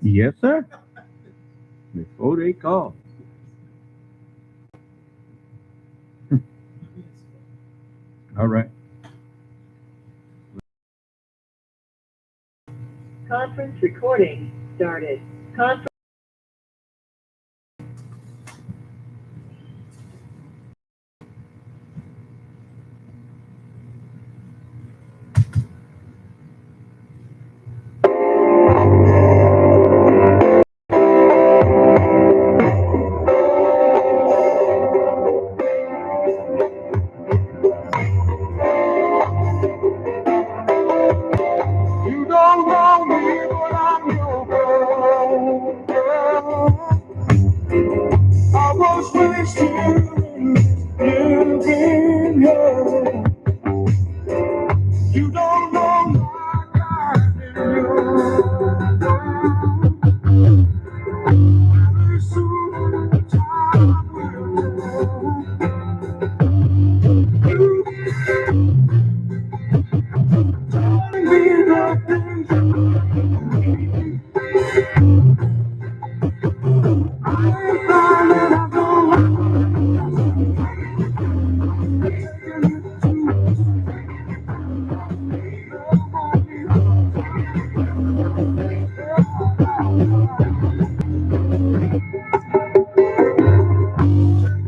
Yes, sir. Before they call. All right. Conference recording started. Conference. You don't know me, but I'm your girl. I was raised here in hell. You don't know my God in you. Very soon the time will tell me the things I find that I don't like.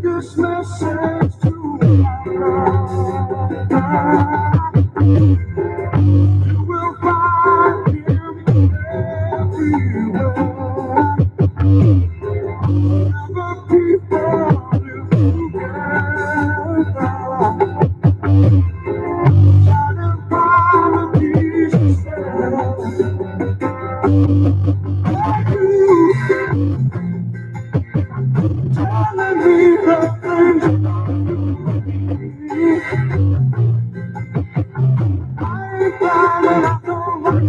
This message to you will find him everywhere. Never people live together. Try to find a piece of telling me the things I ain't finding I don't like.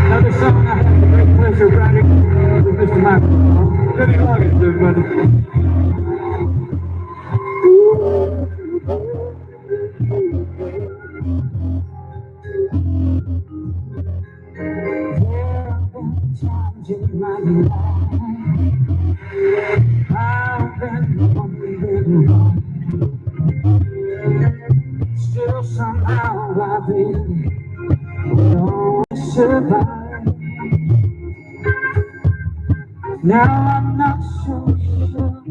Another song I have the great pleasure of writing with Mr. Michael. Good August, everybody. There have been times in my life I've been wondering why. Still somehow I've been always survive. Now I'm not so sure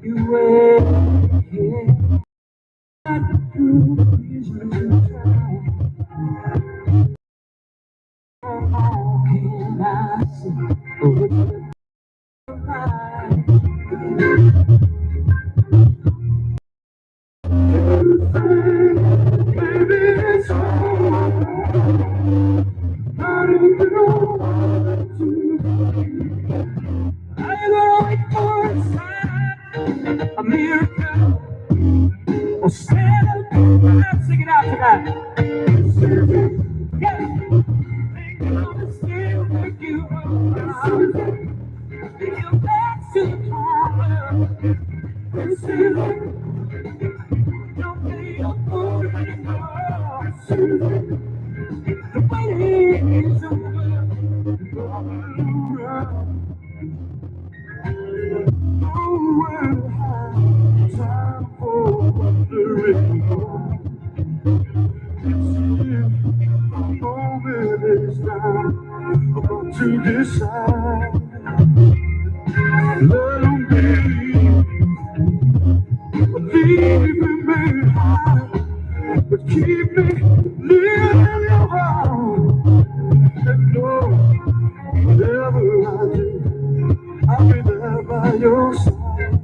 you were here. Not good reason to try. it's not even I'm gonna wait for a sign, a miracle, or stand up. Let's sing it out tonight. Yeah. Think I'm gonna still make you up. You back to the corner. Don't be a fool anymore. The waiting is over. Time for wondering more. Moment is now about to decide. Let them leaving me high, but keep me near your heart. And know whatever I do, I'll be there by your side.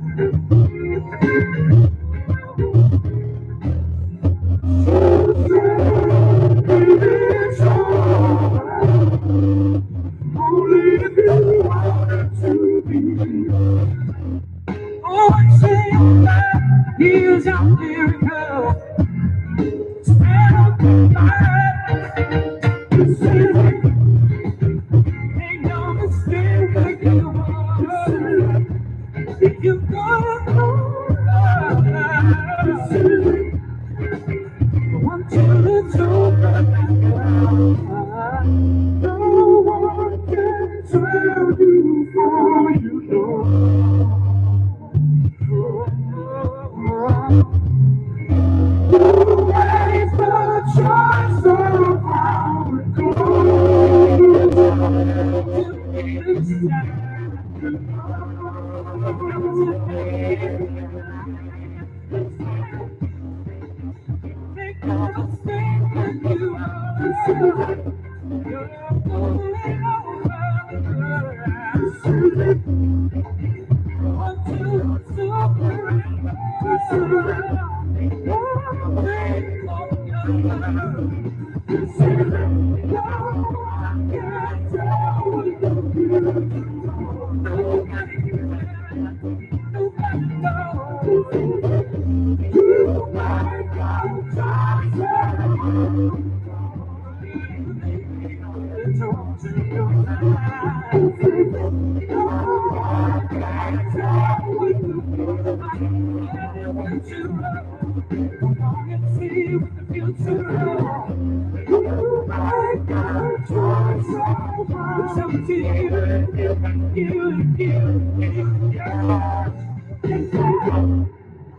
Baby, it's alright. Only if you want it to be. Oh, I say that here's your miracle. Stand up and fight. Ain't no mistake like you are. If you go, want you to talk about. No one can tell you for you know. Always the choice of how it goes. Make no mistake when you are. You're pulling over. Want to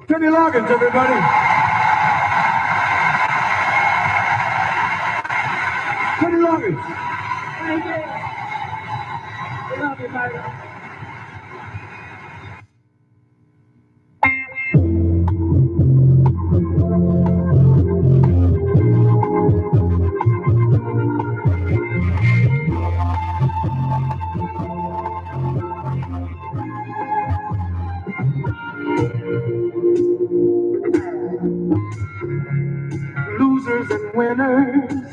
Kenny Loggins, everybody. Kenny Loggins. Thank you. We love you, buddy. Losers and winners,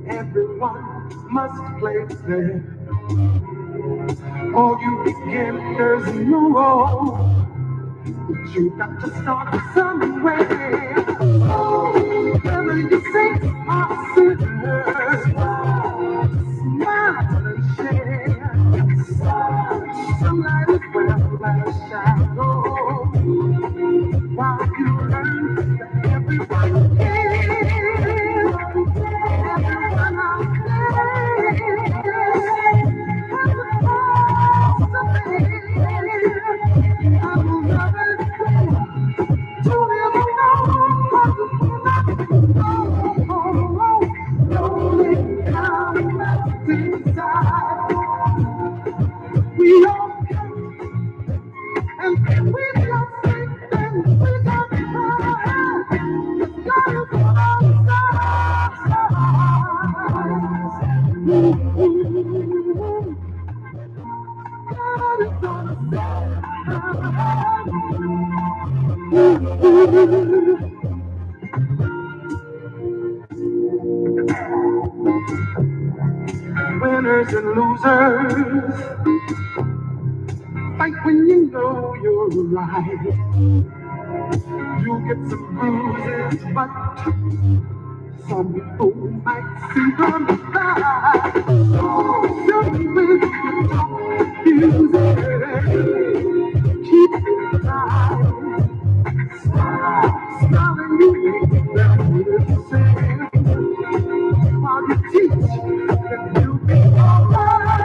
everyone must play fair. All you beginners know, but you got to start somewhere. Oh, whether you think or sinners, smile and share. Some light is well, let us shine on. While you learn that everyone cares, everyone out there I will never to never know. winners and losers. Fight when you know you're right. You'll get some bruises, but some people might see them die. Don't make you talk music. Keep it alive. Smiling, you make them listen. While you teach that you'll be alright.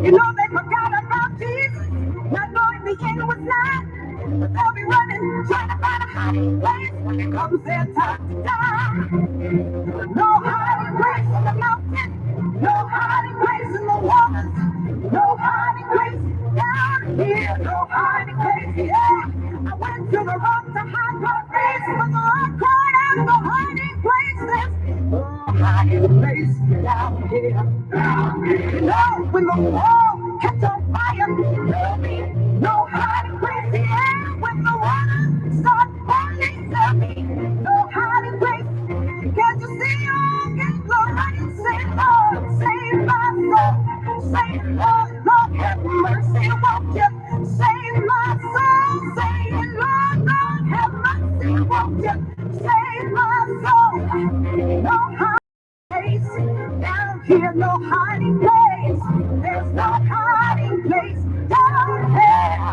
You know they forgot about Jesus, not knowing the end was nigh. but they'll be running, trying to find a hiding place when it comes their time to die. No hiding place in the mountain, no hiding place in the waters, no hiding place down here, no hiding place, yeah. I went to the rock to hide my face, but the rock cried out, no hiding place, there's no hiding place down here. No, when the wall catch on fire, there'll be no hiding place, yeah. When the water starts boiling, there'll be no hiding place. Can't you see your gates are running? Say, Lord, save my soul. Say, Lord, Lord, have mercy, won't you? Save my soul. Say, Lord, Lord, have mercy, won't you? Save my soul. No hiding place down here, no hiding place. There's no hiding place down here.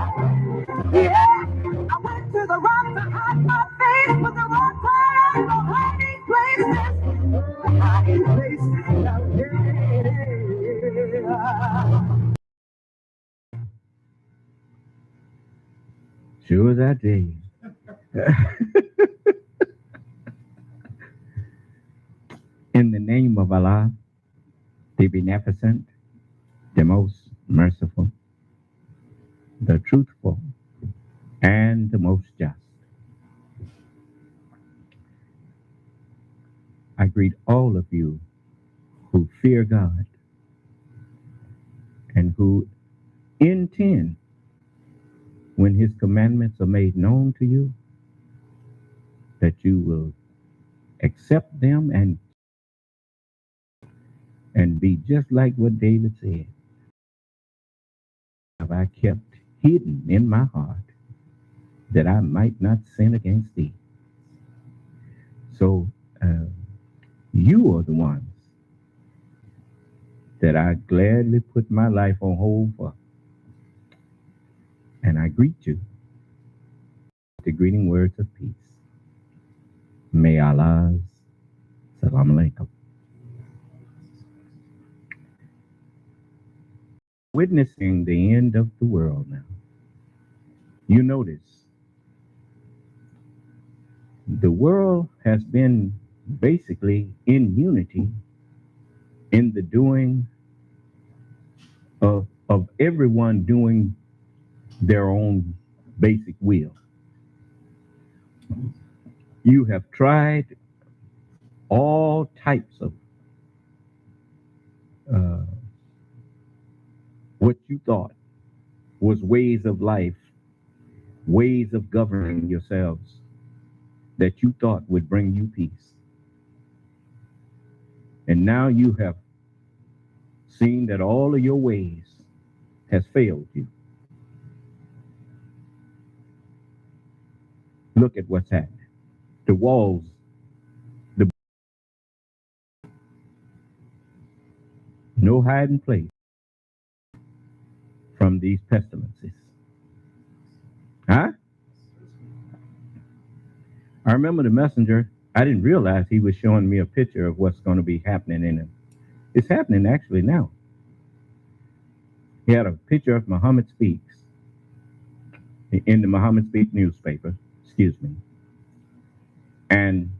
Yeah, I went to the rock to hide my face, but the rock cried out, no hiding place. There's no hiding place down here. Sure as I tell you. In the name of Allah, the Beneficent, the Most Merciful, the Truthful, and the Most Just. I greet all of you who fear God and who intend, when His commandments are made known to you, that you will accept them and be just like what David said. Have I kept hidden in my heart that I might not sin against thee? So you are the ones that I gladly put my life on hold for. And I greet you with the greeting words of peace. May Allah's Salam Alaikum. Witnessing the end of the world now. You notice the world has been basically in unity in the doing of everyone doing their own basic will. You have tried all types of what you thought was ways of life, ways of governing yourselves that you thought would bring you peace. And now you have seen that all of your ways has failed you. Look at what's happening. The walls, no hiding place from these pestilences. Huh? I remember the messenger, I didn't realize he was showing me a picture of what's going to be happening in it. It's happening actually now. He had a picture of Muhammad Speaks in the Muhammad Speak newspaper, excuse me. And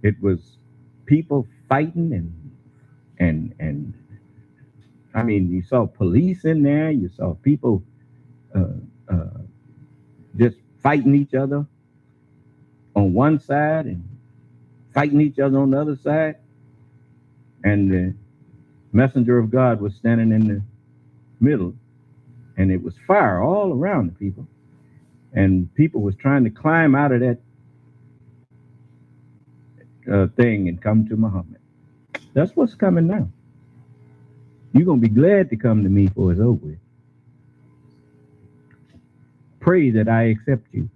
it was people fighting and I mean, you saw police in there, you saw people just fighting each other on one side and fighting each other on the other side. And the messenger of God was standing in the middle, and it was fire all around the people. And people was trying to climb out of that thing and come to Muhammad. That's what's coming now. You're going to be glad to come to me for it's over with. Pray that I accept you.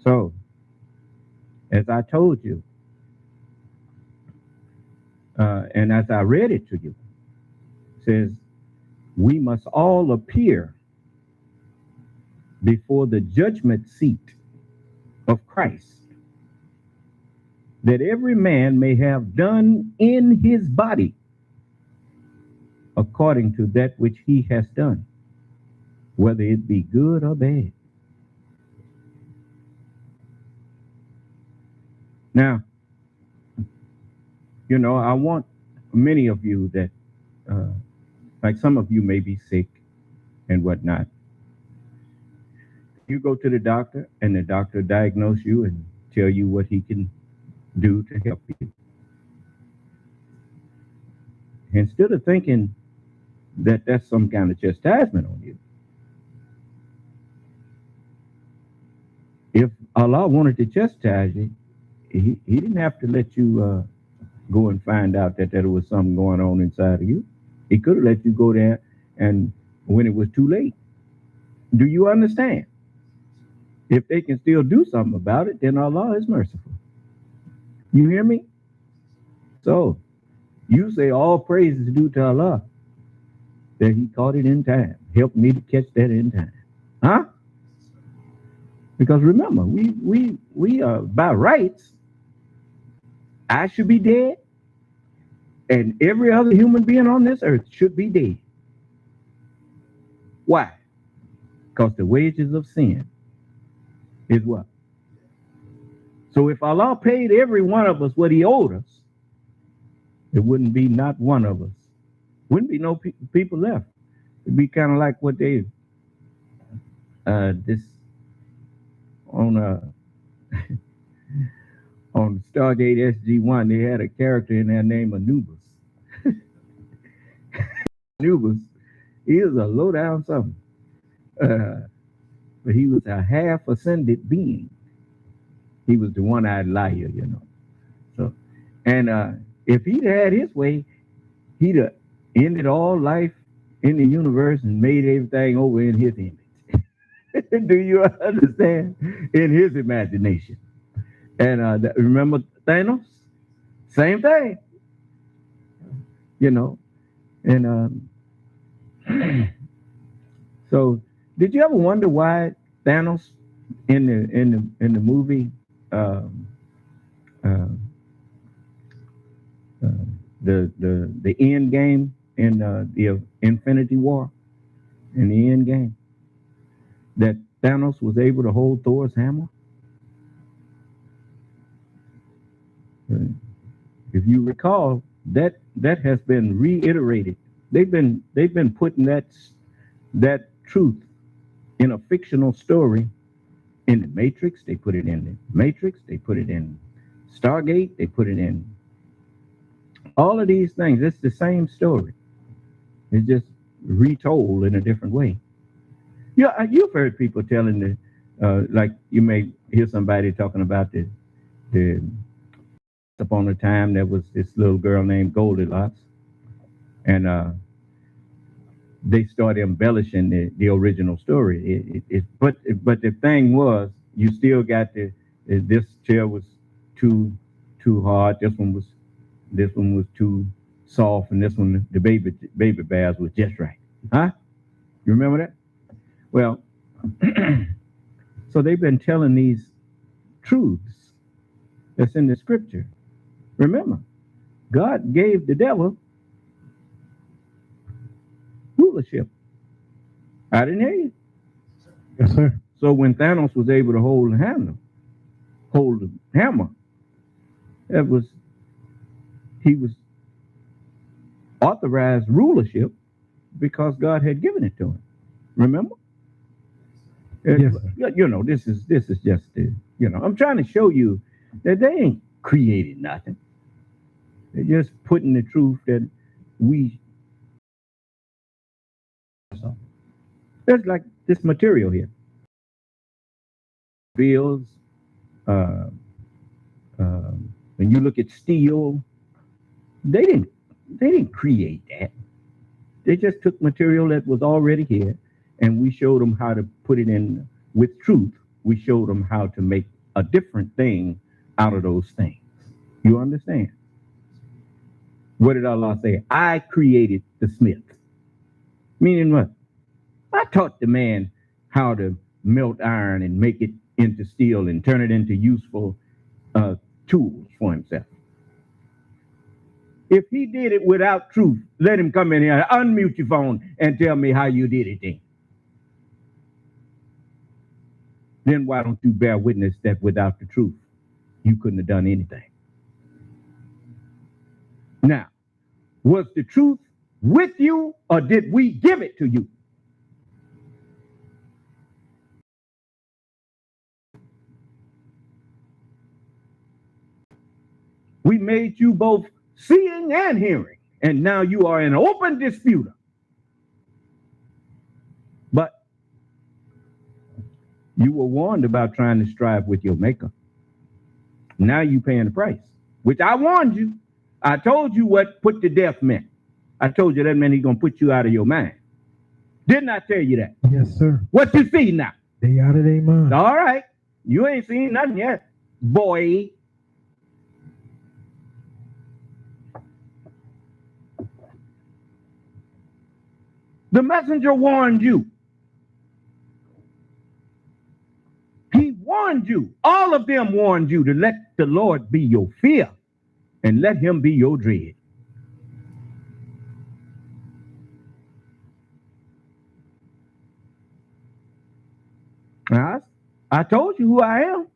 So, as I told you, and as I read it to you, it says, we must all appear before the judgment seat of Christ, that every man may have done in his body according to that which he has done, whether it be good or bad. Now, I want many of you that, like some of you may be sick and whatnot. You go to the doctor, and the doctor diagnose you and tell you what he can do to help you. Instead of thinking that that's some kind of chastisement on you, if Allah wanted to chastise you, he didn't have to let you go and find out that there was something going on inside of you. He could have let you go there, and when it was too late. Do you understand? If they can still do something about it, then Allah is merciful. You hear me? So, you say all praise is due to Allah, that he caught it in time. Help me to catch that in time. Huh? Because remember, we are by rights, I should be dead, and every other human being on this earth should be dead. Why? Because the wages of sin is what? So if Allah paid every one of us what he owed us, there wouldn't be not one of us. Wouldn't be no people left. It'd be kind of like what they this on on Stargate SG-1, they had a character in there named Anubis. Anubis, he was a low down something, but he was a half ascended being. He was the one-eyed liar, So, and if he'd had his way, he'd have ended all life in the universe and made everything over in his image. Do you understand? In his imagination. And remember Thanos? Same thing. And so did you ever wonder why Thanos in the movie the end game in the Infinity War, in the end game, that Thanos was able to hold Thor's hammer? If you recall, that has been reiterated. They've been putting that truth in a fictional story in the Matrix. They put it in the Matrix. They put it in Stargate. They put it in all of these things. It's the same story. It's just retold in a different way. Yeah, you've heard people telling like you may hear somebody talking about the upon a time there was this little girl named Goldilocks, and they started embellishing the original story. But the thing was, you still got this chair was too hard. This one was too soft, and this one, the baby bears, was just right. Huh? You remember that? Well, so they've been telling these truths that's in the scripture. Remember, God gave the devil rulership. I didn't hear you. Yes, sir. So when Thanos was able to hold the hammer, he was authorized rulership because God had given it to him. Remember? Yes, sir. This is just I'm trying to show you that they ain't created nothing. They're just putting the truth that we. There's like this material here. Bills. When you look at steel, they didn't create that. They just took material that was already here, and we showed them how to put it in with truth. We showed them how to make a different thing out of those things. You understand? What did Allah say? I created the smith. Meaning what? I taught the man how to melt iron and make it into steel and turn it into useful tools for himself. If he did it without truth, let him come in here, unmute your phone, and tell me how you did it then. Then why don't you bear witness that without the truth, you couldn't have done anything? Now, was the truth with you, or did we give it to you? We made you both seeing and hearing, and now you are an open disputer. But you were warned about trying to strive with your maker. Now you paying the price, which I warned you. I told you what put to death meant. I told you that meant he's going to put you out of your mind. Didn't I tell you that? Yes, sir. What you see now? They out of their mind. All right. You ain't seen nothing yet, boy. The messenger warned you. He warned you. All of them warned you to let the Lord be your fear and let him be your dread. I told you who I am.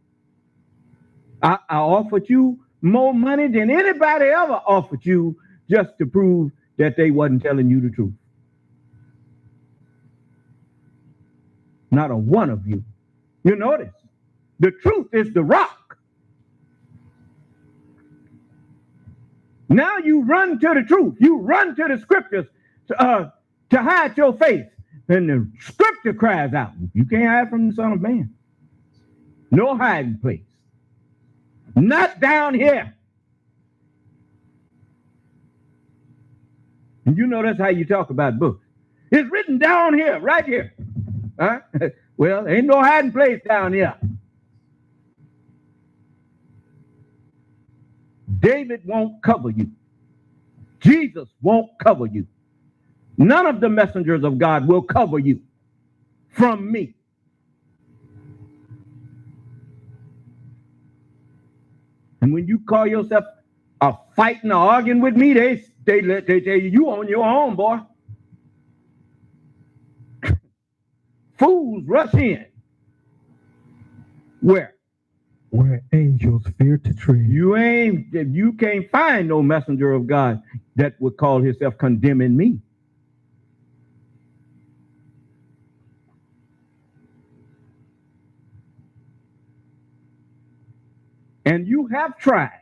I offered you more money than anybody ever offered you just to prove that they wasn't telling you the truth. Not a one of you. You notice, the truth is the rock. Now you run to the truth. You run to the scriptures to hide your face. And the scripture cries out, you can't hide from the Son of Man. No hiding place. Not down here. And you know that's how you talk about books. It's written down here, right here. Huh? Well, ain't no hiding place down here. David won't cover you. Jesus won't cover you. None of the messengers of God will cover you from me. And when you call yourself a fighting or arguing with me, they tell you on your own, boy. Fools rush in. Where? Where angels fear to tread. You can't find no messenger of God that would call himself condemning me. And you have tried.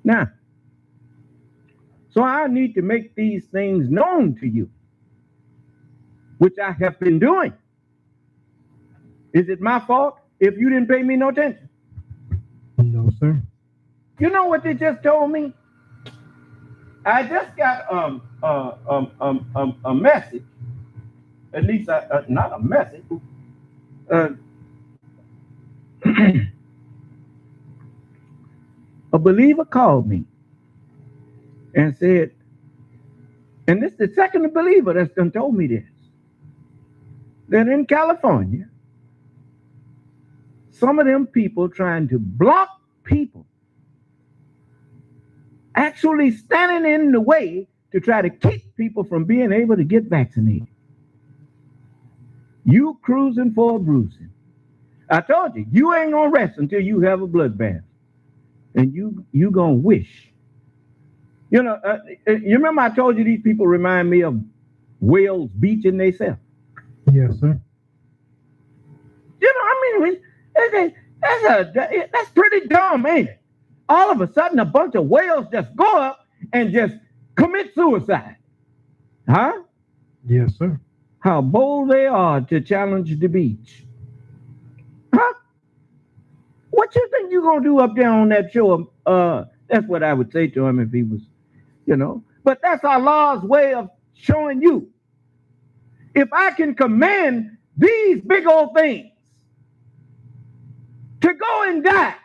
Now, so I need to make these things known to you, which I have been doing. Is it my fault if you didn't pay me no attention? No, sir. You know what they just told me? I just got a message. At least not a message. A believer called me and said, and this is the second believer that's done told me this, that in California, some of them people trying to block people actually standing in the way to try to keep people from being able to get vaccinated. You cruising for a bruising. I told you, you ain't gonna rest until you have a bloodbath. And you gonna wish. You know, you remember I told you these people remind me of whales beaching themselves? Yes, sir. You know, I mean, that's pretty dumb, ain't it? All of a sudden, a bunch of whales just go up and just commit suicide. Huh? Yes, sir. How bold they are to challenge the beach. Huh? What you think you're going to do up there on that shore? That's what I would say to him if he was, you know. But that's Allah's way of showing you. If I can command these big old things to go and die,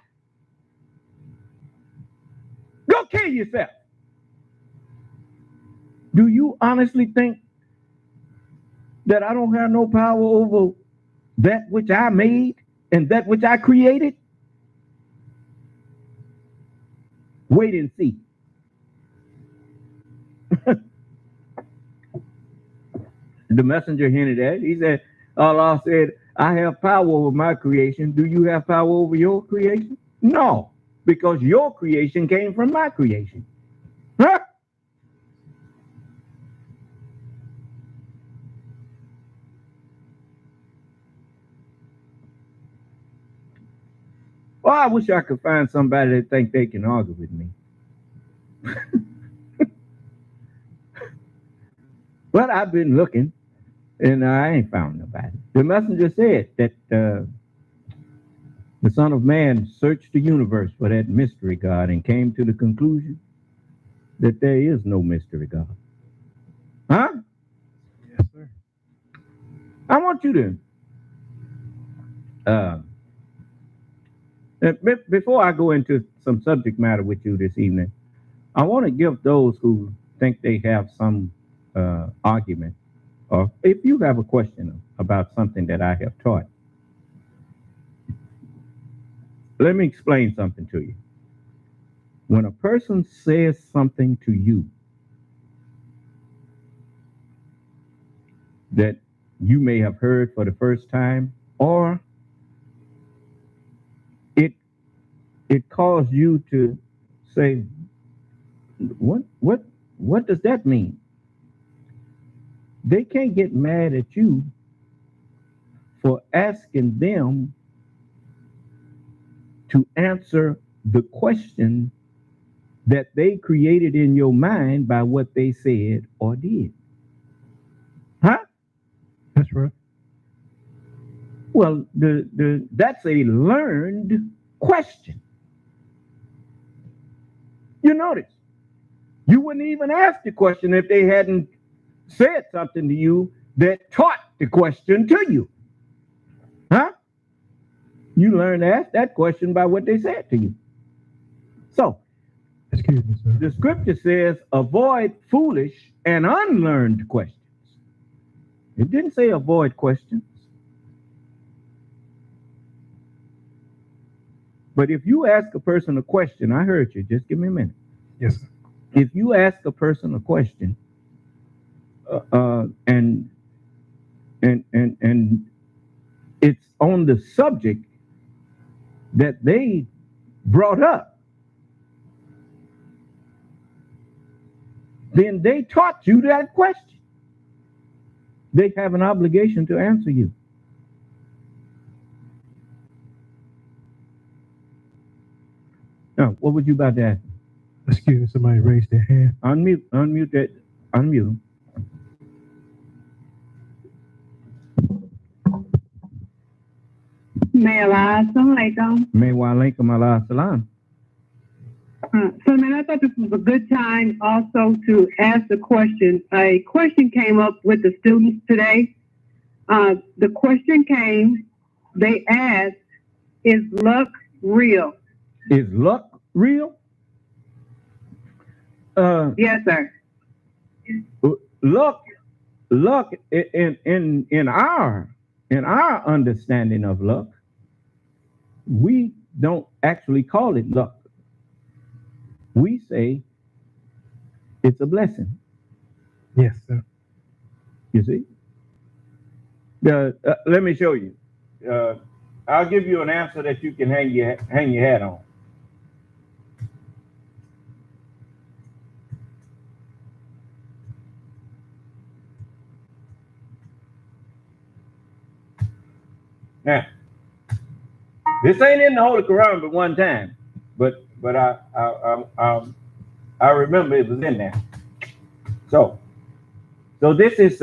go kill yourself. Do you honestly think that I don't have no power over that which I made and that which I created? Wait and see. The messenger hinted at it. He said, Allah said, I have power over my creation. Do you have power over your creation? No, because your creation came from my creation. Huh? Well, I wish I could find somebody that think they can argue with me. But I've been looking, and I ain't found nobody. The messenger said that the Son of Man searched the universe for that mystery God and came to the conclusion that there is no mystery God. Huh? Yes, sir. I want you to, before I go into some subject matter with you this evening, I want to give those who think they have some argument, or if you have a question about something that I have taught, let me explain something to you. When a person says something to you that you may have heard for the first time, or it caused you to say, what does that mean? They can't get mad at you for asking them to answer the question that they created in your mind by what they said or did. Huh? That's right. Well, that's a learned question. You notice, you wouldn't even ask the question if they hadn't said something to you that taught the question to you. Huh? You learn to ask that question by what they said to you. So, Excuse me, sir. the scripture says, avoid foolish and unlearned questions. It didn't say avoid questions. But if you ask a person a question, I heard you, just give me a minute. Yes, sir. If you ask a person a question, and it's on the subject that they brought up, then they taught you that question. They have an obligation to answer you. Now, what would you about to ask? Excuse me, somebody raised their hand. Unmute them. May Allah, Assalamualaikum. May wa alaikum ala salam. So, man, I thought this was a good time also to ask a question. A question came up with the students today. The question came, they asked, is luck real? Is luck real? Yes, sir. Luck in our understanding of luck, we don't actually call it luck. We say it's a blessing. Yes, sir. You see? Let me show you. I'll give you an answer that you can hang your hat on. Now, this ain't in the Holy Quran but one time, but I remember it was in there. So this is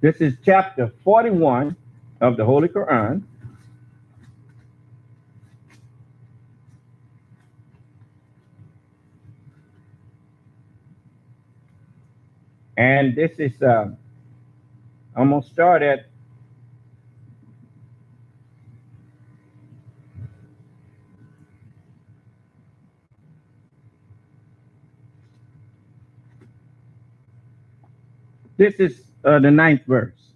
this is chapter 41 of the Holy Quran. And this is, I'm going to start at the 9th verse.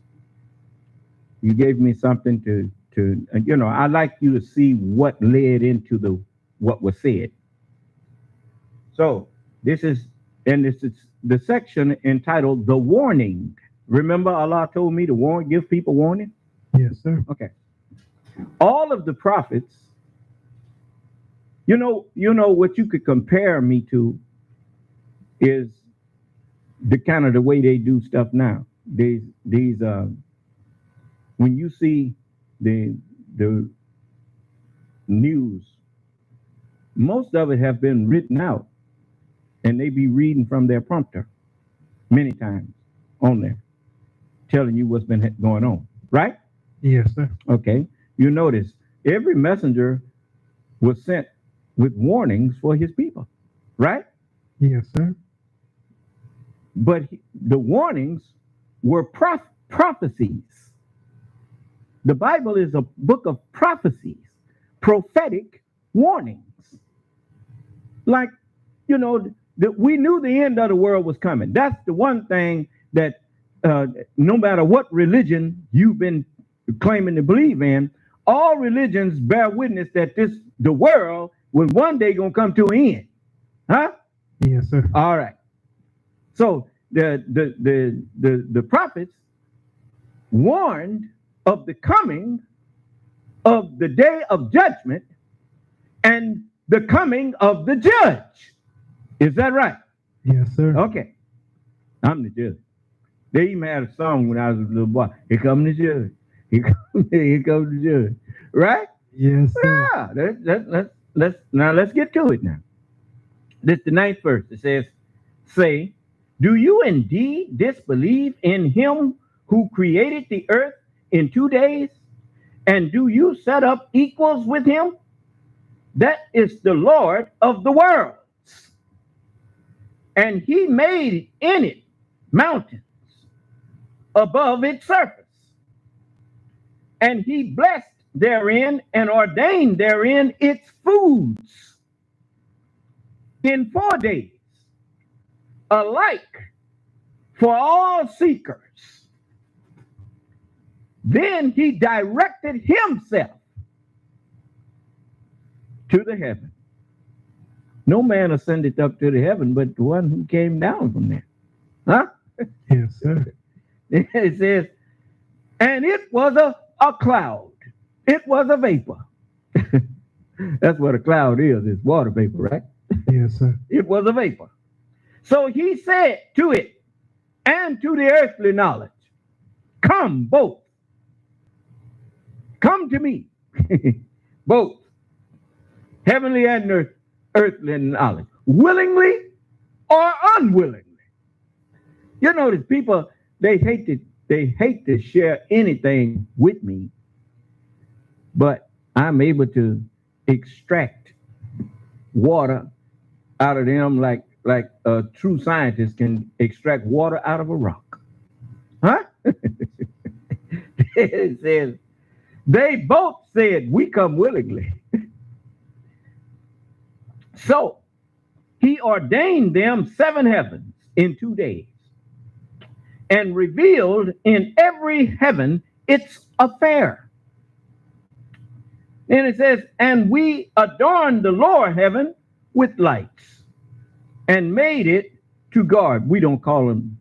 You gave me something to I like you to see what led into what was said. So this is the section entitled "The Warning." Remember, Allah told me to give people warning. Yes, sir. Okay. All of the prophets, you know what you could compare me to is the kind of the way they do stuff now. These when you see the news, most of it have been written out, and they be reading from their prompter many times on there, telling you what's been going on, right? Yes, sir. Okay. You notice every messenger was sent with warnings for his people, right? Yes, sir. But the warnings were prophecies. The Bible is a book of prophecies, prophetic warnings. Like, we knew the end of the world was coming. That's the one thing that no matter what religion you've been claiming to believe in, all religions bear witness that the world was one day going to come to an end. Huh? Yes, sir. All right. So the prophets warned of the coming of the day of judgment and the coming of the judge. Is that right? Yes, sir. Okay. I'm the judge. They even had a song when I was a little boy. Here comes the judge. Here comes the judge. Right? Yes, sir. Yeah. Let's get to it now. This is the 9th verse. It says, "Say, do you indeed disbelieve in him who created the earth in 2 days? And do you set up equals with him? That is the Lord of the worlds. And he made in it mountains above its surface. And he blessed therein and ordained therein its foods in 4 days, alike for all seekers. Then he directed himself to the heaven. No man ascended up to the heaven but the one who came down from there." Huh? Yes, sir. It says, "And it was a cloud. It was a vapor." That's what a cloud is. It's water vapor, right? Yes, sir. It was a vapor. "So he said to it and to the earthly knowledge, Come both. Come to me." Both. Heavenly and earthly knowledge. Willingly or unwillingly. You notice people, they hate to share anything with me, but I'm able to extract water out of them like a true scientist can extract water out of a rock. Huh? It says, they both said, "We come willingly." So he ordained them 7 heavens in 2 days, and revealed in every heaven its affair. Then it says, "And we adorned the lower heaven with lights, and made it to guard." We don't call them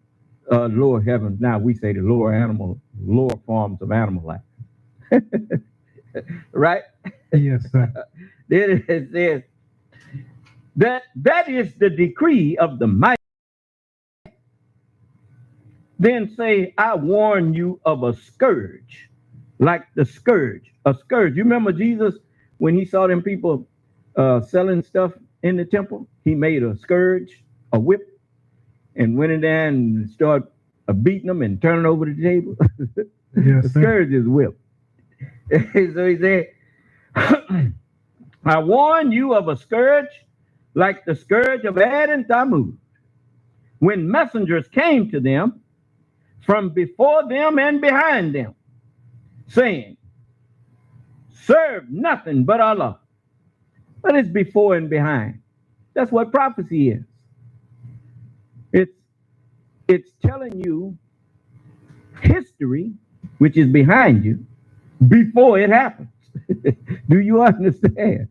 lower heavens now. We say the lower forms of animal life. Right? Yes, sir. Then it says, that is the decree of the mighty. Then say, "I warn you of a scourge, like the scourge." A scourge. You remember Jesus when he saw them people selling stuff in the temple? He made a scourge, a whip, and went in there and started beating them and turning over the table. Yes, The sir. scourge is whip. So he said, "I warn you of a scourge, like the scourge of Ad and Thamud, when messengers came to them from before them and behind them, saying, Serve nothing but Allah." But it's before and behind. That's what prophecy is. It's telling you history, which is behind you, before it happens. Do you understand?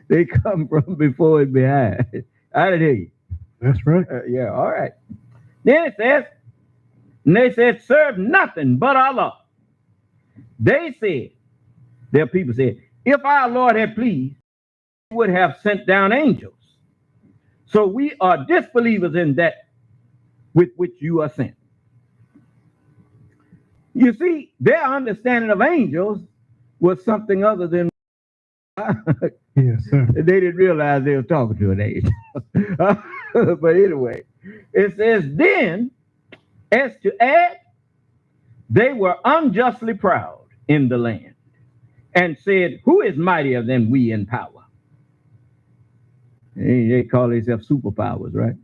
They come from before and behind. I didn't hear you. That's right. Yeah, all right. Then it says, and they said, serve nothing but Allah. They said, their people said, if our Lord had pleased, he would have sent down angels. So we are disbelievers in that with which you are sent. You see, their understanding of angels was something other than Yes, sir. they didn't realize they were talking to an angel. But anyway, it says, then, as to add, they were unjustly proud in the land and said, who is mightier than we in power? They call themselves superpowers, right?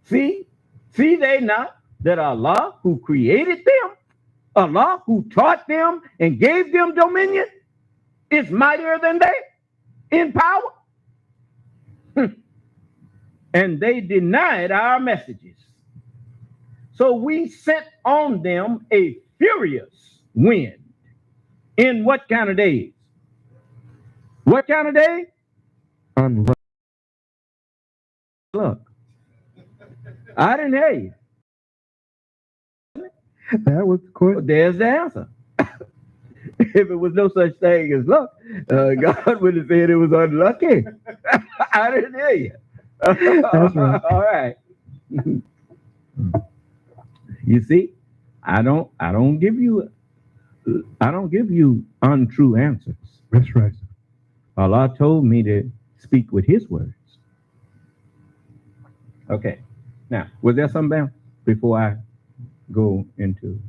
See they not that Allah who created them, Allah who taught them and gave them dominion, is mightier than they in power? And they denied our messages. So we sent on them a furious wind. In what kind of days? What kind of day? Unlucky. Look, I didn't hear you. That was the question. There's the answer. If it was no such thing as luck, God would have said it was unlucky. I didn't hear you. That's right. All right. You see, I don't give you untrue answers. That's right, sir. Allah told me to speak with His words. Okay. Now, was there something else before I go into?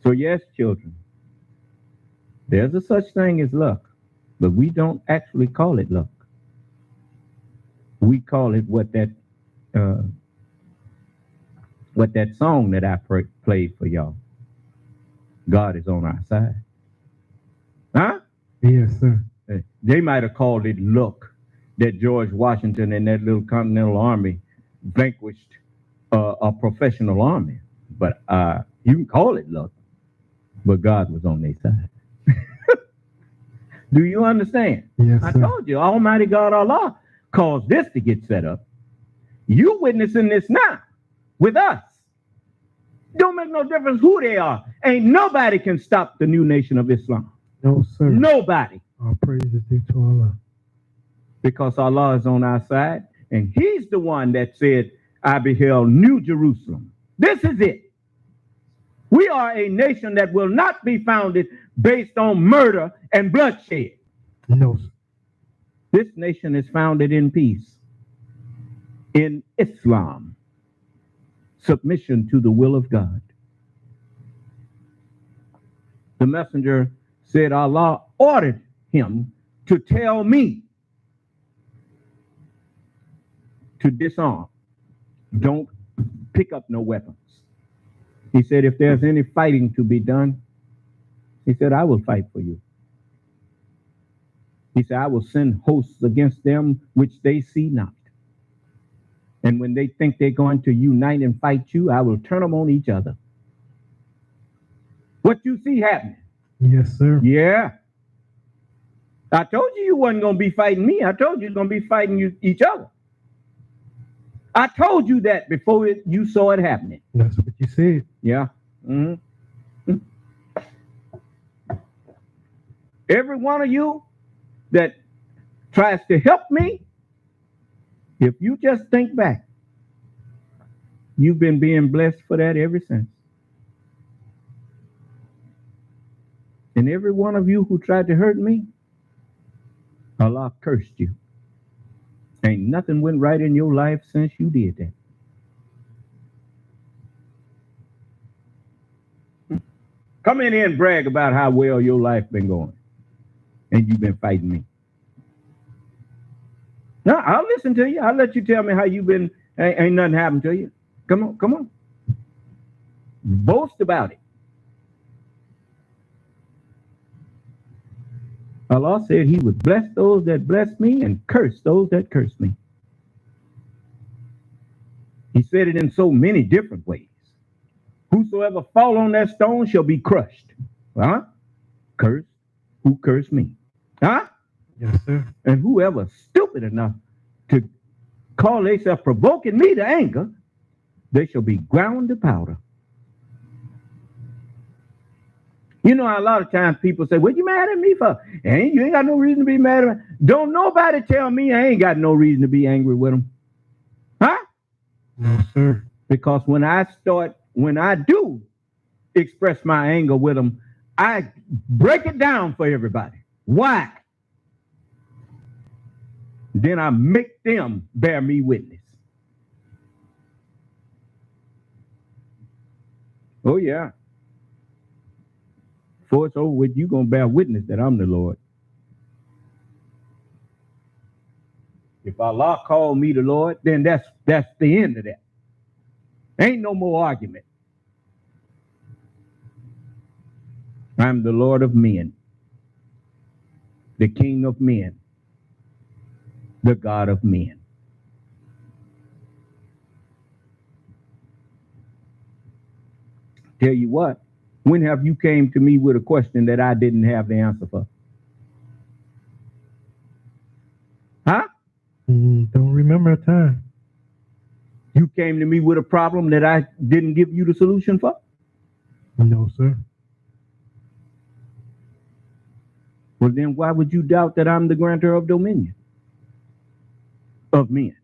So yes, children, there's a such thing as luck, but we don't actually call it luck. We call it what that song that I played for y'all. God is on our side. Huh? Yes, sir. They might have called it luck that George Washington and that little Continental Army vanquished a professional army. But you can call it luck, but God was on their side. Do you understand? Yes, I sir. told you, Almighty God Allah caused this to get set up. You witnessing this now with us. Don't make no difference who they are. Ain't nobody can stop the new nation of Islam. No, sir. Nobody. All praise is due to Allah. Because Allah is on our side, and He's the one that said, I beheld New Jerusalem. This is it. We are a nation that will not be founded based on murder and bloodshed. No, sir. This nation is founded in peace, in Islam, submission to the will of God. The messenger said Allah ordered him to tell me to disarm. Don't pick up no weapons. He said, if there's any fighting to be done, he said, I will fight for you. He said, I will send hosts against them which they see not. And when they think they're going to unite and fight you, I will turn them on each other. What you see happening? Yes, sir. Yeah. I told you wasn't going to be fighting me. I told you you're going to be fighting each other. I told you that before you saw it happening. That's what you said. Yeah. Mm-hmm. Every one of you that tries to help me, if you just think back, you've been being blessed for that ever since. And every one of you who tried to hurt me, Allah cursed you. Ain't nothing went right in your life since you did that. Come in here and brag about how well your life been going. And you've been fighting me. No, I'll listen to you. I'll let you tell me how you've been. Ain't nothing happened to you. Come on, come on. Boast about it. Allah said He would bless those that bless me and curse those that curse me. He said it in so many different ways. Whosoever fall on that stone shall be crushed. Huh? Curse. Who cursed me? Huh? Yes, sir. And whoever stupid enough to call themselves provoking me to anger, they shall be ground to powder. You know, a lot of times people say, what you mad at me for? You ain't got no reason to be mad at me. Don't nobody tell me I ain't got no reason to be angry with them. Huh? No, sir. Because when I do express my anger with them, I break it down for everybody. Why? Then I make them bear me witness. Oh, yeah. For it's over with, you going to bear witness that I'm the Lord. If Allah called me the Lord, then that's the end of that. Ain't no more argument. I'm the Lord of men, the King of men, the God of men. Tell you what, when have you came to me with a question that I didn't have the answer for? Huh? Don't remember a time. You came to me with a problem that I didn't give you the solution for? No, sir. Well, then why would you doubt that I'm the grantor of dominion of men?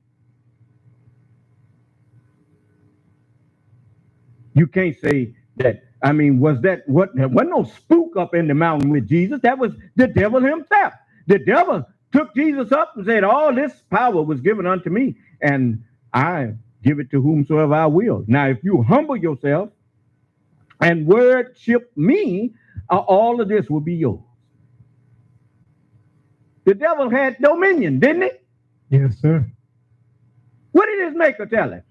You can't say that. I mean, was that what? There wasn't no spook up in the mountain with Jesus. That was the devil himself. The devil took Jesus up and said, all this power was given unto me, and I give it to whomsoever I will. Now, if you humble yourself and worship me, all of this will be yours. The devil had dominion, didn't he? Yes, sir. What did his maker tell him?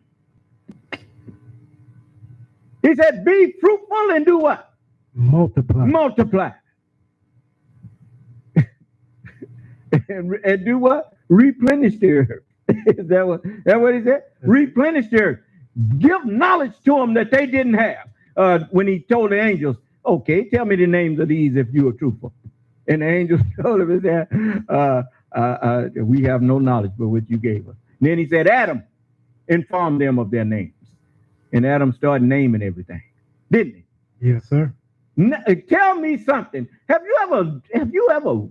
He said, be fruitful and do what? Multiply. Multiply. and do what? Replenish the earth. Is that what he said? Replenish the earth. Give knowledge to them that they didn't have. When he told the angels, okay, tell me the names of these if you are truthful. And the angels told him, we have no knowledge but what you gave us. And then he said, Adam, inform them of their names. And Adam started naming everything, didn't he? Yes, sir. Tell me something. Have you ever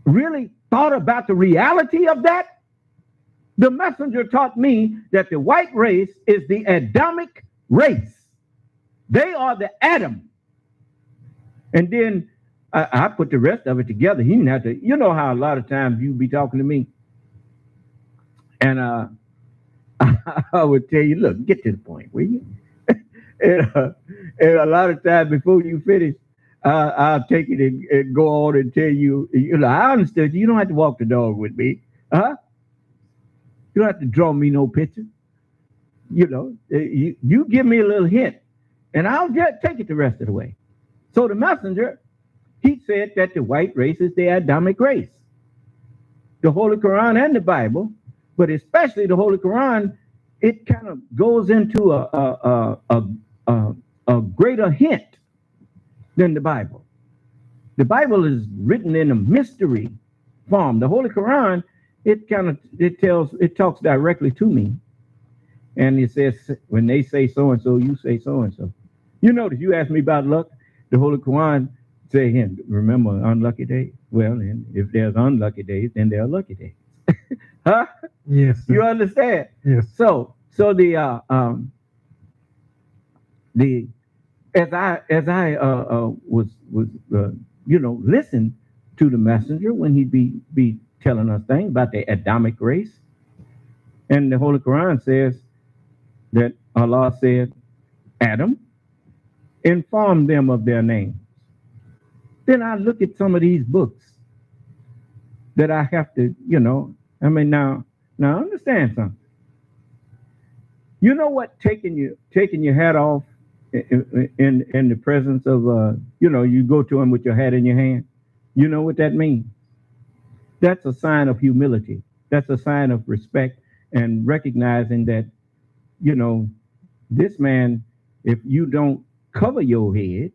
really thought about the reality of that? The messenger taught me that the white race is the Adamic race. They are the Adam. And then I put the rest of it together. He didn't have to. You know how a lot of times you be talking to me, and I would tell you, look, get to the point, will you? and a lot of times before you finish, I'll take it and go on and tell you, I understood you. You don't have to walk the dog with me. Huh? You don't have to draw me no picture. You give me a little hint, and I'll just take it the rest of the way. So the messenger, he said that the white race is the Adamic race. The Holy Quran and the Bible, but especially the Holy Quran, it kind of goes into a greater hint than the Bible. The Bible is written in a mystery form. The Holy Quran, it talks directly to me. And it says, when they say so-and-so, you say so-and-so. You notice, you asked me about luck, the Holy Quran say, remember unlucky days? Well, and if there's unlucky days, then there are lucky days. Huh? Yes, sir. You understand? Yes. So the as I was listen to the messenger when he be telling us things about the Adamic race, and the Holy Quran says that Allah said, Adam, inform them of their names. Then I look at some of these books that I have to, now understand something. You know what taking your hat off in the presence of you go to him with your hat in your hand. You know what that means? That's a sign of humility. That's a sign of respect and recognizing that, this man if you don't cover your head,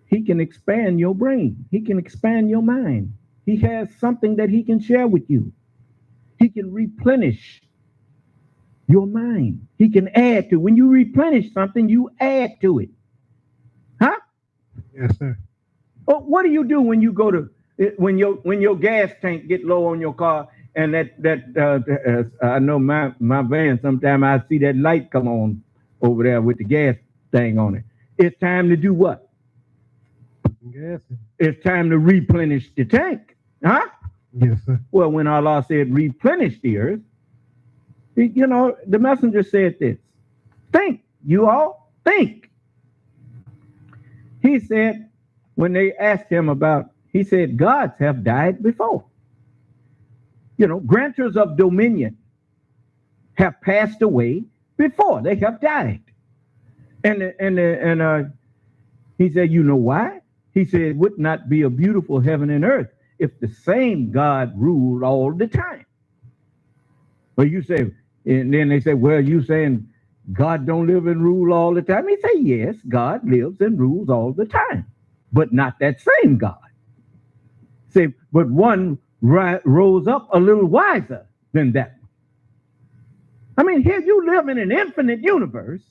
he can expand your brain. He can expand your mind. He has something that he can share with you. He can replenish your mind. He can add to. When you replenish something, you add to it. Huh? Yes, sir. Oh, what do you do when you go to when your gas tank get low on your car and I know my van, sometimes I see that light come on over there with the gas thing on it. It's time to do what? Yes, sir. It's time to replenish the tank. Huh? Yes, sir. Well, when Allah said replenish the earth, the messenger said this. Think, you all, think. He said, when they asked him about, he said, gods have died before. Grantors of dominion have passed away before. They have died. And he said, you know why? He said, it would not be a beautiful heaven and earth if the same God ruled all the time. But you say, and then they say, well, you saying God don't live and rule all the time? He say, yes, God lives and rules all the time, but not that same God. Say, but one rose up a little wiser than that. I mean, here you live in an infinite universe,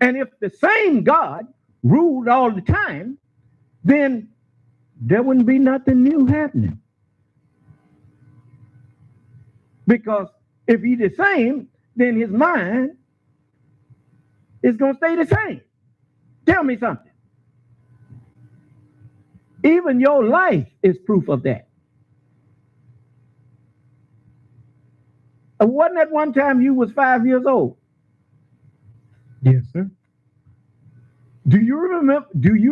and if the same God ruled all the time, then there wouldn't be nothing new happening. Because if he's the same, then his mind is going to stay the same. Tell me something. Even your life is proof of that. Wasn't that one time you was 5 years old? Yes, sir. Do you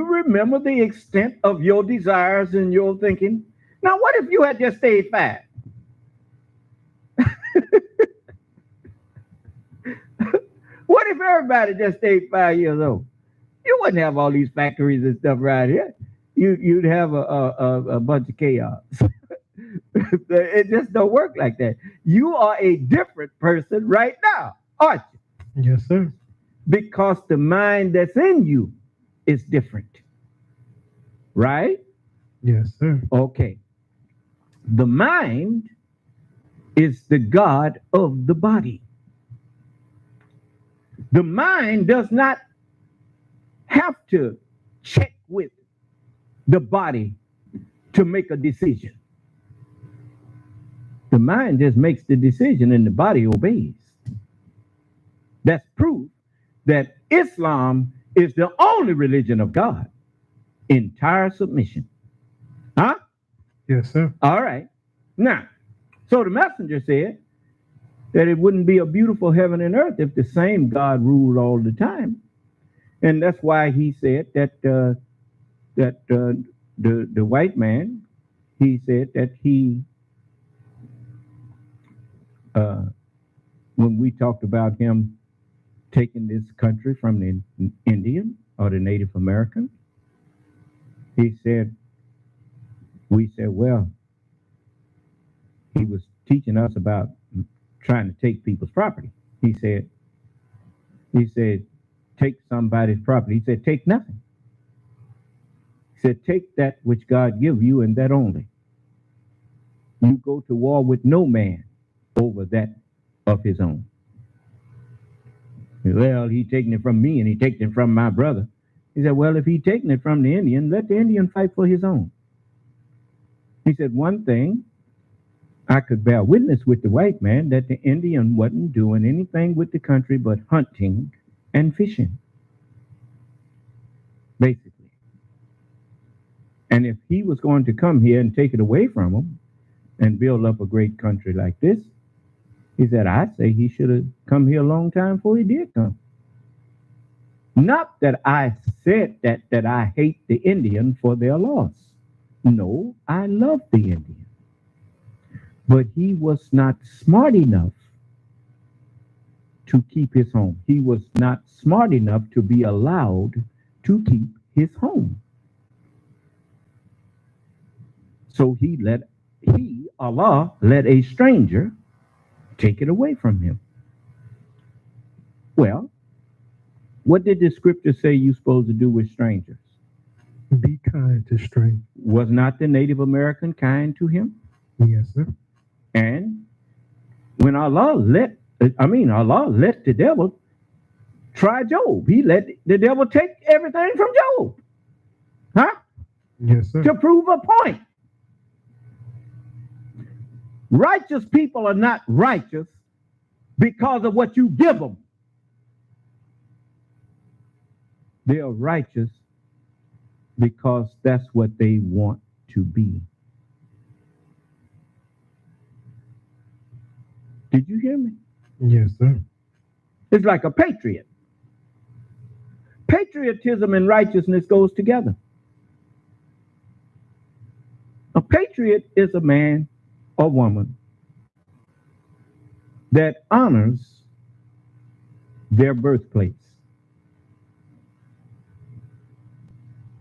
remember the extent of your desires and your thinking? Now, what if you had just stayed 5? What if everybody just stayed 5 years old? You wouldn't have all these factories and stuff right here. You'd have a bunch of chaos. It just don't work like that. You are a different person right now, aren't you? Yes, sir. Because the mind that's in you is different. Right? Yes, sir. Okay. The mind is the God of the body. The mind does not have to check with the body to make a decision. The mind just makes the decision and the body obeys. That's proof that Islam is the only religion of God. Entire submission. Huh? Yes, sir. All right. Now, so the messenger said that it wouldn't be a beautiful heaven and earth if the same God ruled all the time. And that's why he said that the white man, he said that when we talked about him taking this country from the Indian or the Native American, we said, well, he was teaching us about trying to take people's property. He said, take somebody's property. He said, take nothing. He said, take that which God give you and that only. You go to war with no man over that of his own. Well, he taking it from me and he taking it from my brother. He said, well, if he taking it from the Indian, let the Indian fight for his own. He said, one thing, I could bear witness with the white man that the Indian wasn't doing anything with the country but hunting and fishing, basically. And if he was going to come here and take it away from him and build up a great country like this, he said, I'd say he should have come here a long time before he did come. Not that I said that I hate the Indian for their loss. No, I love the Indian. But he was not smart enough to keep his home. He was not smart enough to be allowed to keep his home. So Allah let a stranger take it away from him. Well, what did the scripture say you're supposed to do with strangers? Be kind to strangers. Was not the Native American kind to him? Yes, sir. And when Allah let the devil try Job, he let the devil take everything from Job. Huh? Yes, sir. To prove a point. Righteous people are not righteous because of what you give them. They are righteous because that's what they want to be. Did you hear me? Yes, sir. It's like a patriot. Patriotism and righteousness goes together. A patriot is a man or woman that honors their birthplace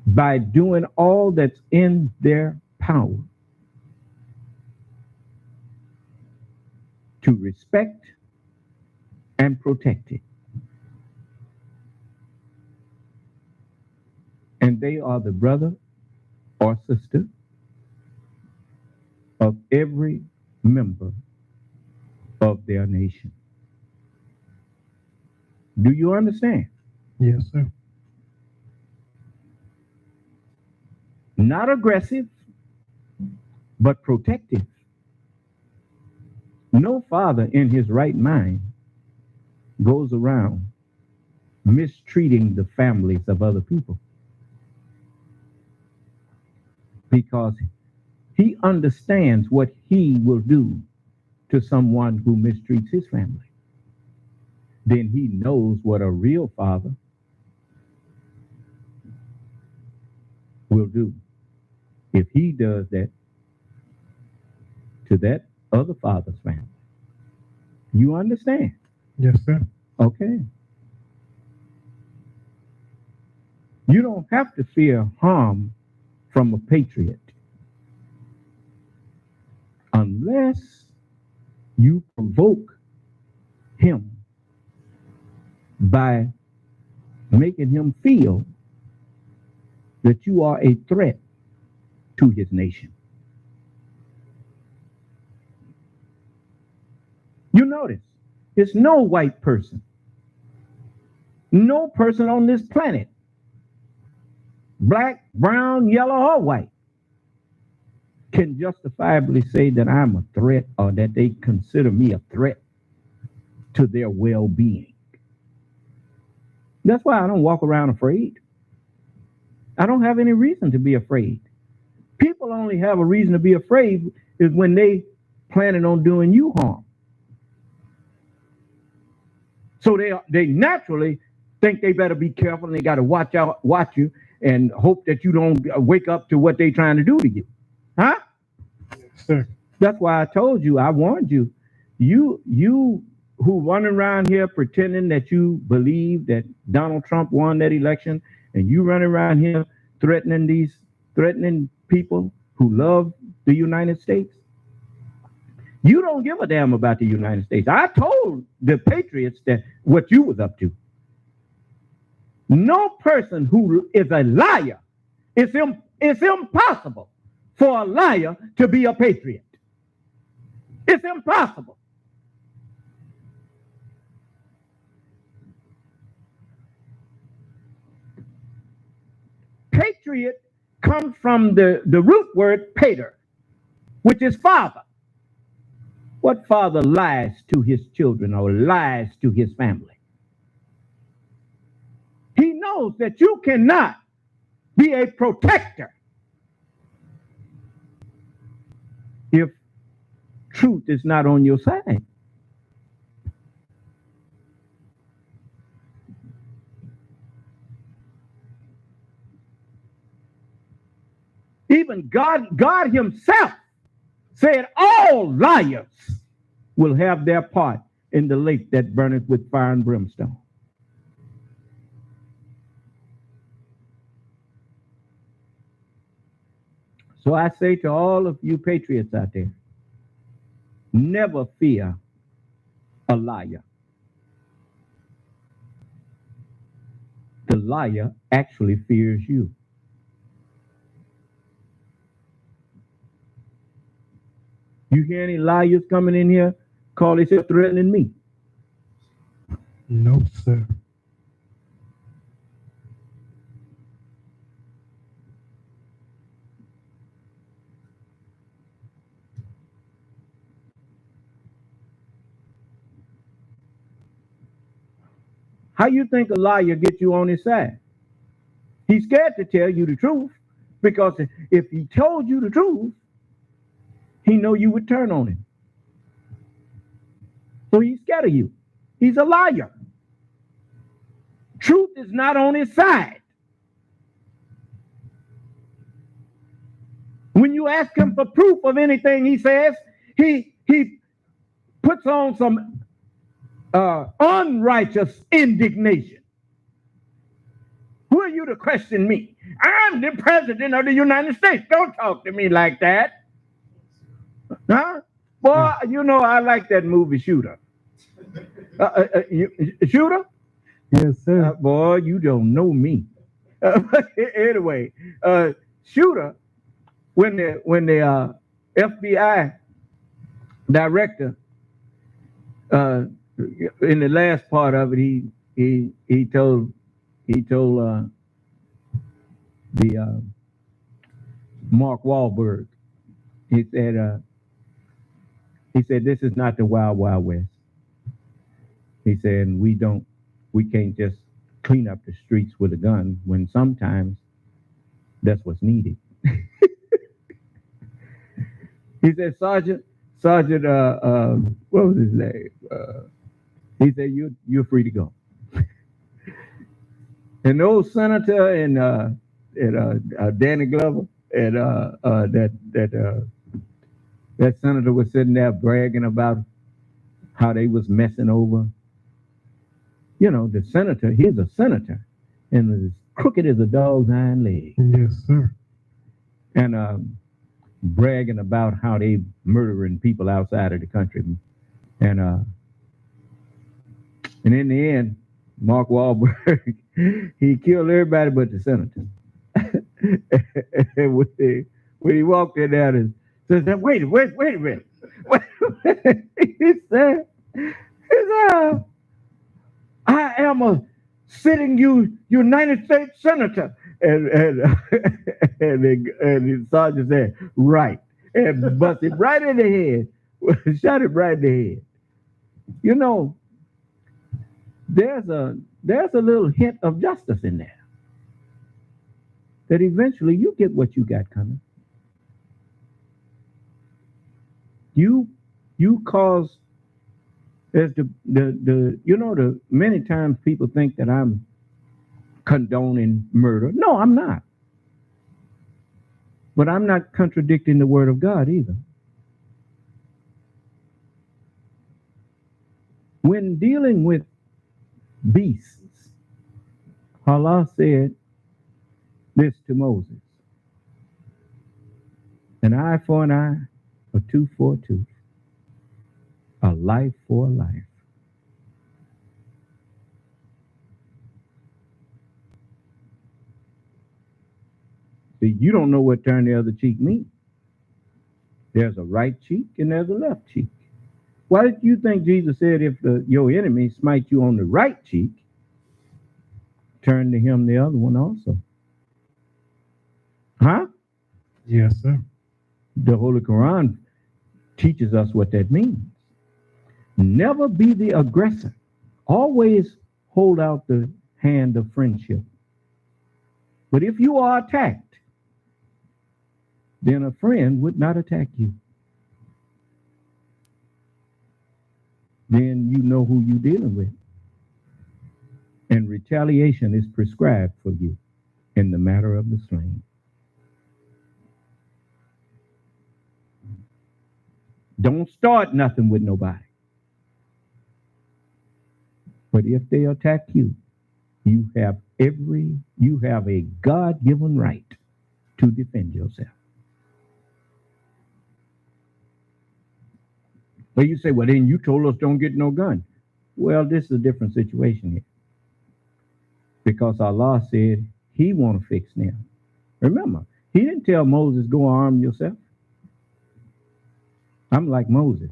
by doing all that's in their power to respect and protect it. And they are the brother or sister of every member of their nation. Do you understand? Yes, sir. Not aggressive, but protective. No father in his right mind goes around mistreating the families of other people, because he understands what he will do to someone who mistreats his family. Then he knows what a real father will do if he does that to that other father's family. You understand? Yes, sir. Okay. You don't have to fear harm from a patriot unless you provoke him by making him feel that you are a threat to his nation. You notice, it's no white person, no person on this planet, black, brown, yellow, or white, can justifiably say that I'm a threat, or that they consider me a threat to their well-being. That's why I don't walk around afraid. I don't have any reason to be afraid. People only have a reason to be afraid is when they planning on doing you harm. So they naturally think they better be careful, and they got to watch you, and hope that you don't wake up to what they're trying to do to you. Huh? Yes, sir. That's why I told you, I warned you. You who run around here pretending that you believe that Donald Trump won that election, and you run around here threatening people who love the United States. You don't give a damn about the United States. I told the patriots that what you was up to. No person who is a liar, it's impossible for a liar to be a patriot. It's impossible. Patriot comes from the root word pater, which is father. What father lies to his children or lies to his family? He knows that you cannot be a protector if truth is not on your side. Even God himself said all liars will have their part in the lake that burneth with fire and brimstone. So I say to all of you patriots out there, never fear a liar. liar actually fears you. You hear any liars coming in here call themselves threatening me? No, sir. How you think a liar gets you on his side? He's scared to tell you the truth, because if he told you the truth, he know you would turn on him. So he's scared of you. He's a liar. Truth is not on his side. When you ask him for proof of anything he says, he puts on some unrighteous indignation. Who are you to question me? I'm the president of the United States. Don't talk to me like that. Huh? Boy, you know I like that movie Shooter. Shooter? Yes, sir. Boy, you don't know me. Anyway, Shooter, when the FBI director, in the last part of it, he told the Mark Wahlberg, he said this is not the Wild Wild West. He said we can't just clean up the streets with a gun, when sometimes that's what's needed. He said, Sergeant, what was his name? He said, you're free to go. And the old senator and Danny Glover and that senator was sitting there bragging about how they was messing over. You know, the senator, he's a senator, and as crooked as a dog's hind leg. Yes, sir. And bragging about how they murdering people outside of the country. And in the end, Mark Wahlberg, he killed everybody but the senator. And when he walked in there and said, wait a minute. He said, I am a sitting United States senator. And the sergeant said, right. And busted right in the head. Shot him right in the head. You know, there's a little hint of justice in there. That eventually you get what you got coming. You cause, as the many times people think that I'm condoning murder. No, I'm not. But I'm not contradicting the word of God either. When dealing with beasts, Allah said this to Moses: an eye for an eye, a tooth for a tooth, a life for a life. See, you don't know what turn the other cheek means. There's a right cheek and there's a left cheek. Why did you think Jesus said, if your enemy smite you on the right cheek, turn to him the other one also? Huh? Yes, sir. The Holy Quran teaches us what that means. Never be the aggressor. Always hold out the hand of friendship. But if you are attacked, then a friend would not attack you. Then you know who you're dealing with. And retaliation is prescribed for you in the matter of the slain. Don't start nothing with nobody. But if they attack you, you have a God-given right to defend yourself. But you say, well, then you told us don't get no gun. Well, this is a different situation here. because Allah said he want to fix them. Remember, he didn't tell Moses, go arm yourself. I'm like Moses.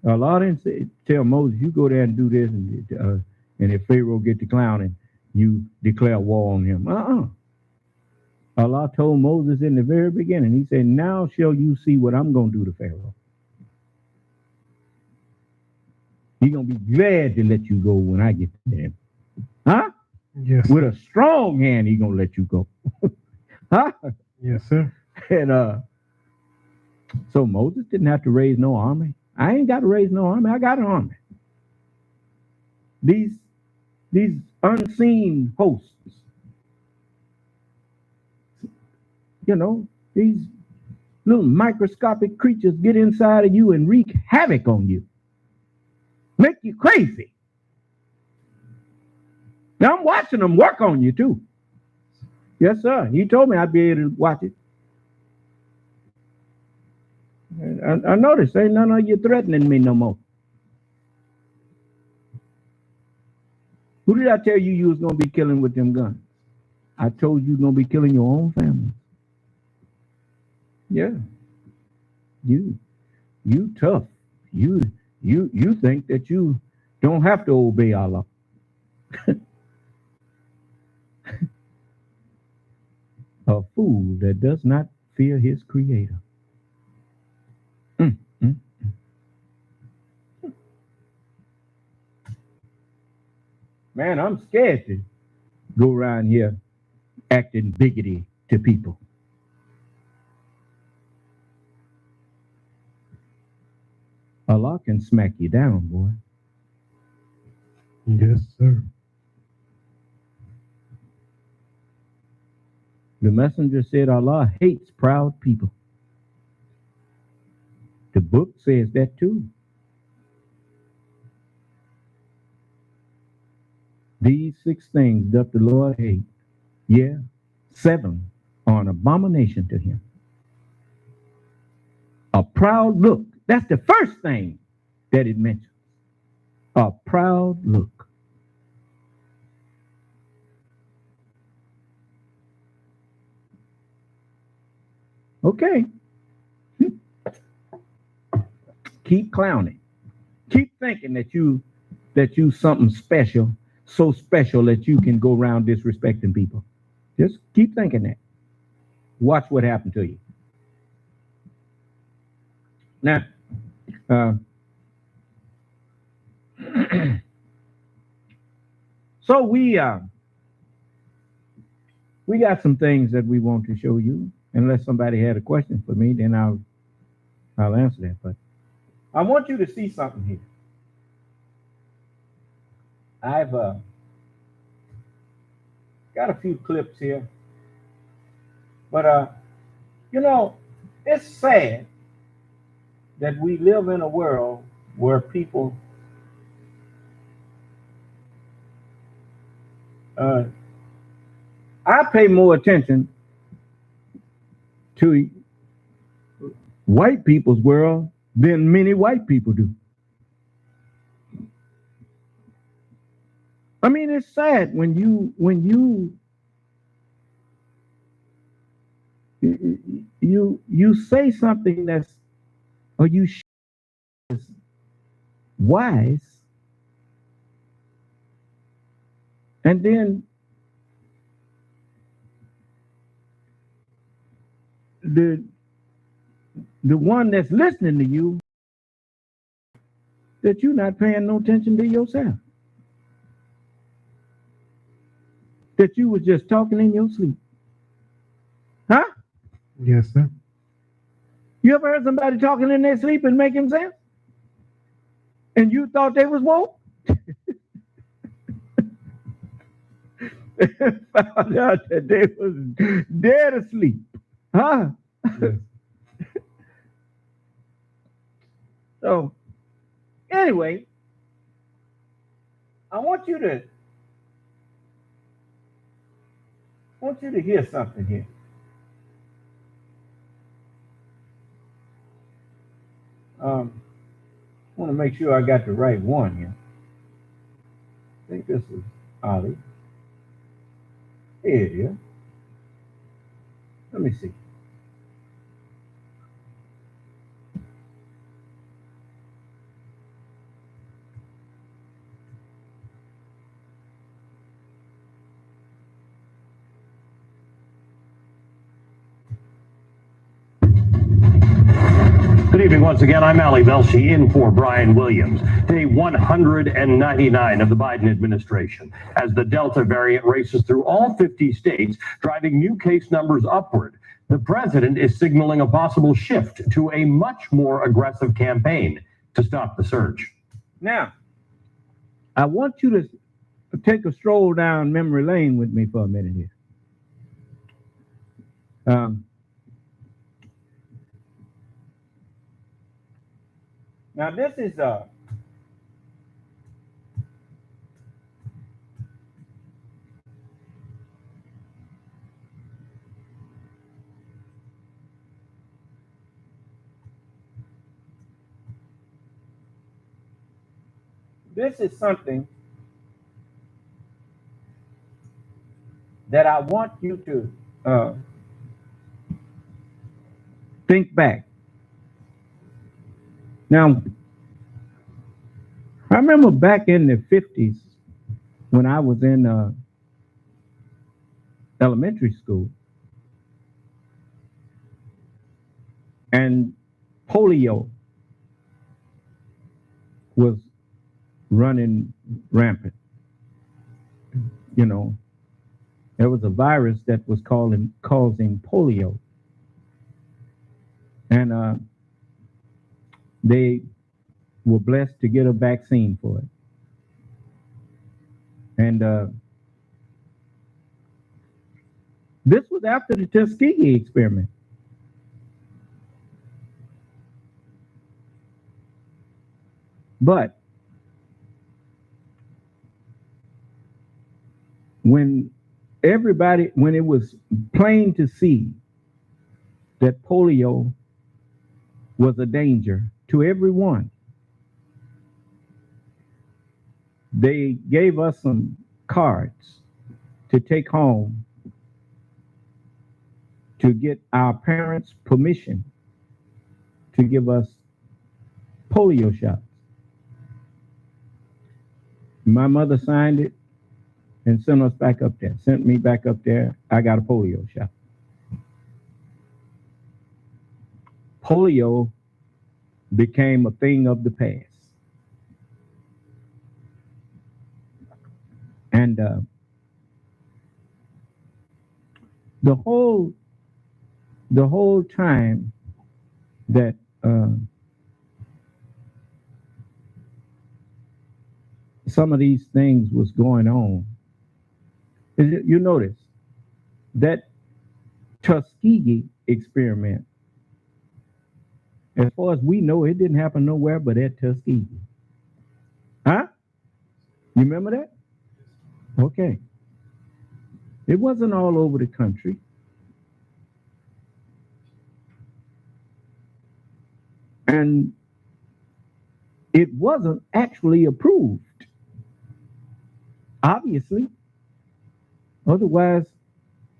Allah didn't tell Moses, you go there and do this, and if Pharaoh get to clowning, you declare war on him. Allah told Moses in the very beginning, he said, now shall you see what I'm going to do to Pharaoh. He's going to be glad to let you go when I get to him. Huh? Yes. With a strong hand, he's going to let you go. Huh? Yes, sir. And so Moses didn't have to raise no army. I ain't got to raise no army. I got an army. These unseen hosts, you know, these little microscopic creatures get inside of you and wreak havoc on you. Make you crazy. Now I'm watching them work on you too. Yes, sir. He told me I'd be able to watch it. I noticed ain't none of you threatening me no more. Who did I tell you was going to be killing with them guns? I told you going to be killing your own family. Yeah. You tough. You think that you don't have to obey Allah. A fool that does not fear his creator. Man, I'm scared to go around here acting bigoted to people. Allah can smack you down, boy. Yes, sir. The messenger said Allah hates proud people. The book says that too. These 6 things doth the Lord hate. Yeah, 7 are an abomination to him. A proud look. That's the first thing that it mentions. A proud look. Okay. Keep clowning. Keep thinking that you something special, so special that you can go around disrespecting people. Just keep thinking that. Watch what happened to you. Now, so we got some things that we want to show you. Unless somebody had a question for me, then I'll answer that. But I want you to see something here. I've got a few clips here, but you know, it's sad that we live in a world where people I pay more attention to white people's world than many white people do. I mean, it's sad when you say something that's, or you is wise, and then the one that's listening to you, that you're not paying no attention to yourself. That you was just talking in your sleep. Huh? Yes, sir. You ever heard somebody talking in their sleep and making sense? And you thought they was woke? Found out that they was dead asleep. Huh? Yes. So, anyway, I want you to hear something here. I want to make sure I got the right one here. think this is Ollie. Here it is. Let me see. Good evening once again. I'm Ali Velshi in for Brian Williams. Day 199 of the Biden administration as the Delta variant races through all 50 states, driving new case numbers upward. The president is signaling a possible shift to a much more aggressive campaign to stop the surge. Now, I want you to take a stroll down memory lane with me for a minute here. Now this is something that I want you to think back. Now, I remember back in the 50s when I was in elementary school, and polio was running rampant. You know, there was a virus that was causing polio. And they were blessed to get a vaccine for it. And this was after the Tuskegee experiment. But when it was plain to see that polio was a danger to everyone, they gave us some cards to take home to get our parents' permission to give us polio shots. My mother signed it and sent us back up there, sent me back up there. I got a polio shot. Polio became a thing of the past. And the whole time that some of these things was going on, you notice that Tuskegee experiment, as far as we know, it didn't happen nowhere but at Tuskegee. Huh? You remember that? Okay. It wasn't all over the country. And it wasn't actually approved. Obviously. Otherwise,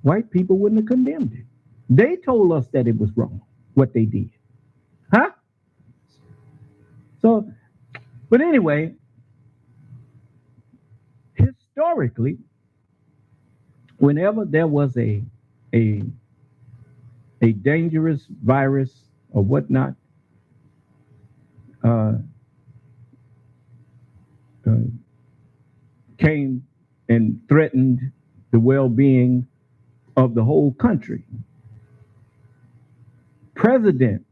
white people wouldn't have condemned it. They told us that it was wrong, what they did. Huh? So, but anyway, historically, whenever there was a dangerous virus or whatnot, came and threatened the well-being of the whole country, presidents,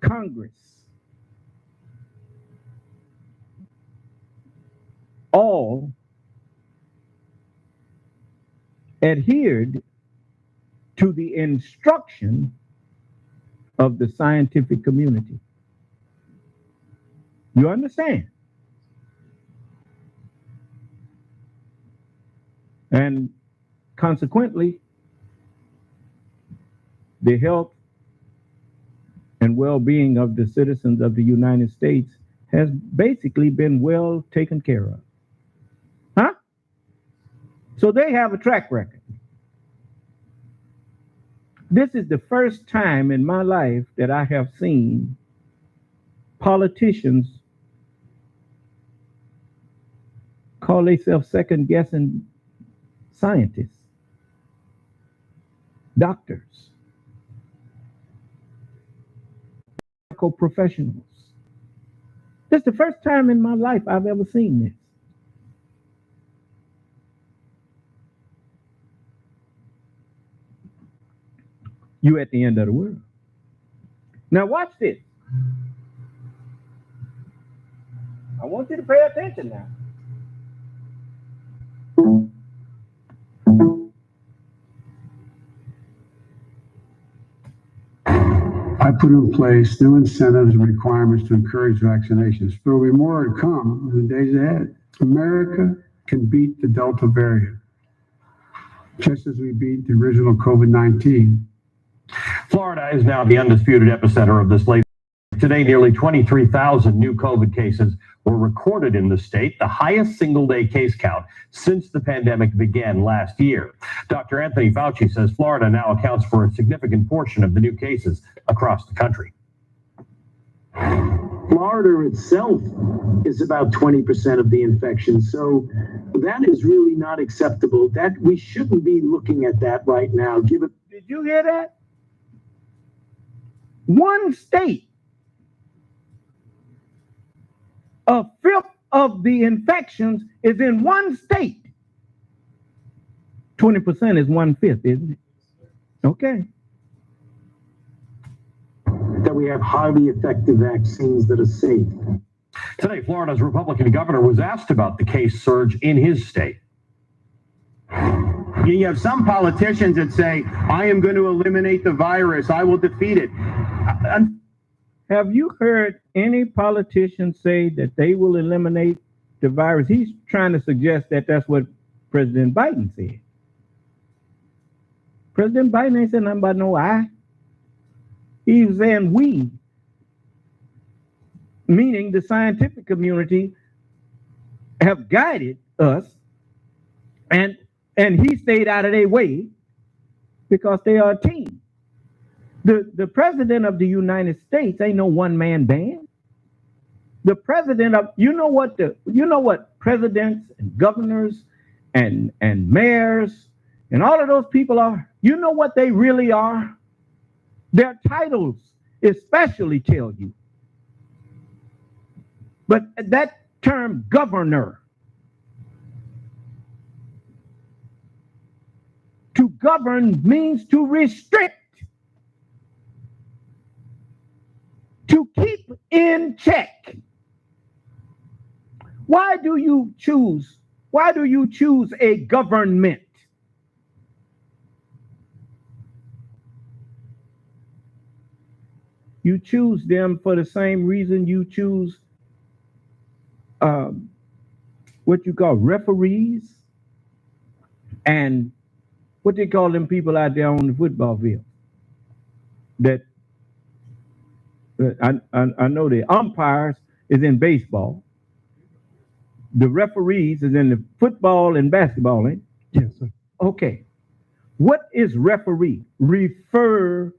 Congress, all adhered to the instruction of the scientific community. You understand? And consequently, the health and well-being of the citizens of the United States has basically been well taken care of. Huh? So they have a track record. This is the first time in my life that I have seen politicians call themselves second-guessing scientists, doctors, medical professionals. This is the first time in my life I've ever seen this. You at the end of the world. Now watch this. I want you to pay attention now. I put in place new incentives and requirements to encourage vaccinations. There will be more to come in the days ahead. America can beat the Delta variant, just as we beat the original COVID-19. Florida is now the undisputed epicenter of this latest. Today, nearly 23,000 new COVID cases were recorded in the state, the highest single-day case count since the pandemic began last year. Dr. Anthony Fauci says Florida now accounts for a significant portion of the new cases across the country. Florida itself is about 20% of the infections, so that is really not acceptable. That we shouldn't be looking at that right now. Did you hear that? One state, a fifth of the infections is in one state. 20% is 1/5, isn't it? Okay. That we have highly effective vaccines that are safe. Today, Florida's Republican governor was asked about the case surge in his state. You have some politicians that say, I am going to eliminate the virus. I will defeat it. Have you heard any politician say that they will eliminate the virus? He's trying to suggest that that's what President Biden said. President Biden ain't said nothing about no I. He's saying we, meaning the scientific community, have guided us, and he stayed out of their way because they are a team. The president of the United States ain't no one-man band. The president of you know what presidents and governors and mayors and all of those people are. You know what they really are? Their titles especially tell you. But that term governor, to govern means to restrict, to keep in check. Why do you choose a government? You choose them for the same reason you choose what you call referees and what they call them people out there on the football field. That I know the umpires is in baseball. The referees is in the football and basketball, ain't it? Yes, sir. Okay. What is referee? Referees.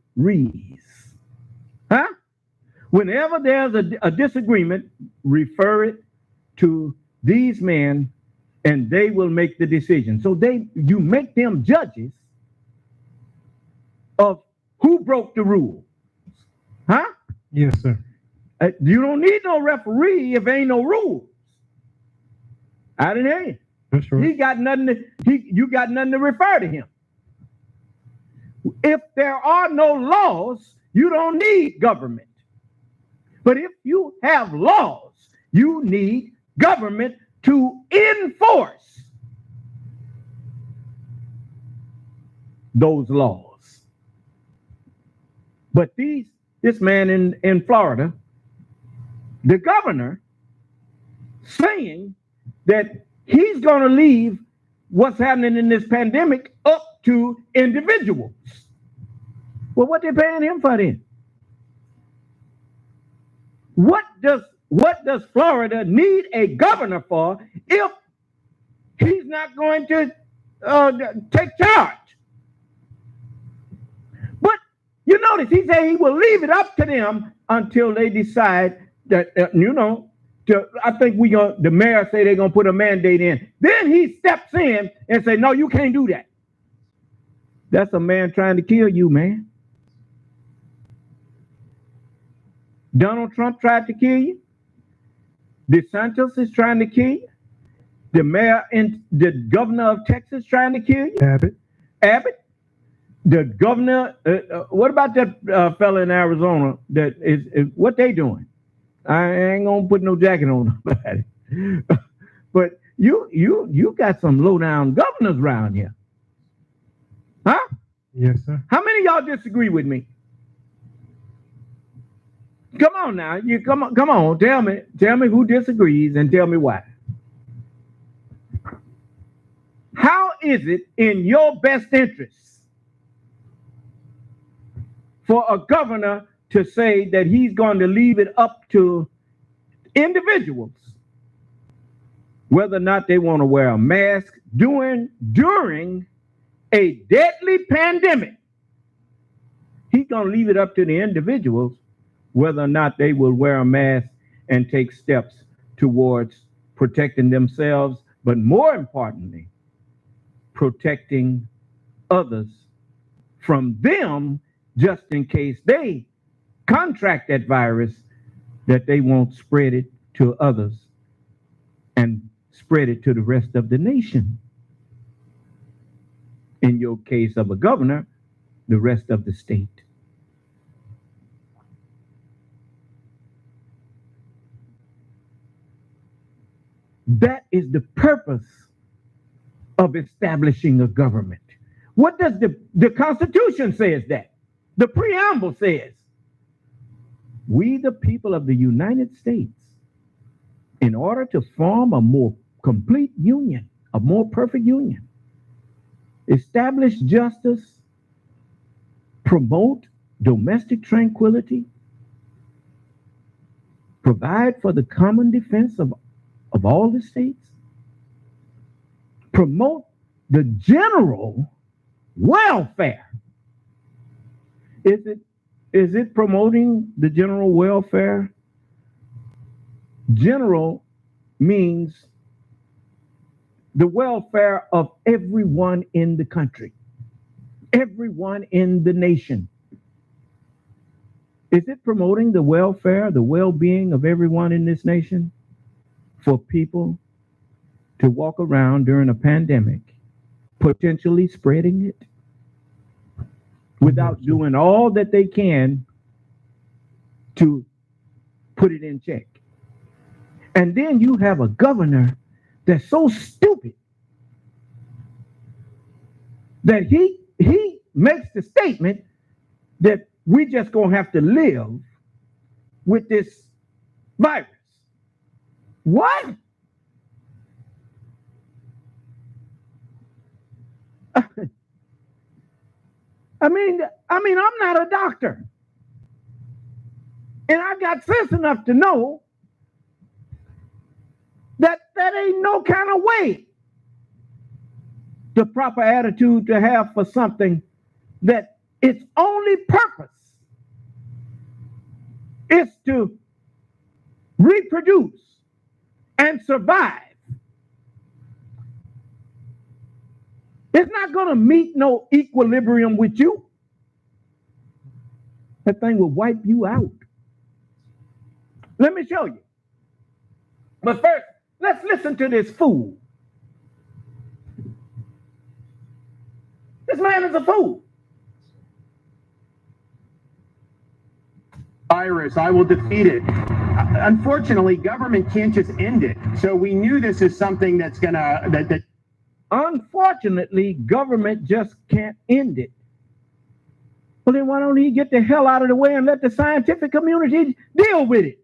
Huh? Whenever there's a disagreement, refer it to these men and they will make the decision. So you make them judges of who broke the rule. Huh? Yes, sir. You don't need no referee if ain't no rules. I didn't hear you. That's right. You got nothing to refer to him. If there are no laws, you don't need government. But if you have laws, you need government to enforce those laws. But this man in Florida, the governor, saying that he's going to leave what's happening in this pandemic up to individuals. Well, what they paying him for then? What what does Florida need a governor for if he's not going to take charge? But you notice he said he will leave it up to them until they decide that, I think the mayor say they're going to put a mandate in. Then he steps in and say, no, you can't do that. That's a man trying to kill you, man. Donald Trump tried to kill you. DeSantis is trying to kill you. The governor of Texas trying to kill you. Abbott. The governor. What about that fella in Arizona? That is what they doing? I ain't gonna put no jacket on nobody. But you got some low down governors around here, huh? Yes, sir. How many of y'all disagree with me? Come on now, come on. Tell me who disagrees and tell me why. How is it in your best interest for a governor to say that he's going to leave it up to individuals whether or not they want to wear a mask during a deadly pandemic? He's going to leave it up to the individuals whether or not they will wear a mask and take steps towards protecting themselves, but more importantly, protecting others from them, just in case they contract that virus, that they won't spread it to others and spread it to the rest of the nation. In your case of a governor, the rest of the state. That is the purpose of establishing a government. What does the Constitution says that? The preamble says, we the people of the United States, in order to form a more complete union, a more perfect union, establish justice, promote domestic tranquility, provide for the common defense of all the states, promote the general welfare. Is it promoting the general welfare? General means the welfare of everyone in the country, everyone in the nation. Is it promoting the welfare, the well-being of everyone in this nation for people to walk around during a pandemic, potentially spreading it without doing all that they can to put it in check? And then you have a governor that's so stupid that he makes the statement that we just gonna have to live with this virus. What? I mean, I'm not a doctor, and I got sense enough to know that ain't no kind of way the proper attitude to have for something that its only purpose is to reproduce and survive. It's not going to meet no equilibrium with you. That thing will wipe you out. Let me show you. But first, let's listen to this fool. This man is a fool. Virus, I will defeat it. Unfortunately, government can't just end it. So we knew this is something that's gonna Unfortunately, government just can't end it. Well, then why don't he get the hell out of the way and let the scientific community deal with it?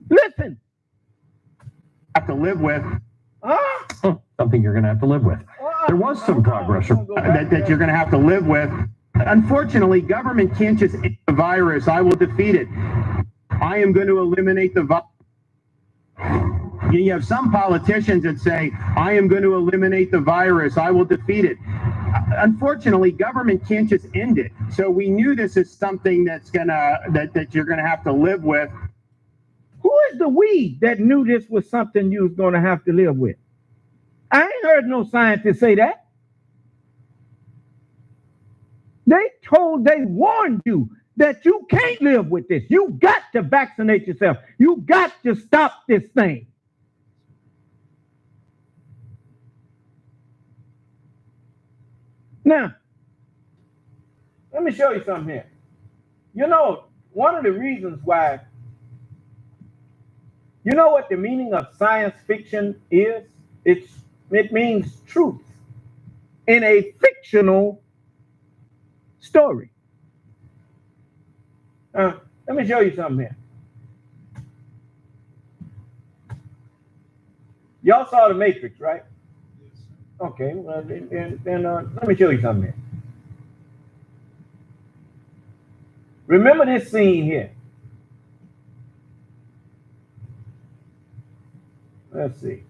Listen. have to live with. Something you're going to have to live with. There was some progress that you're going to have to live with. Unfortunately, government can't just end the virus. I will defeat it. I am going to eliminate the virus. You have some politicians that say, I am going to eliminate the virus. I will defeat it. Unfortunately, government can't just end it. So we knew this is something that you're gonna have to live with. Who is the we that knew this was something you was going to have to live with? I ain't heard no scientists say that. They warned you that you can't live with this. You got to vaccinate yourself. You got to stop this thing. Now, let me show you something here. You know, one of the reasons why, you know what the meaning of science fiction is? It means truth in a fictional story. Let me show you something here. Y'all saw The Matrix, right? Okay, well, then let me show you something here. Remember this scene here. Let's see.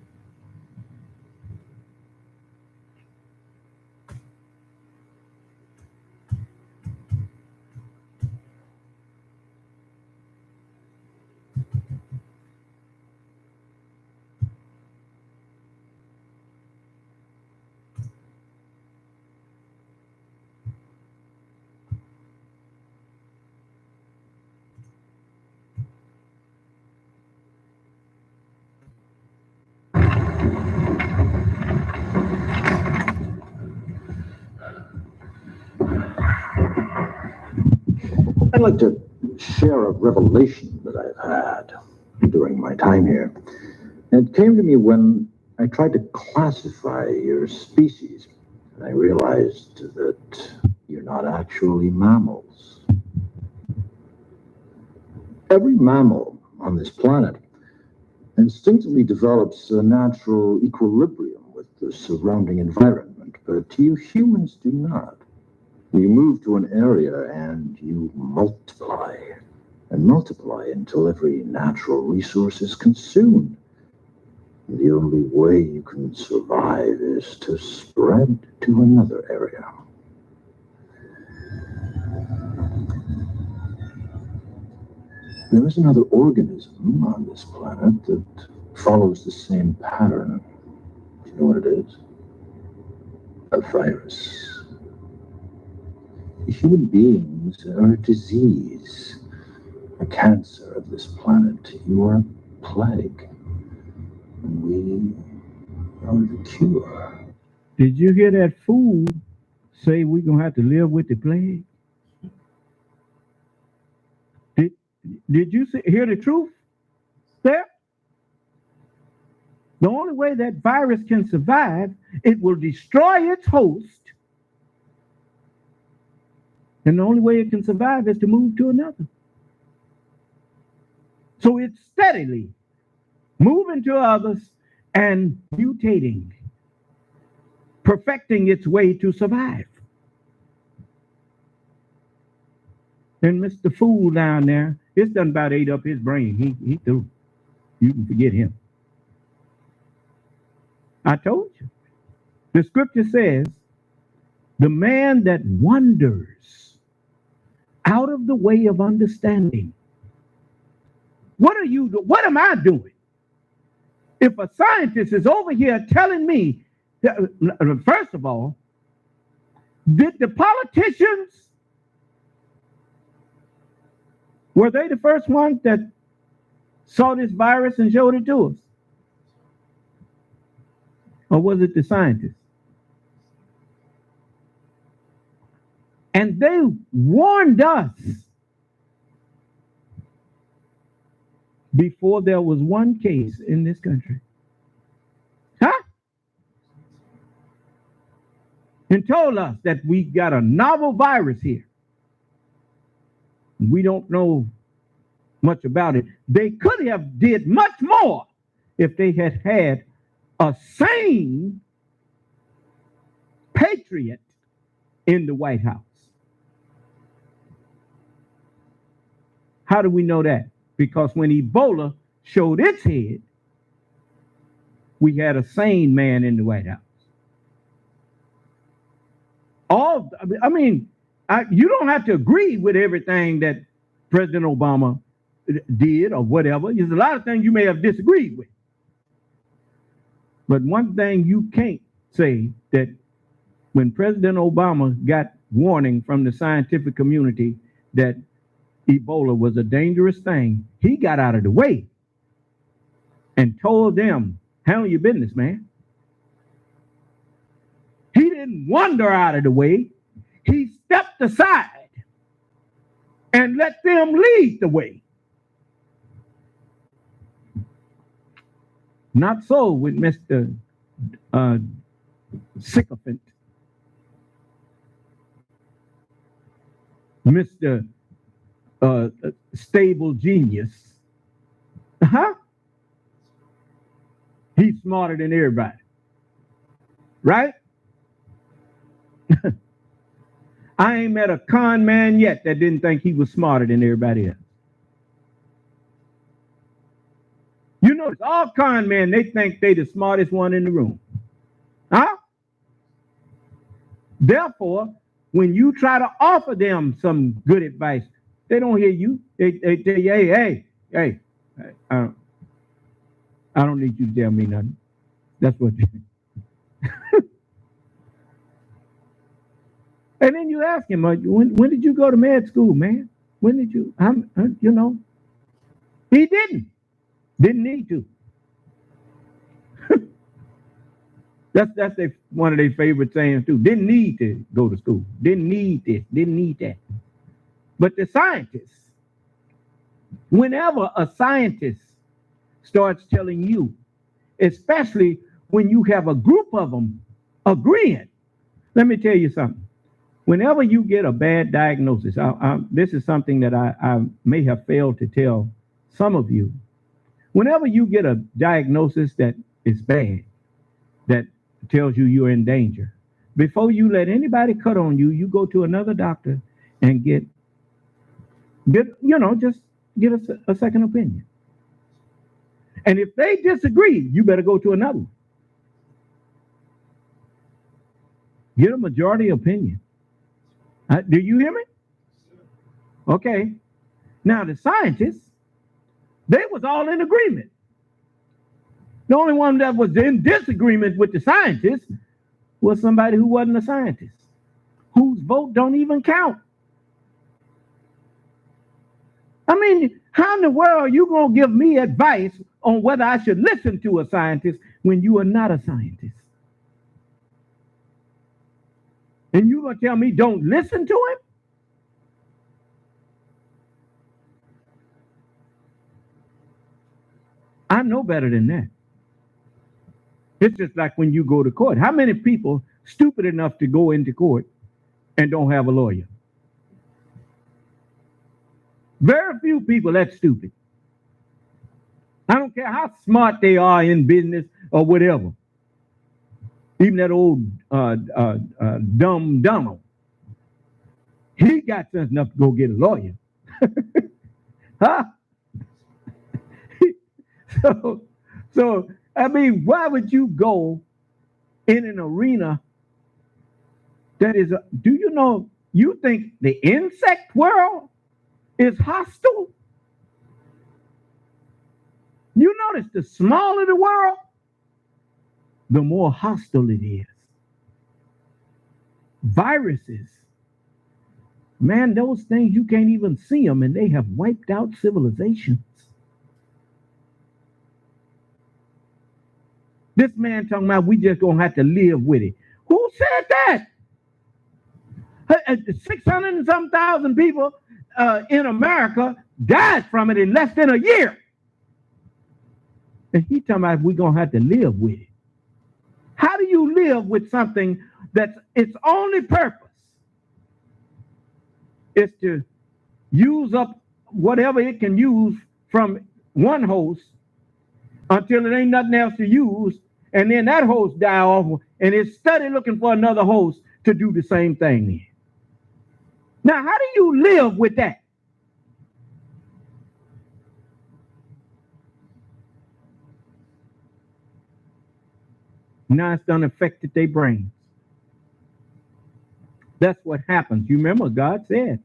I'd like to share a revelation that I've had during my time here. And it came to me when I tried to classify your species. And I realized that you're not actually mammals. Every mammal on this planet instinctively develops a natural equilibrium with the surrounding environment, but you humans do not. You move to an area and you multiply and multiply until every natural resource is consumed. The only way you can survive is to spread to another area. There is another organism on this planet that follows the same pattern. Do you know what it is? A virus. Human beings are a disease, a cancer of this planet. You are a plague, and we are the cure. Did you hear that fool say we're going to have to live with the plague? Did you hear the truth there? The only way that virus can survive, it will destroy its host. And the only way it can survive is to move to another. So it's steadily moving to others and mutating, perfecting its way to survive. And Mr. Fool down there, it's done about ate up his brain. He threw. You can forget him. I told you. The scripture says, the man that wanders out of the way of understanding. What am I doing? If a scientist is over here telling me, that, first of all, did the politicians, were they the first ones that saw this virus and showed it to us? Or was it the scientists? And they warned us before there was one case in this country. Huh? And told us that we got a novel virus here. We don't know much about it. They could have did much more if they had had a sane patriot in the White House. How do we know that? Because when Ebola showed its head, we had a sane man in the White House. You don't have to agree with everything that President Obama did or whatever. There's a lot of things you may have disagreed with. But one thing you can't say, that when President Obama got warning from the scientific community that Ebola was a dangerous thing, he got out of the way and told them, handle your business, man. He didn't wander out of the way. He stepped aside and let them lead the way. Not so with Mr. Sycophant, Mr. Stable Genius. He's smarter than everybody, right? I ain't met a con man yet that didn't think he was smarter than everybody else. You notice all con men, they think they the smartest one in the room. Therefore, when you try to offer them some good advice, they don't hear you. They tell you, hey, I don't need you to tell me nothing. That's what they And then you ask him, when did you go to med school, man? When did you, he didn't need to. That's one of their favorite sayings too. Didn't need to go to school. Didn't need this. Didn't need that. But the scientists, whenever a scientist starts telling you, especially when you have a group of them agreeing, let me tell you something. Whenever you get a bad diagnosis, this is something that I may have failed to tell some of you. Whenever you get a diagnosis that is bad, that tells you you're in danger, before you let anybody cut on you, you go to another doctor and get a second opinion. And if they disagree, you better go to another one. Get a majority opinion. Do you hear me? Okay. Now the scientists, they was all in agreement. The only one that was in disagreement with the scientists was somebody who wasn't a scientist, whose vote don't even count. I mean, how in the world are you going to give me advice on whether I should listen to a scientist when you are not a scientist? And you going to tell me don't listen to him? I know better than that. It's just like when you go to court. How many people stupid enough to go into court and don't have a lawyer? Very few people that stupid. I don't care how smart they are in business or whatever. Even that old dumb Donald, he got sense enough to go get a lawyer. Huh? So I mean, why would you go in an arena that is, you think the insect world is hostile? You notice the smaller the world, the more hostile it is. Viruses, man, those things, you can't even see them, and they have wiped out civilizations. This man talking about we just gonna have to live with it. Who said that? 600 and some thousand people in America died from it in less than a year. And he talking about we're gonna have to live with it. How do you live with something that's its only purpose is to use up whatever it can use from one host until it ain't nothing else to use, and then that host die off, and it's steady looking for another host to do the same thing in. Now, how do you live with that? Now it's done affected their brains. That's what happens. You remember God said,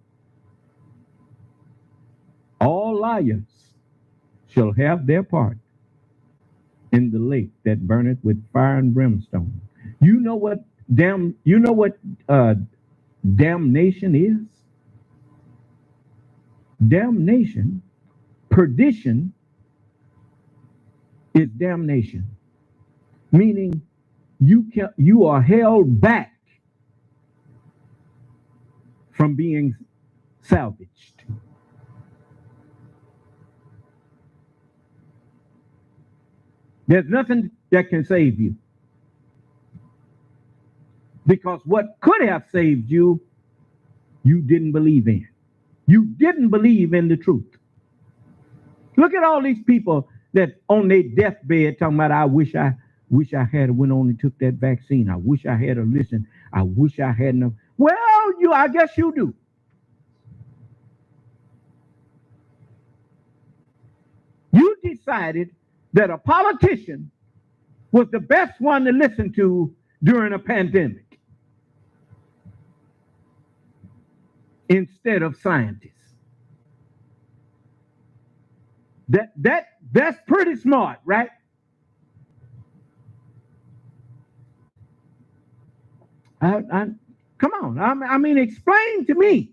all liars shall have their part in the lake that burneth with fire and brimstone. You know what damnation is? Damnation, perdition is damnation, meaning you are held back from being salvaged. There's nothing that can save you. Because what could have saved you, you didn't believe in. You didn't believe in the truth. Look at all these people that on their deathbed talking about, I wish I had went on and took that vaccine. I wish I had listened. I wish I hadn't. Well, I guess you do. You decided that a politician was the best one to listen to during a pandemic instead of scientists. That's pretty smart, right? Come on. I mean, explain to me.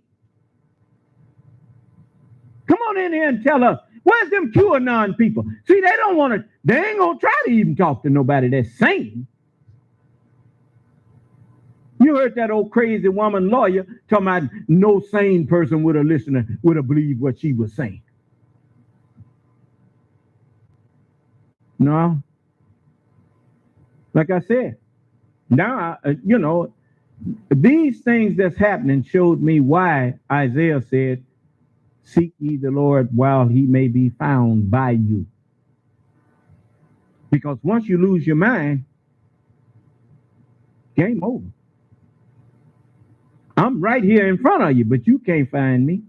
Come on in here and tell us. Where's them QAnon people? See, they don't want to, they ain't going to try to even talk to nobody that's sane. You heard that old crazy woman lawyer talking about no sane person would have listened, would have believed what she was saying. No. Like I said, now, these things that's happening showed me why Isaiah said, seek ye the Lord while he may be found by you. Because once you lose your mind, game over. I'm right here in front of you, but you can't find me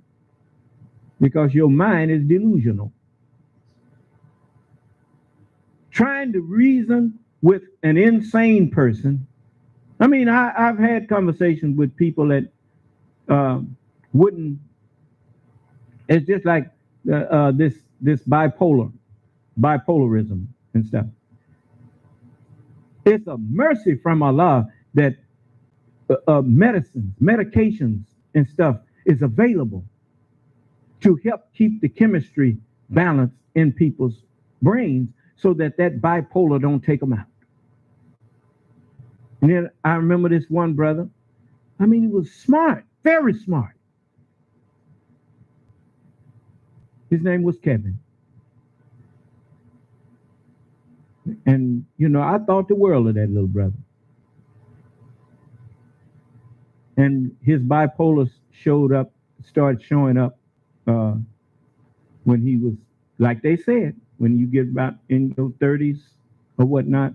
because your mind is delusional. Trying to reason with an insane person. I mean, I've had conversations with people that wouldn't. It's just like this bipolarism and stuff. It's a mercy from Allah that medications and stuff is available to help keep the chemistry balanced in people's brains so that bipolar don't take them out. And then I remember this one brother. I mean, he was smart, very smart. His name was Kevin. And, I thought the world of that little brother. And his bipolar started showing up when he was, like they said, when you get about in your 30s or whatnot,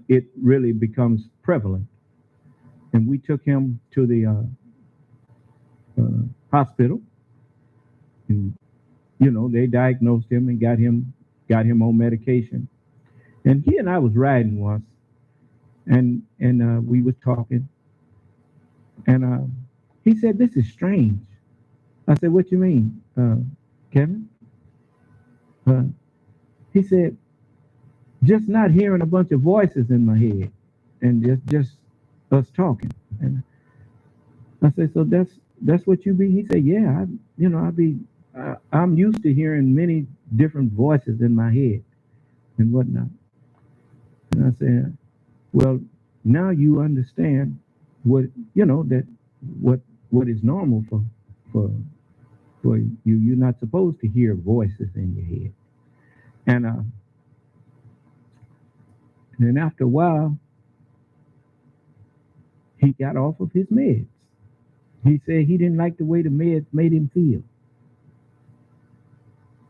it really becomes prevalent. And we took him to the hospital. And, they diagnosed him and got him on medication. And he and I was riding once, and we was talking. And he said, "This is strange." I said, "What you mean, Kevin?" He said, "Just not hearing a bunch of voices in my head, and just us talking." And I said, "So that's what you be?" He said, "Yeah, I'm used to hearing many different voices in my head and whatnot." And I said, "Well, now you understand what is normal for you. You're not supposed to hear voices in your head." And then after a while, he got off of his meds. He said he didn't like the way the meds made him feel.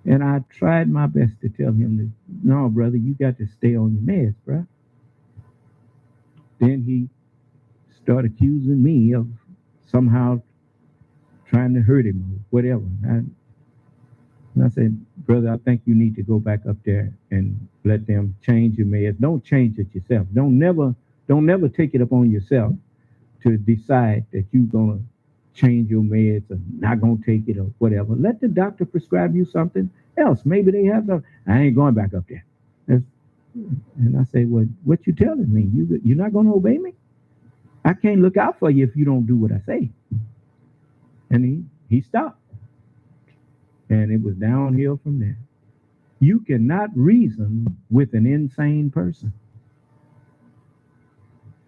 And I tried my best to tell him that, "No, brother, you got to stay on your meds, bro." Then he started accusing me of somehow trying to hurt him or whatever. And I said, brother, I think you need to go back up there and let them change your meds. Don't change it yourself. Don't never take it upon yourself to decide that you're going to change your meds or not going to take it or whatever. Let the doctor prescribe you something else. Maybe they have some. I ain't going back up there. And I say, well, what you telling me? You're not going to obey me? I can't look out for you if you don't do what I say. And he stopped. And it was downhill from there. You cannot reason with an insane person.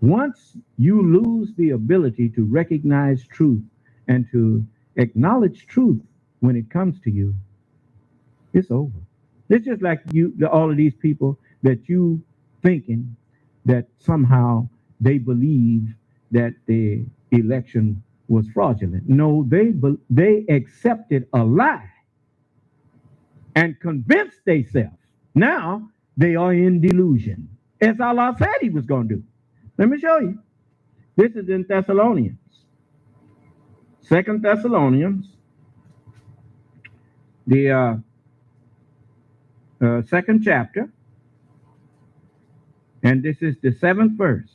Once you lose the ability to recognize truth and to acknowledge truth when it comes to you, it's over. It's just like all of these people that you thinking that somehow they believe that the election was fraudulent. No, they accepted a lie and convinced themselves. Now they are in delusion, as Allah said he was going to do. Let me show you. This is in Thessalonians. 2 Thessalonians, the second chapter, and this is the 7th verse.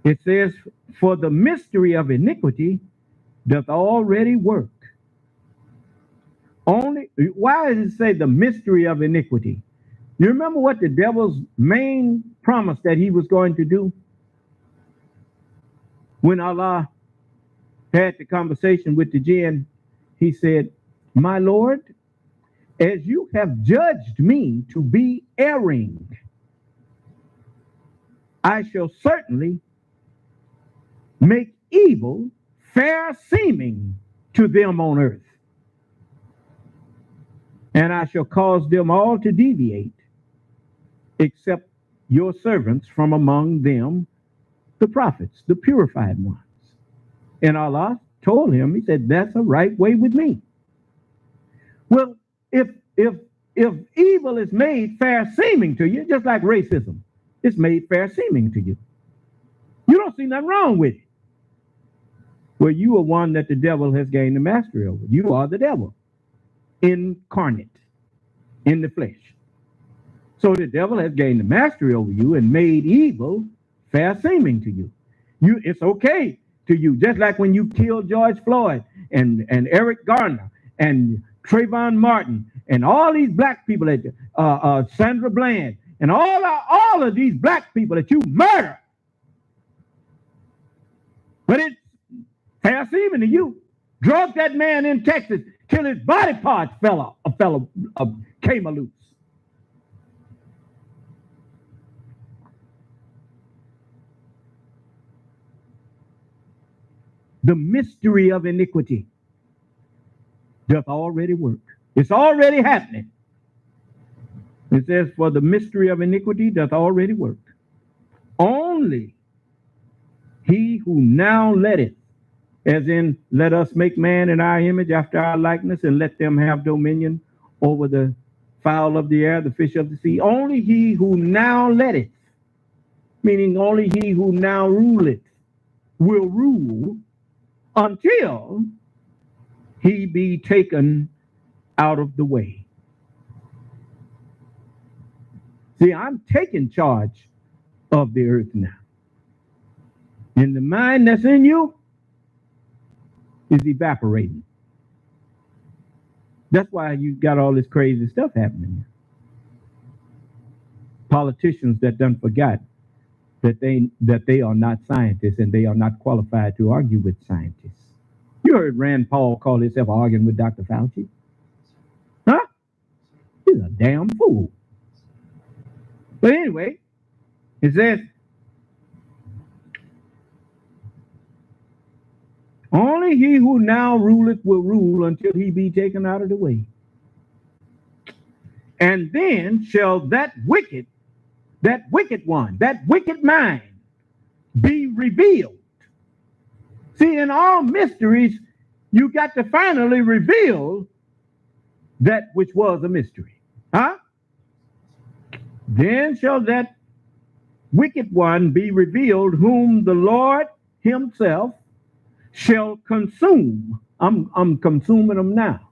It says, for the mystery of iniquity doth already work. Why does it say the mystery of iniquity? You remember what the devil's main promise that he was going to do? When Allah had the conversation with the jinn, he said, my Lord, as you have judged me to be erring, I shall certainly make evil fair seeming to them on earth. And I shall cause them all to deviate, except your servants from among them, the prophets, the purified ones. And Allah told him, he said, that's a right way with me. Well, if evil is made fair seeming to you, just like racism, it's made fair seeming to you. You don't see nothing wrong with it. Well, you are one that the devil has gained the mastery over. You are the devil, incarnate, in the flesh. So the devil has gained the mastery over you and made evil fair seeming to you. It's okay to you, just like when you killed George Floyd and Eric Garner and Trayvon Martin and all these black people, Sandra Bland, and all of these black people that you murder. But it's fair seeming to you. Drug that man in Texas till his body parts came loose. The mystery of iniquity doth already work. It's already happening. It says, for the mystery of iniquity doth already work. Only he who now letteth, as in, let us make man in our image after our likeness, and let them have dominion over the fowl of the air, the fish of the sea. Only he who now letteth, meaning only he who now ruleth, will rule until he be taken out of the way. See, I'm taking charge of the earth now. And the mind that's in you is evaporating. That's why you got all this crazy stuff happening. Politicians that done forgot that they are not scientists and they are not qualified to argue with scientists. You heard Rand Paul call himself arguing with Dr. Fauci. Huh? He's a damn fool. But anyway, it says, only he who now ruleth will rule until he be taken out of the way. And then shall that wicked one, that wicked mind be revealed. See, in all mysteries, you got to finally reveal that which was a mystery. Huh? Then shall that wicked one be revealed, whom the Lord himself shall consume. I'm consuming them now.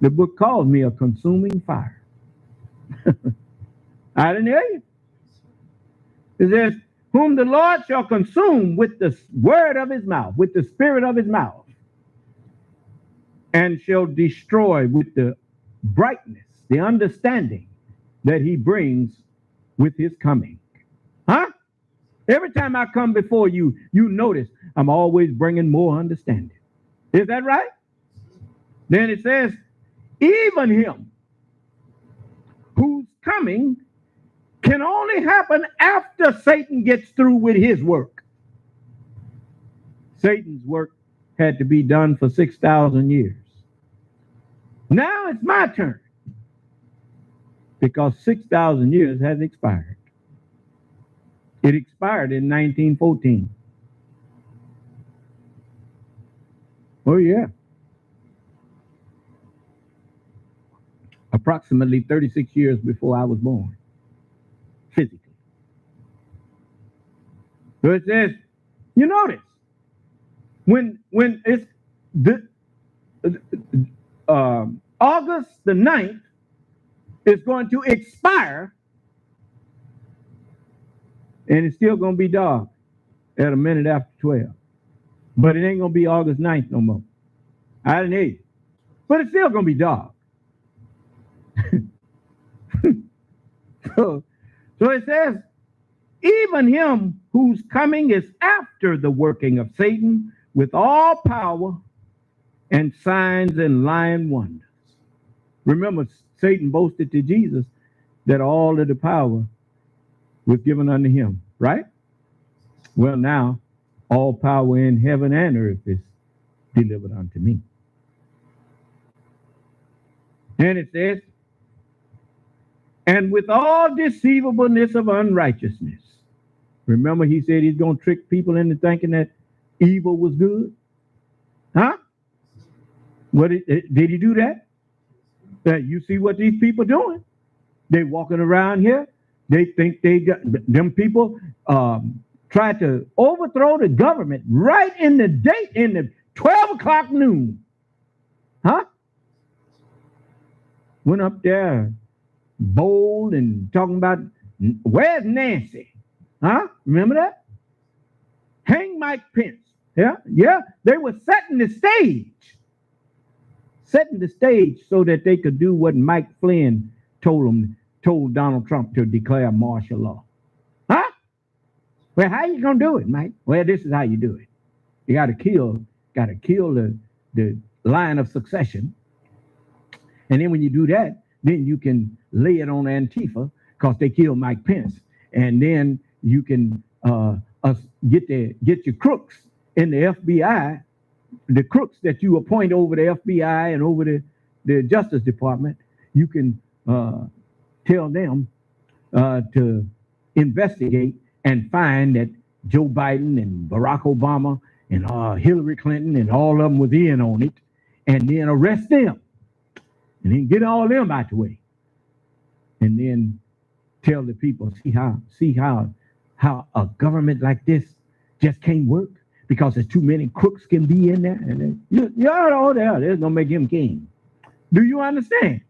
The book calls me a consuming fire. I didn't hear you. It says, whom the Lord shall consume with the word of his mouth, with the spirit of his mouth, and shall destroy with the brightness, the understanding that he brings with his coming. Huh? Every time I come before you, you notice I'm always bringing more understanding. Is that right? Then it says, even him whose coming can only happen after Satan gets through with his work. Satan's work had to be done for 6,000 years. Now it's my turn, because 6,000 years has expired. It expired in 1914. Oh, yeah. Approximately 36 years before I was born, physically. So it says, you notice, when it's August the 9th is going to expire, and it's still going to be dark at a minute after 12. But it ain't going to be August 9th no more. I didn't hear you. But it's still going to be dark. So it says, even him whose coming is after the working of Satan with all power and signs and lying wonders. Remember, Satan boasted to Jesus that all of the power was given unto him, right? Well, now, all power in heaven and earth is delivered unto me. And it says, and with all deceivableness of unrighteousness. Remember, he said he's going to trick people into thinking that evil was good? Huh? What did he do that? You see what these people doing? They walking around here. They think they got them people try to overthrow the government right in the date in the 12 o'clock noon. Huh? Went up there bold and talking about, where's Nancy? Huh? Remember that? Hang Mike Pence. Yeah. They were setting the stage so that they could do what Mike Flynn told Donald Trump to declare martial law. Huh? Well, how you gonna do it, Mike? Well, this is how you do it. You gotta kill the line of succession. And then when you do that, then you can lay it on Antifa because they killed Mike Pence. And then you can get your crooks in the FBI, the crooks that you appoint over the FBI and over the Justice Department. You can tell them to investigate and find that Joe Biden and Barack Obama and Hillary Clinton and all of them was in on it, and then arrest them. And then get all of them out the way. And then tell the people, see how a government like this just can't work because there's too many crooks can be in there. And y'all there, there's gonna make him king. Do you understand?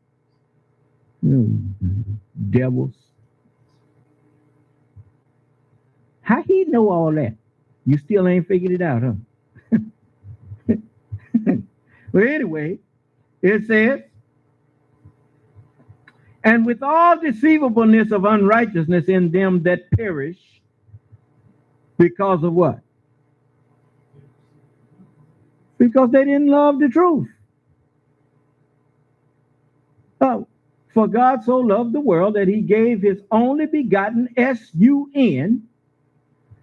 Devils. How he know all that? You still ain't figured it out, huh? Well, anyway, it says, and with all deceivableness of unrighteousness in them that perish, because of what? Because they didn't love the truth. For God so loved the world that he gave his only begotten S-U-N,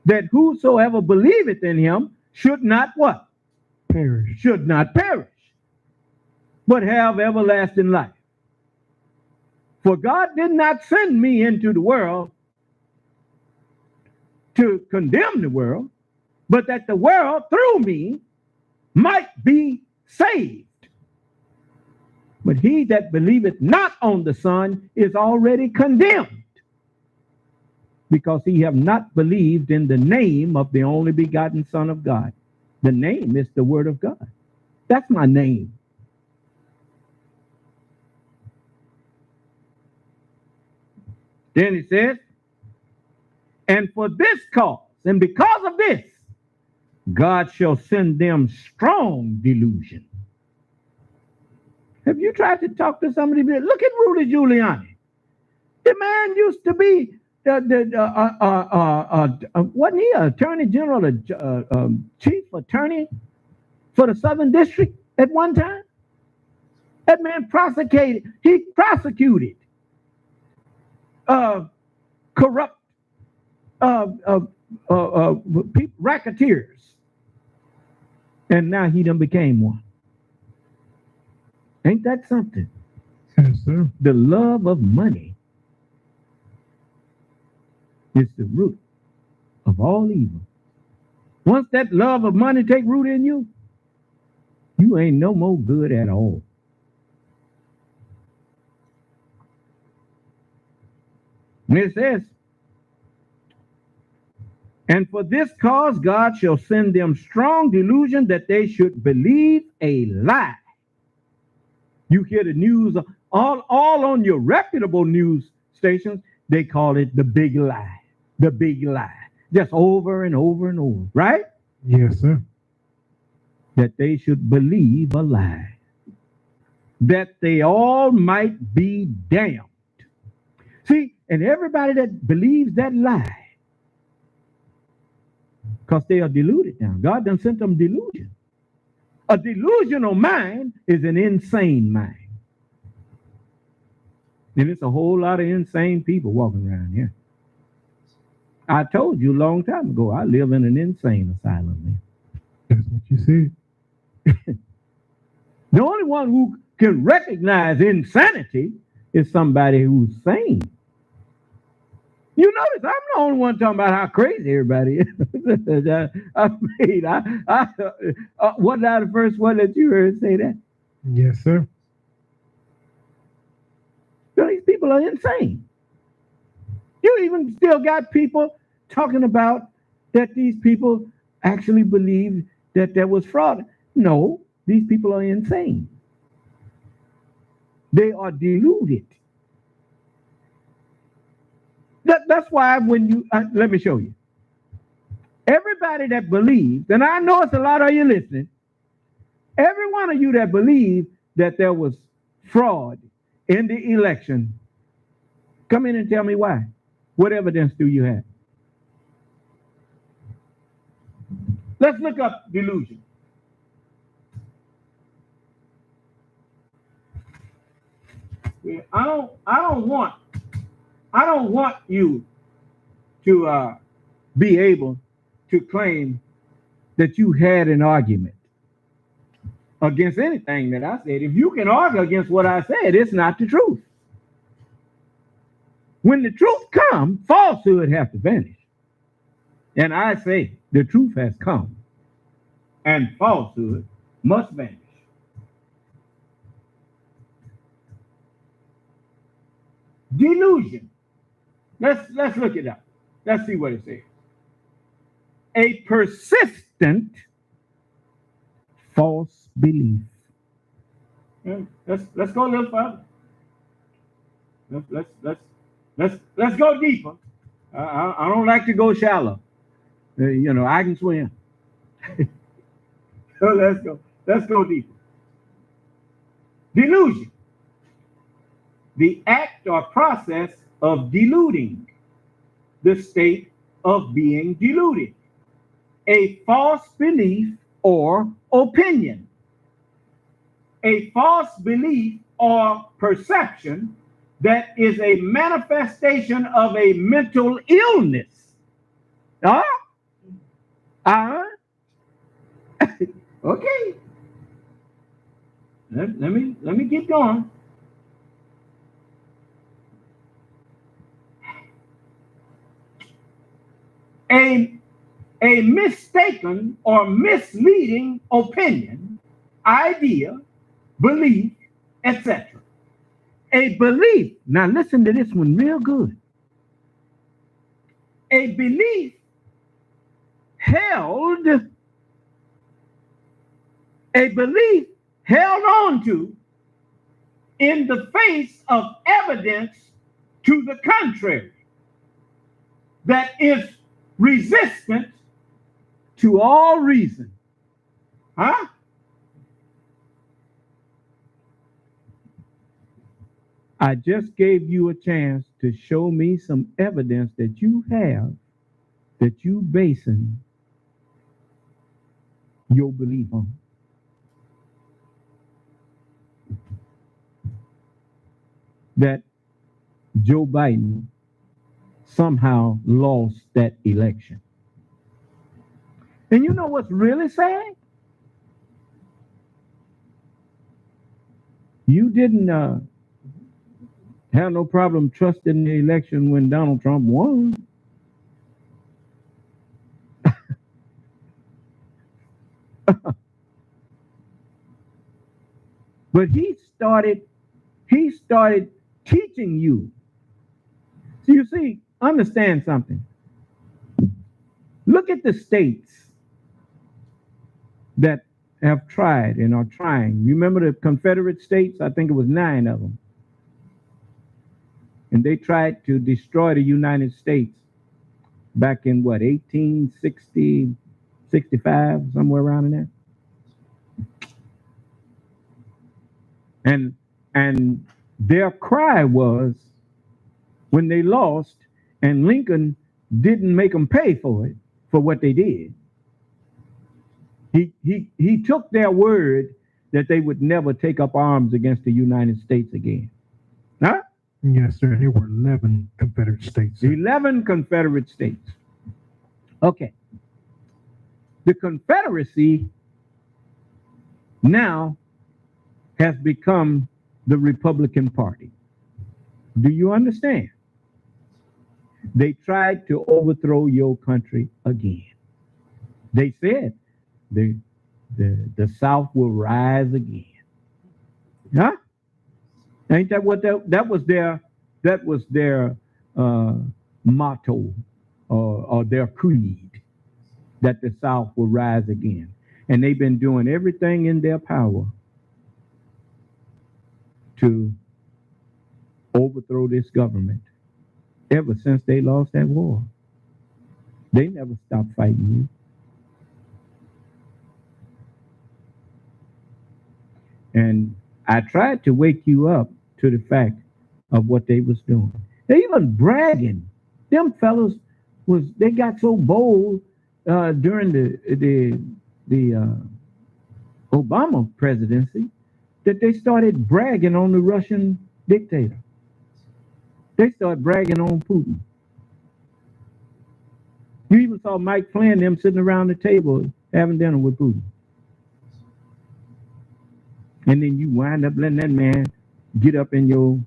that whosoever believeth in him should not what? Perish. Should not perish, but have everlasting life. For God did not send me into the world to condemn the world, but that the world through me might be saved. But he that believeth not on the Son is already condemned, because he have not believed in the name of the only begotten Son of God. The name is the Word of God. That's my name. Then it says, and for this cause, and because of this, God shall send them strong delusion. Have you tried to talk to somebody? Look at Rudy Giuliani. The man used to be wasn't he an attorney general, chief attorney for the Southern District at one time? That man prosecuted corrupt racketeers, and now he done became one. Ain't that something? Yes, sir. The love of money is the root of all evil. Once that love of money take root in you, you ain't no more good at all. And it says, and for this cause God shall send them strong delusion that they should believe a lie. You hear the news all on your reputable news stations, they call it the big lie. The big lie. Just over and over and over, right? Yes, sir. That they should believe a lie. That they all might be damned. See, and everybody that believes that lie, because they are deluded now. God done sent them delusion. A delusional mind is an insane mind. And it's a whole lot of insane people walking around here. I told you a long time ago, I live in an insane asylum, man. That's what you said. The only one who can recognize insanity is somebody who's sane. You notice I'm the only one talking about how crazy everybody is. Wasn't I the first one that you heard say that? Yes, sir. So these people are insane. You even still got people talking about that these people actually believe that there was fraud. No, these people are insane. They are deluded. That's why when you, let me show you. Everybody that believes, and I know it's a lot of you listening, every one of you that believe that there was fraud in the election, come in and tell me why. What evidence do you have? Let's look up delusion. I don't want you to be able to claim that you had an argument against anything that I said. If you can argue against what I said, it's not the truth. When the truth comes, falsehood has to vanish. And I say the truth has come and falsehood must vanish. Delusion. Let's look it up. Let's see what it says. A persistent false belief. Let's go a little further. Let's go deeper. I don't like to go shallow. I can swim. So let's go deeper. Delusion. The act or process of deluding, the state of being deluded, a false belief or opinion, a false belief or perception that is a manifestation of a mental illness. Okay. Let me get going. A mistaken or misleading opinion, idea, belief, etc. A belief, now listen to this one real good. A belief held on to in the face of evidence to the contrary, that is resistant to all reason. Huh? I just gave you a chance to show me some evidence that you have, that you basing your belief on. That Joe Biden somehow lost that election. And you know what's really sad? You didn't have no problem trusting the election when Donald Trump won. But he started teaching you. So you see, understand something. Look at the states that have tried and are trying. Remember the Confederate states? I think it was 9 of them. And they tried to destroy the United States back in what, 1860, 65, somewhere around in there. And their cry was, when they lost, and Lincoln didn't make them pay for it, for what they did. He took their word that they would never take up arms against the United States again. Huh? Yes, sir. There were 11 Confederate states. 11 Confederate states. Okay. The Confederacy now has become the Republican Party. Do you understand? They tried to overthrow your country again. They said the South will rise again. Huh? Ain't that what that was their motto or their creed, that the South will rise again. And they've been doing everything in their power to overthrow this government ever since they lost that war. They never stopped fighting you. And I tried to wake you up to the fact of what they was doing. They even bragging. Them fellows they got so bold during the Obama presidency that they started bragging on the Russian dictator. They started bragging on Putin. You even saw Mike Flynn them sitting around the table having dinner with Putin. And then you wind up letting that man get up in your...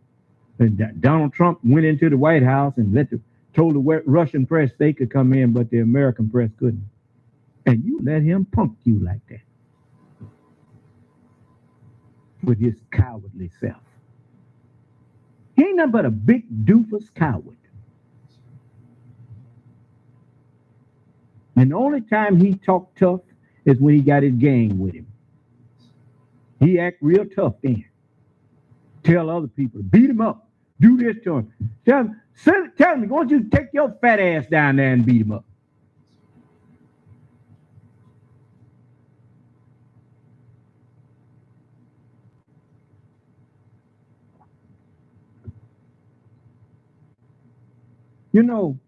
Donald Trump went into the White House and told the Russian press they could come in, but the American press couldn't. And you let him punk you like that with his cowardly self. He ain't nothing but a big doofus coward. And the only time he talked tough is when he got his gang with him. He act real tough then. Tell other people, beat him up. Do this to him. Tell me, why don't you take your fat ass down there and beat him up? You know,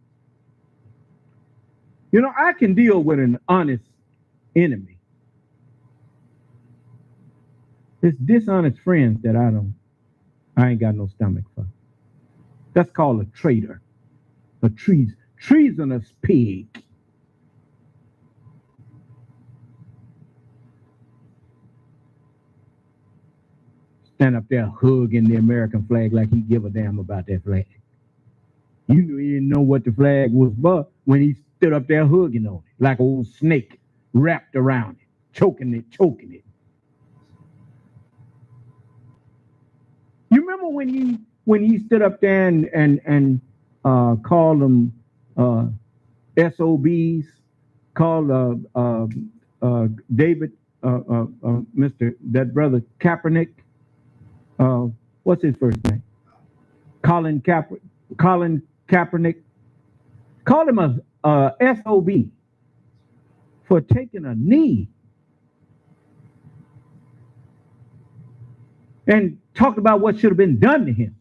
I can deal with an honest enemy. It's dishonest friends that I ain't got no stomach for. That's called a traitor, a treasonous pig. Stand up there hugging the American flag like he give a damn about that flag. You knew he didn't know what the flag was but when he stood up there hugging on it, like an old snake wrapped around it, choking it. You remember when he stood up there and called them SOBs, called David, that brother Kaepernick, what's his first name? Colin Kaepernick. Colin Kaepernick, called him a SOB for taking a knee and talked about what should have been done to him.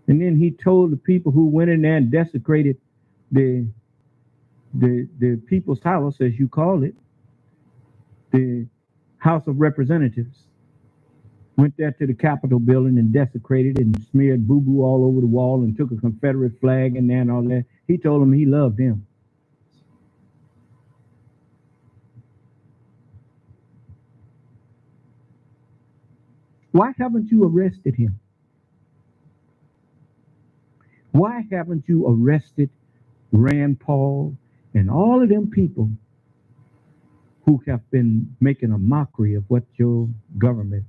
And then he told the people who went in there and desecrated the people's house, as you call it, the House of Representatives, went there to the Capitol building and desecrated it and smeared boo-boo all over the wall and took a Confederate flag in there and all that. He told them he loved him. Why haven't you arrested him? Why haven't you arrested Rand Paul and all of them people who have been making a mockery of what your government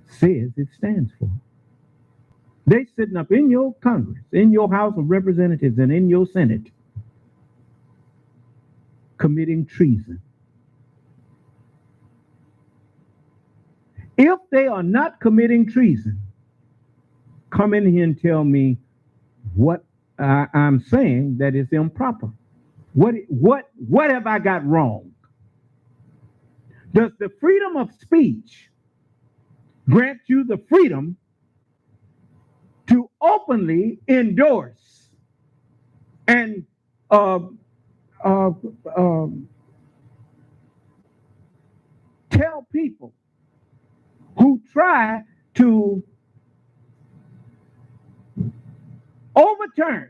says it stands for? They sitting up in your Congress, in your House of Representatives, and in your Senate, committing treason. If they are not committing treason, come in here and tell me what I'm saying that is improper. What have I got wrong? Does the freedom of speech grant you the freedom to openly endorse and tell people who try to overturn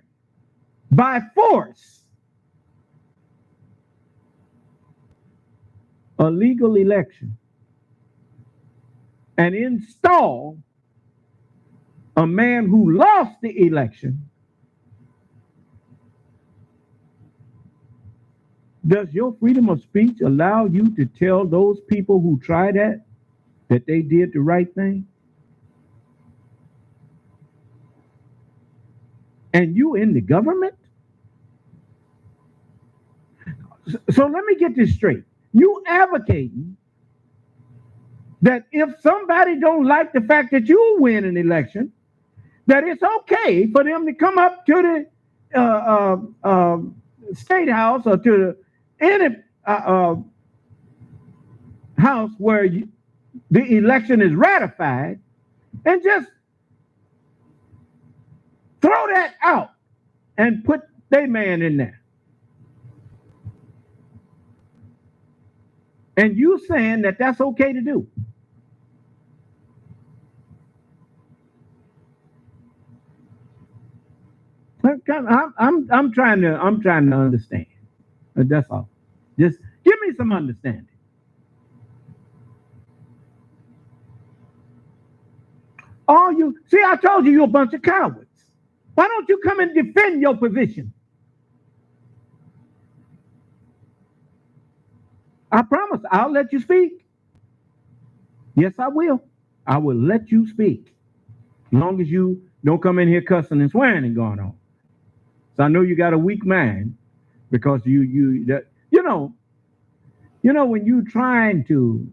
by force a legal election and install a man who lost the election? Does your freedom of speech allow you to tell those people who try that they did the right thing? And you in the government? So let me get this straight. You advocating that if somebody don't like the fact that you win an election, that it's okay for them to come up to the state house or to any house where the election is ratified and just throw that out and put their man in there. And you saying that that's okay to do. I'm trying to understand. That's all. Just give me some understanding. I told you you're a bunch of cowards. Why don't you come and defend your position? I promise I'll let you speak. Yes, I will. I will let you speak. As long as you don't come in here cussing and swearing and going on. So I know you got a weak mind because you know when you trying to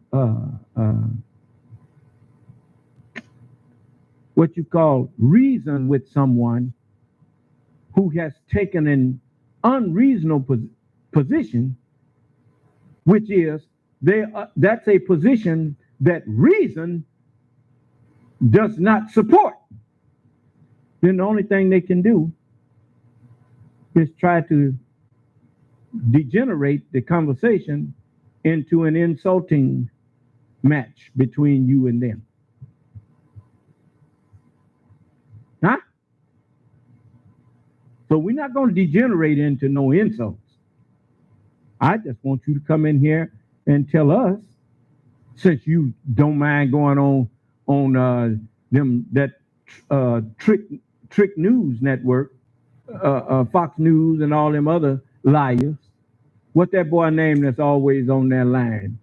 what you call reason with someone who has taken an unreasonable position, which is that's a position that reason does not support, then the only thing they can do is try to degenerate the conversation into an insulting match between you and them. Huh? So we're not going to degenerate into no insults. I just want you to come in here and tell us, since you don't mind going on trick news network, Fox News and all them other liars. What that boy name that's always on that line?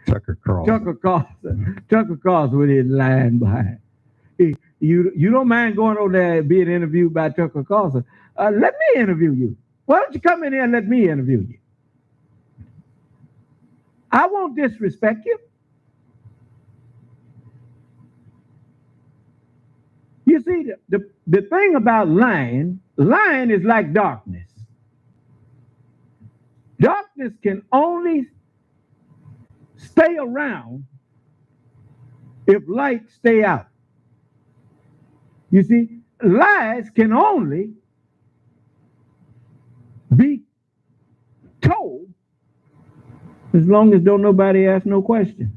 Tucker Carlson. Tucker Carlson with his line behind. You don't mind going over there and being interviewed by Tucker Carlson? Let me interview you. Why don't you come in here and let me interview you? I won't disrespect you. You see, the thing about lying is like darkness. Darkness can only stay around if light stay out. You see, lies can only be told as long as don't nobody ask no questions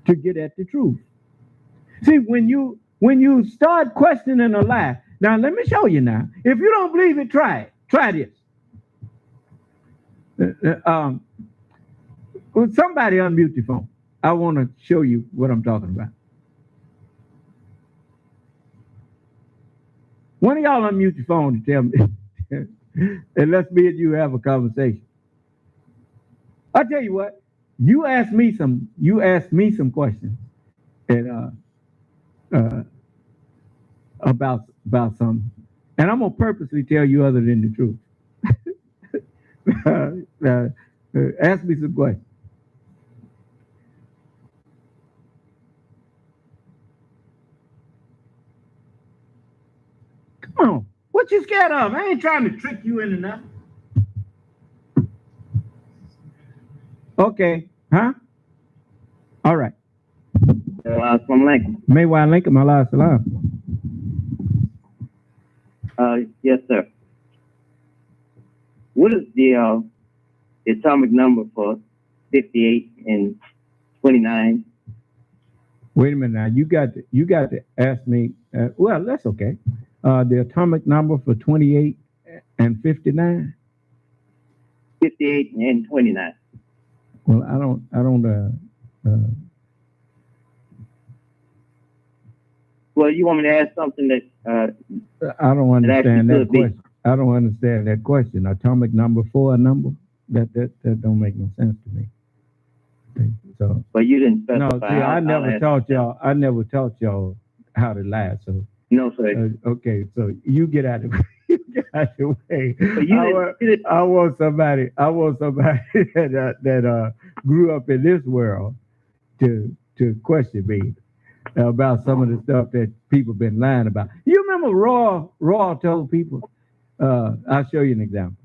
to get at the truth. See, when you start questioning a lie, now let me show you now. If you don't believe it, try it. Try this. Somebody unmute your phone. I want to show you what I'm talking about. One of y'all unmute your phone and tell me, and let's me and you have a conversation. I'll tell you what, you ask me some questions and about something, and I'm gonna purposely tell you other than the truth. Ask me some questions. Come on, what you scared of? I ain't trying to trick you into nothing. Okay, huh? All right. May wa alaikum ala salam. Yes, sir. What is the atomic number for 58 and 29? Wait a minute now. You got to ask me. Well, that's okay. The atomic number for 28 and 59. 58 and 29. Well, I don't. Well, you want me to ask something that? I don't understand that question. I don't understand that question. Atomic number for a number? That don't make no sense to me. So. But you didn't specify. No, see, I never taught y'all how to lie. So. No, sir. Okay, so you get out of the way. I want somebody that grew up in this world to question me about some of the stuff that people been lying about. You remember Raw told people? I'll show you an example.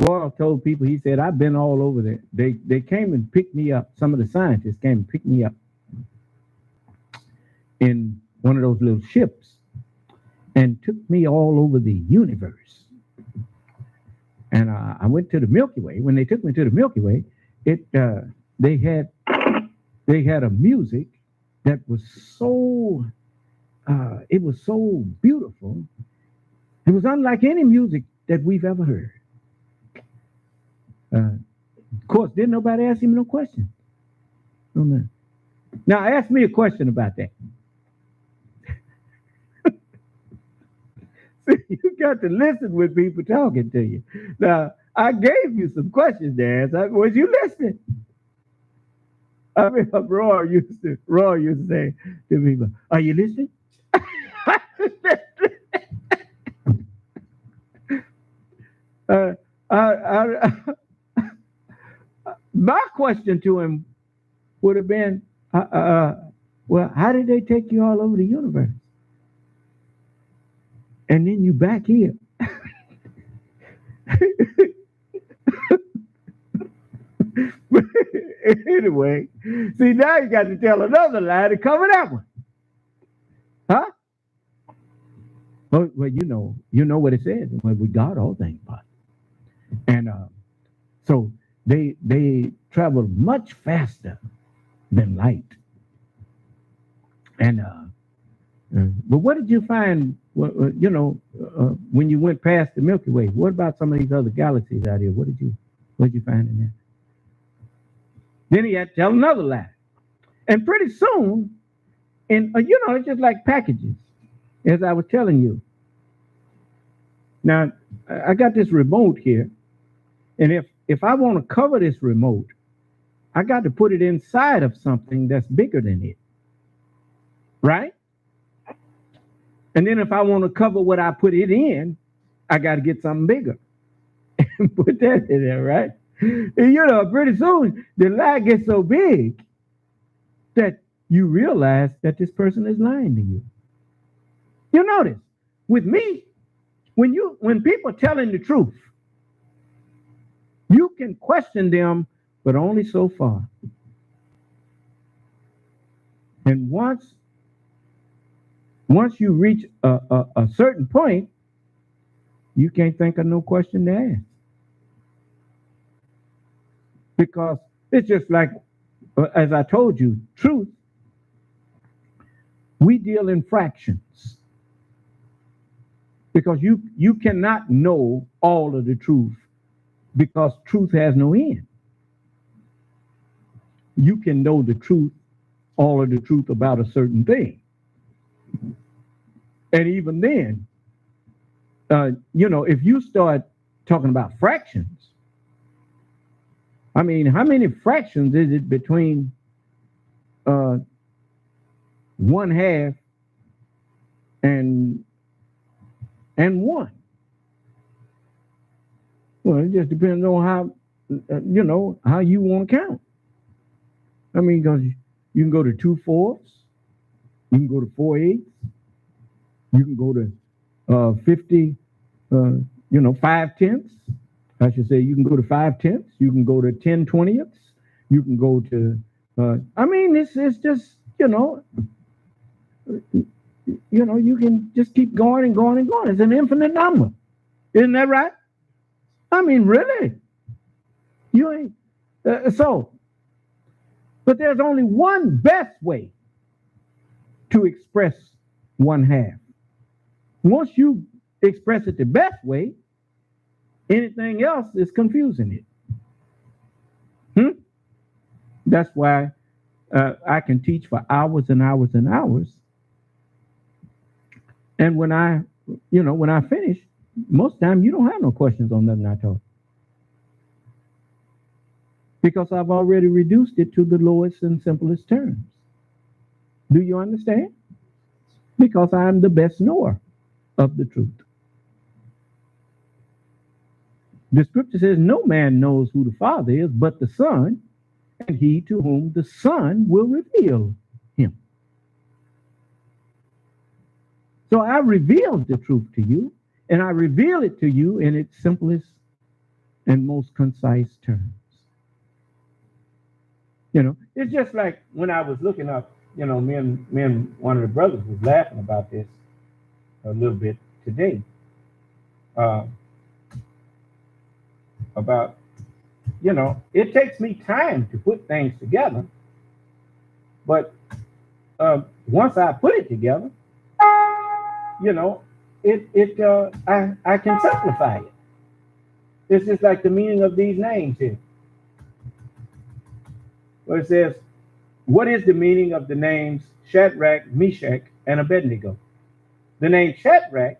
Raw told people, he said, I've been all over there. They came and picked me up. Some of the scientists came and picked me up in one of those little ships and took me all over the universe. And I went to the Milky Way. When they took me to the Milky Way, they had a music that was so it was so beautiful. It was unlike any music that we've ever heard. Of course, didn't nobody ask him no question. No. Now ask me a question about that. You got to listen with people talking to you. Now, I gave you some questions to ask. Was you listening? I mean, Raw used to say to people, are you listening? My question to him would have been, well, how did they take you all over the universe? And then you back here. Anyway, see, now you got to tell another lie to cover that one. Huh? Well, you know what it says. Well, with God, all things possible. And so they travel much faster than light. And but what did you find? When you went past the Milky Way, what about some of these other galaxies out here? What did you find in there? Then he had to tell another lie, and pretty soon, it's just like packages, as I was telling you. Now, I got this remote here, and if I want to cover this remote, I got to put it inside of something that's bigger than it, right? And then if I want to cover what I put it in, I got to get something bigger and put that in there, right? And pretty soon the lie gets so big that you realize that this person is lying to you. You notice, with me, when people are telling the truth, you can question them, but only so far. And once you reach a certain point, you can't think of no question to ask. Because it's just like, as I told you, truth, we deal in fractions. Because you cannot know all of the truth, because truth has no end. You can know the truth, all of the truth about a certain thing. And even then, if you start talking about fractions, I mean, how many fractions is it between 1/2 and 1? Well, it just depends on how you want to count. I mean, because you can go to 2/4, you can go to 4/8, you can go to 50, 5/10. I should say you can go to 5/10. You can go to 10/20. You can go to. It's just you can just keep going and going and going. It's an infinite number, isn't that right? I mean, really, you ain't But there's only one best way to express 1/2. Once you express it the best way, anything else is confusing it. That's why I can teach for hours and hours and hours. And when I finish, most time you don't have no questions on nothing I taught. Because I've already reduced it to the lowest and simplest terms. Do you understand? Because I'm the best knower of the truth. The scripture says no man knows who the Father is but the Son, and he to whom the Son will reveal him. So I revealed the truth to you, and I reveal it to you in its simplest and most concise terms. It's just like when I was looking up, me and one of the brothers was laughing about this a little bit today. About, it takes me time to put things together, but once I put it together, I can simplify it. It's just like the meaning of these names here. Where it says, what is the meaning of the names Shadrach, Meshach, and Abednego? The name Shadrach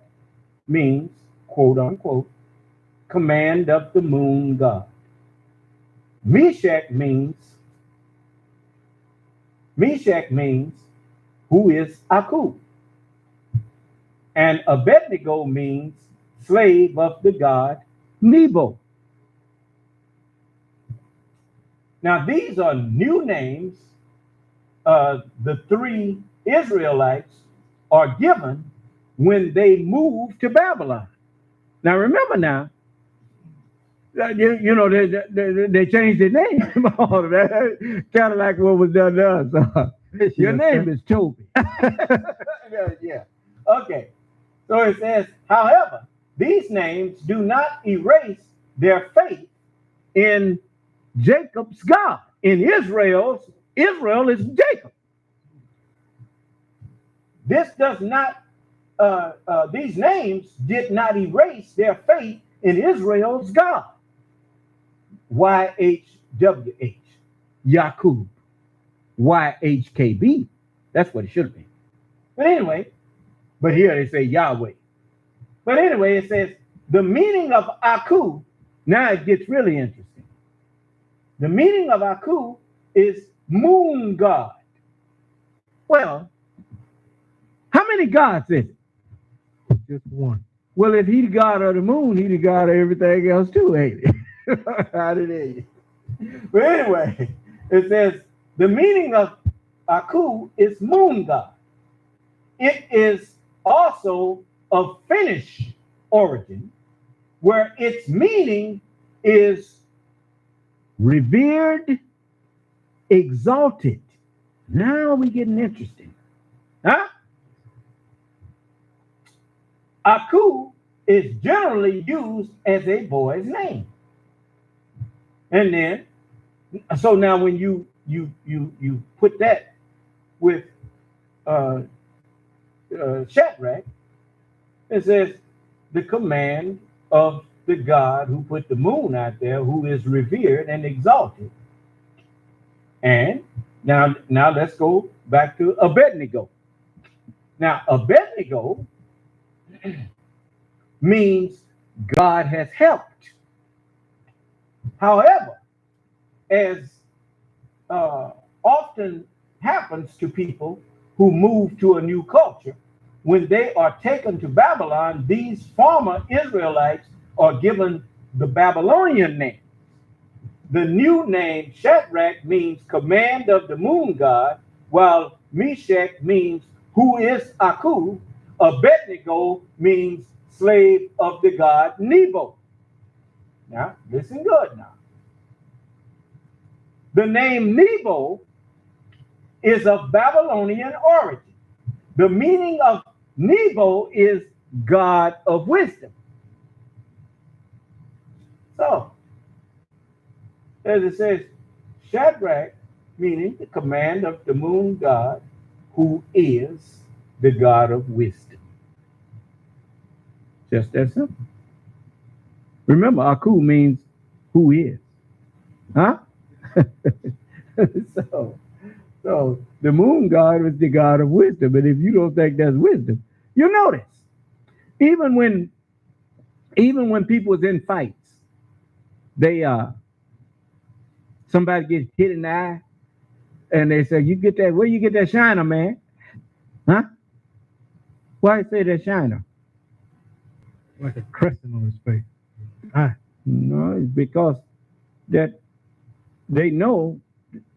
means, quote unquote, command of the moon god. Meshach means who is Aku. And Abednego means slave of the god Nebo. Now, these are new names the three Israelites are given when they moved to Babylon. Now, remember they changed their name. All of that, kind of like what was done to us. Your name is Toby. Yeah. Okay. So it says, however, these names do not erase their faith in Jacob's God. In Israel is Jacob. This does not, these names did not erase their faith in Israel's God. YHWH, Yakub, YHKB. That's what it should have been. But anyway, here they say Yahweh. But anyway, it says the meaning of Aku, now it gets really interesting. The meaning of Aku is moon god. Well, how many gods is it? Just one. Well, if he's the god of the moon, he's the god of everything else too, ain't he? I didn't hear you. But anyway, it says the meaning of Aku is moon god. It is also of Finnish origin, where its meaning is revered, exalted. Now we're getting interesting. Huh? Aku is generally used as a boy's name. And then, so now when you put that with Shadrach, it says the command of the God who put the moon out there, who is revered and exalted. And now let's go back to Abednego. Now, Abednego means God has helped. However, as often happens to people who move to a new culture, when they are taken to Babylon, these former Israelites are given the Babylonian name. The new name, Shadrach, means command of the moon god, while Meshach means who is Aku. Abednego means slave of the god Nebo. Now, listen good now. The name Nebo is of Babylonian origin. The meaning of Nebo is God of wisdom. So, as it says, Shadrach, meaning the command of the moon god, who is the God of wisdom. Just that simple. Remember, Aku means who is. Huh? So the moon god is the God of wisdom. But if you don't think that's wisdom, you notice, even when people was in fights, they somebody gets hit in the eye, and they say, where you get that shiner, man? Huh? Why say that shiner? Like a crescent on his face. No, it's because that they know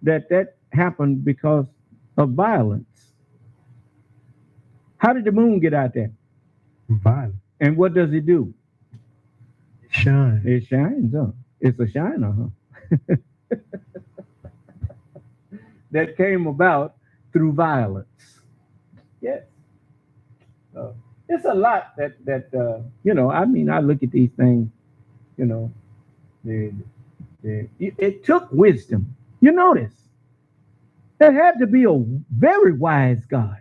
that happened because of violence. How did the moon get out there? Violence. And what does it do? It shines. It shines, huh? It's a shiner, huh? That came about through violence. Yes. It's a lot that I look at these things, it took wisdom. You notice, there had to be a very wise God,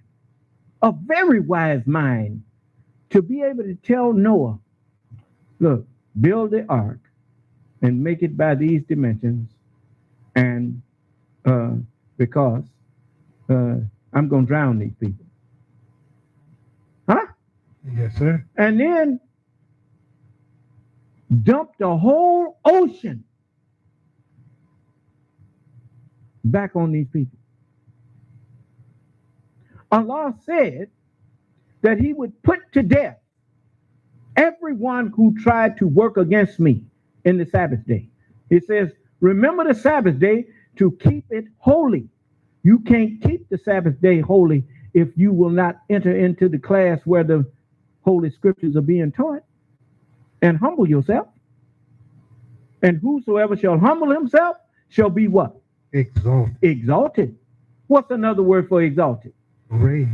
a very wise mind to be able to tell Noah, look, build the ark and make it by these dimensions, and because I'm going to drown these people. Huh? Yes, sir. And then dump the whole ocean back on these people. Allah said that he would put to death everyone who tried to work against me in the Sabbath day. It says, remember the Sabbath day to keep it holy. You can't keep the Sabbath day holy if you will not enter into the class where the Holy Scriptures are being taught, and humble yourself. And whosoever shall humble himself shall be what? Exalted. Exalted. What's another word for exalted? Raised.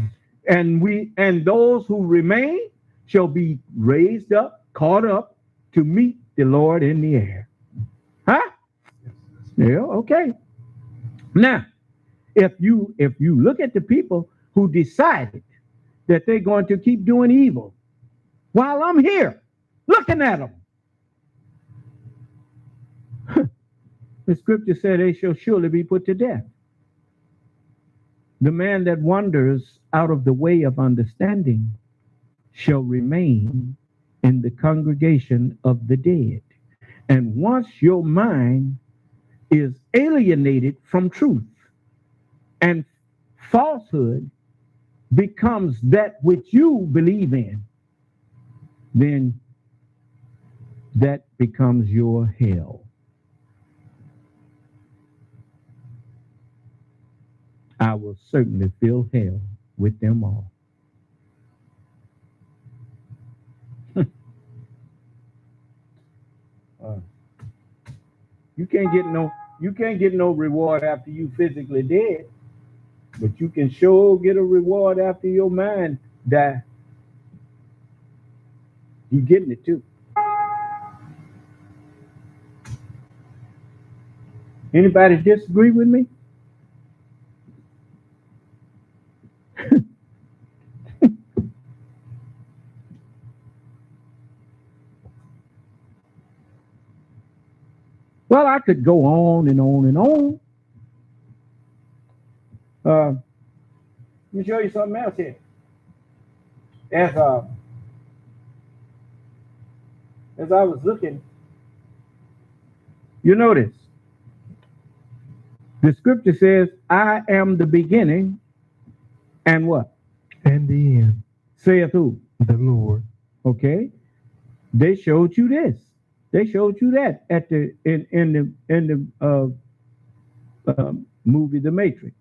And those who remain shall be raised up, caught up to meet the Lord in the air. Huh? Yeah, okay. Now, if you look at the people who decided that they're going to keep doing evil while I'm here looking at them, the scripture said they shall surely be put to death. The man that wanders out of the way of understanding shall remain in the congregation of the dead. And once your mind is alienated from truth and falsehood becomes that which you believe in, then that becomes your hell. I will certainly fill hell with them all. You can't get no reward after you physically dead, but you can sure get a reward after your mind die. You getting it too. Anybody disagree with me? Well, I could go on and on and on. Let me show you something else here. As I was looking, you notice the scripture says, I am the beginning and what? And the end. Saith who? The Lord. Okay. They showed you this. They showed you that at the in the movie The Matrix.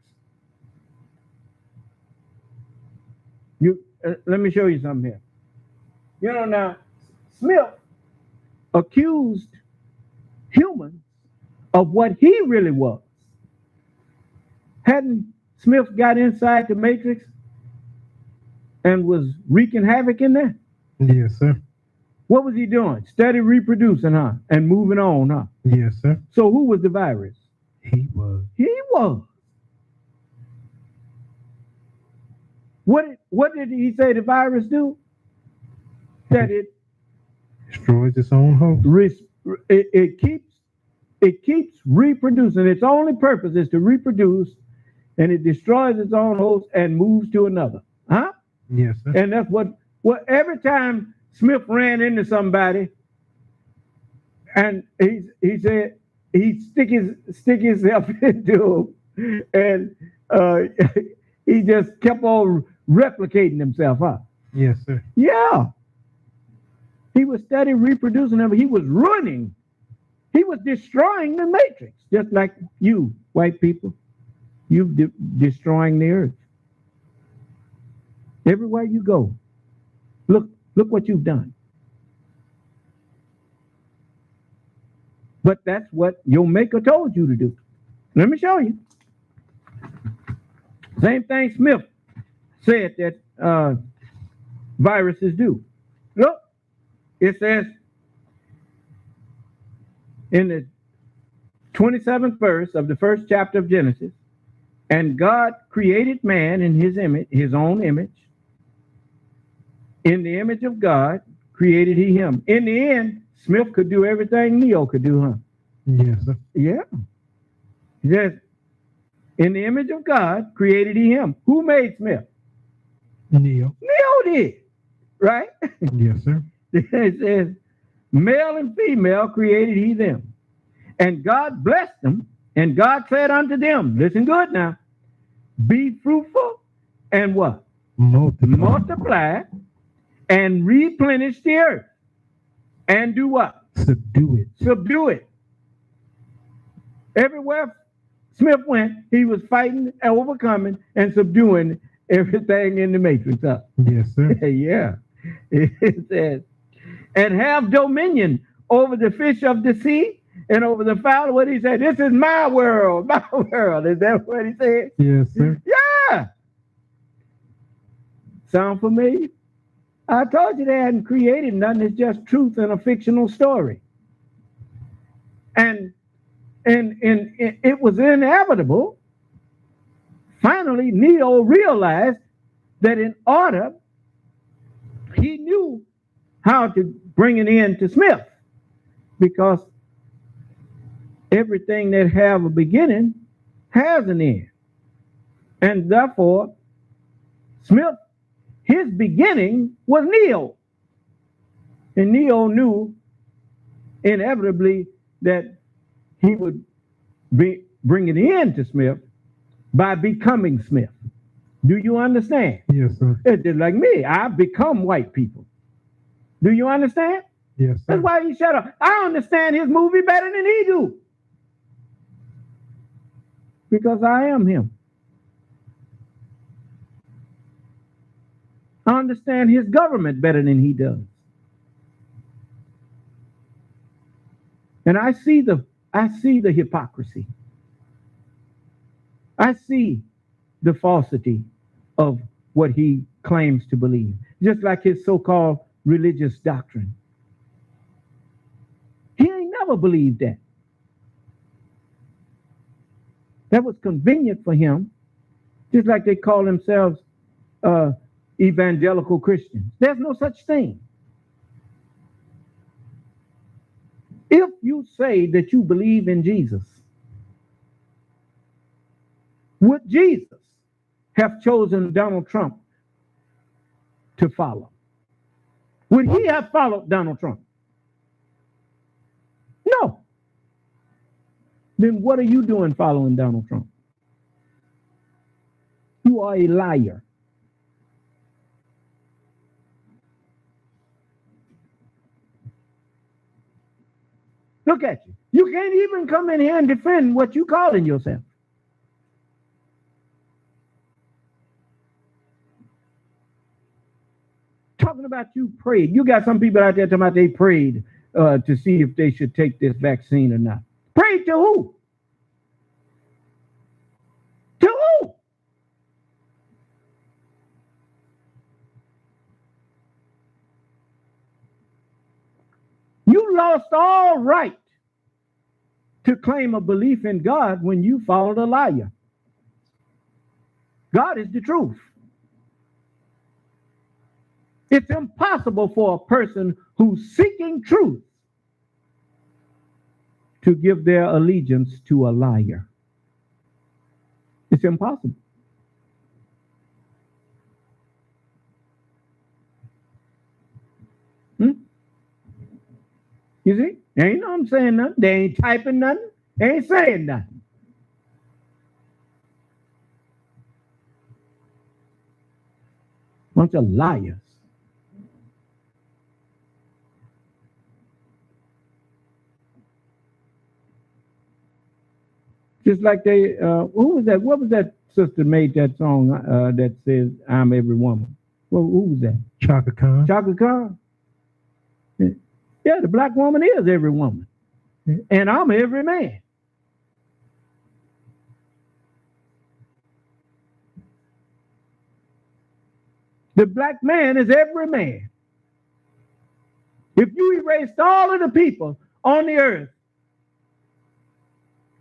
Let me show you something here. You know, now Smith accused humans of what he really was. Hadn't Smith got inside the Matrix and was wreaking havoc in there? Yes, sir. What was he doing? Steady reproducing, huh? And moving on, huh? Yes, sir. So who was the virus? He was. He was. What did he say the virus do? That it destroys its own host. It keeps reproducing. Its only purpose is to reproduce, and it destroys its own host and moves to another. Huh? Yes, sir. And that's what every time Smith ran into somebody, and he said he'd stick himself into him, and he just kept on replicating himself, huh? Yes, sir. Yeah. He was steady reproducing them. He was ruining. He was destroying the matrix, just like you, white people. You're destroying the earth. Everywhere you go, look what you've done. But that's what your maker told you to do. Let me show you. Same thing Smith said that viruses do. Look, it says in the 27th verse of the first chapter of Genesis, and God created man in his image, his own image. In the image of God created he him. In the end, Smith could do everything Neo could do, huh? Yes, sir. Yeah. He says, in the image of God created he him. Who made Smith? Neo. Neo did, right? Yes, sir. It says, male and female created he them. And God blessed them, and God said unto them, listen good now, be fruitful and what? Multiply and replenish the earth. And do what? Subdue it. Subdue it. Everywhere Smith went, he was fighting and overcoming and subduing everything in the matrix up. Yes, sir. Yeah. It says, and have dominion over the fish of the sea and over the fowl. What he said, this is my world, my world. Is that what he said? Yes, sir. Yeah. Sound familiar? I told you they hadn't created nothing. It's just truth in a fictional story. And it was inevitable. Finally, Neo realized that in order, he knew how to bring an end to Smith, because everything that have a beginning has an end. And therefore, Smith, his beginning was Neo. And Neo knew inevitably that he would bring an end to Smith by becoming Smith. Do you understand? Yes, sir. It's just like me. I've become white people. Do you understand? Yes, sir. That's why he shut up. I understand his movie better than he do. Because I am him. I understand his government better than he does. And I see the hypocrisy. I see the falsity of what he claims to believe, just like his so-called religious doctrine. He ain't never believed that. That was convenient for him, just like they call themselves evangelical Christians. There's no such thing. If you say that you believe in Jesus, would Jesus have chosen Donald Trump to follow? Would he have followed Donald Trump? No. Then what are you doing following Donald Trump? You are a liar. Look at you. You can't even come in here and defend what you calling yourself. Talking about you prayed. You got some people out there talking about they prayed to see if they should take this vaccine or not. Prayed to who? To who? You lost all right to claim a belief in God when you followed a liar. God is the truth. It's impossible for a person who's seeking truth to give their allegiance to a liar. It's impossible. You see? They ain't no saying nothing. They ain't typing nothing. They ain't saying nothing. Bunch of liars. Just like they, who was that? What was that sister made that song that says, I'm every woman? Well, who was that? Chaka Khan. Chaka Khan? Yeah, the black woman is every woman. And I'm every man. The black man is every man. If you erased all of the people on the earth,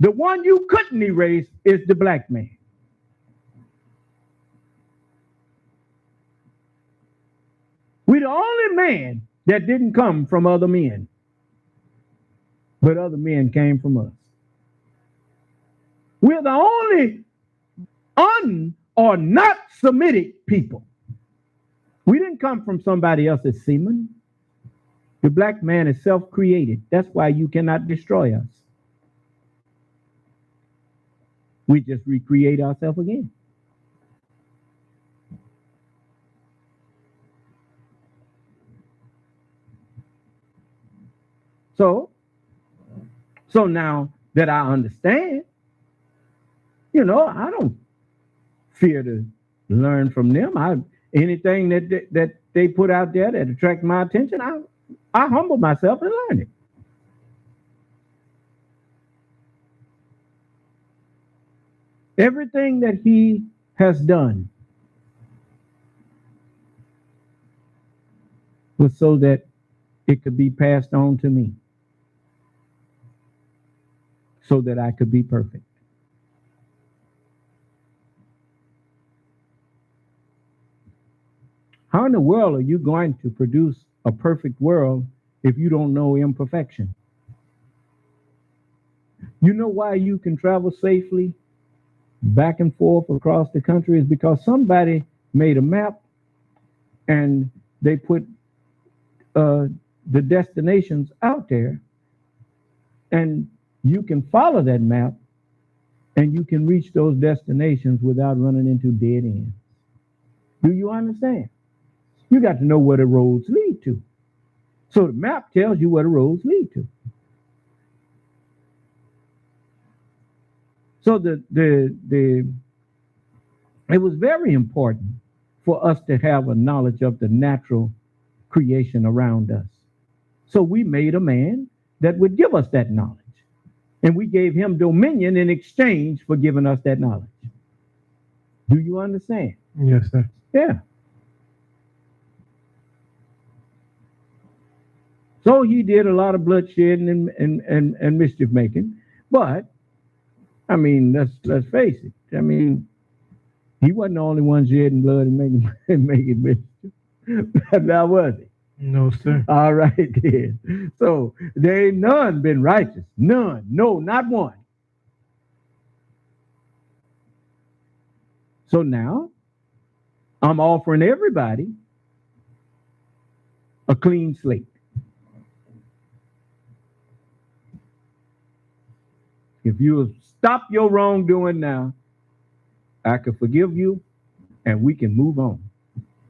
the one you couldn't erase is the black man. We're the only man that didn't come from other men, but other men came from us. We're the only or not Semitic people. We didn't come from somebody else's semen. The black man is self-created. That's why you cannot destroy us. We just recreate ourselves again. So now that I understand, I don't fear to learn from them. Anything that they put out there that attracts my attention, I humble myself and learn it. Everything that he has done was so that it could be passed on to me, so that I could be perfect. How in the world are you going to produce a perfect world if you don't know imperfection? You know why you can travel safely back and forth across the country is because somebody made a map and they put the destinations out there, and you can follow that map and you can reach those destinations without running into dead ends. Do you understand? You got to know where the roads lead to. So the map tells you where the roads lead to. So it was very important for us to have a knowledge of the natural creation around us. So we made a man that would give us that knowledge. And we gave him dominion in exchange for giving us that knowledge. Do you understand? Yes, sir. Yeah. So he did a lot of bloodshed and mischief making. But, I mean, let's face it. I mean, he wasn't the only one shedding blood and making mischief. Now was he? No, sir. All right, then. So there ain't none been righteous. None. No, not one. So now I'm offering everybody a clean slate. If you stop your wrongdoing now, I can forgive you and we can move on.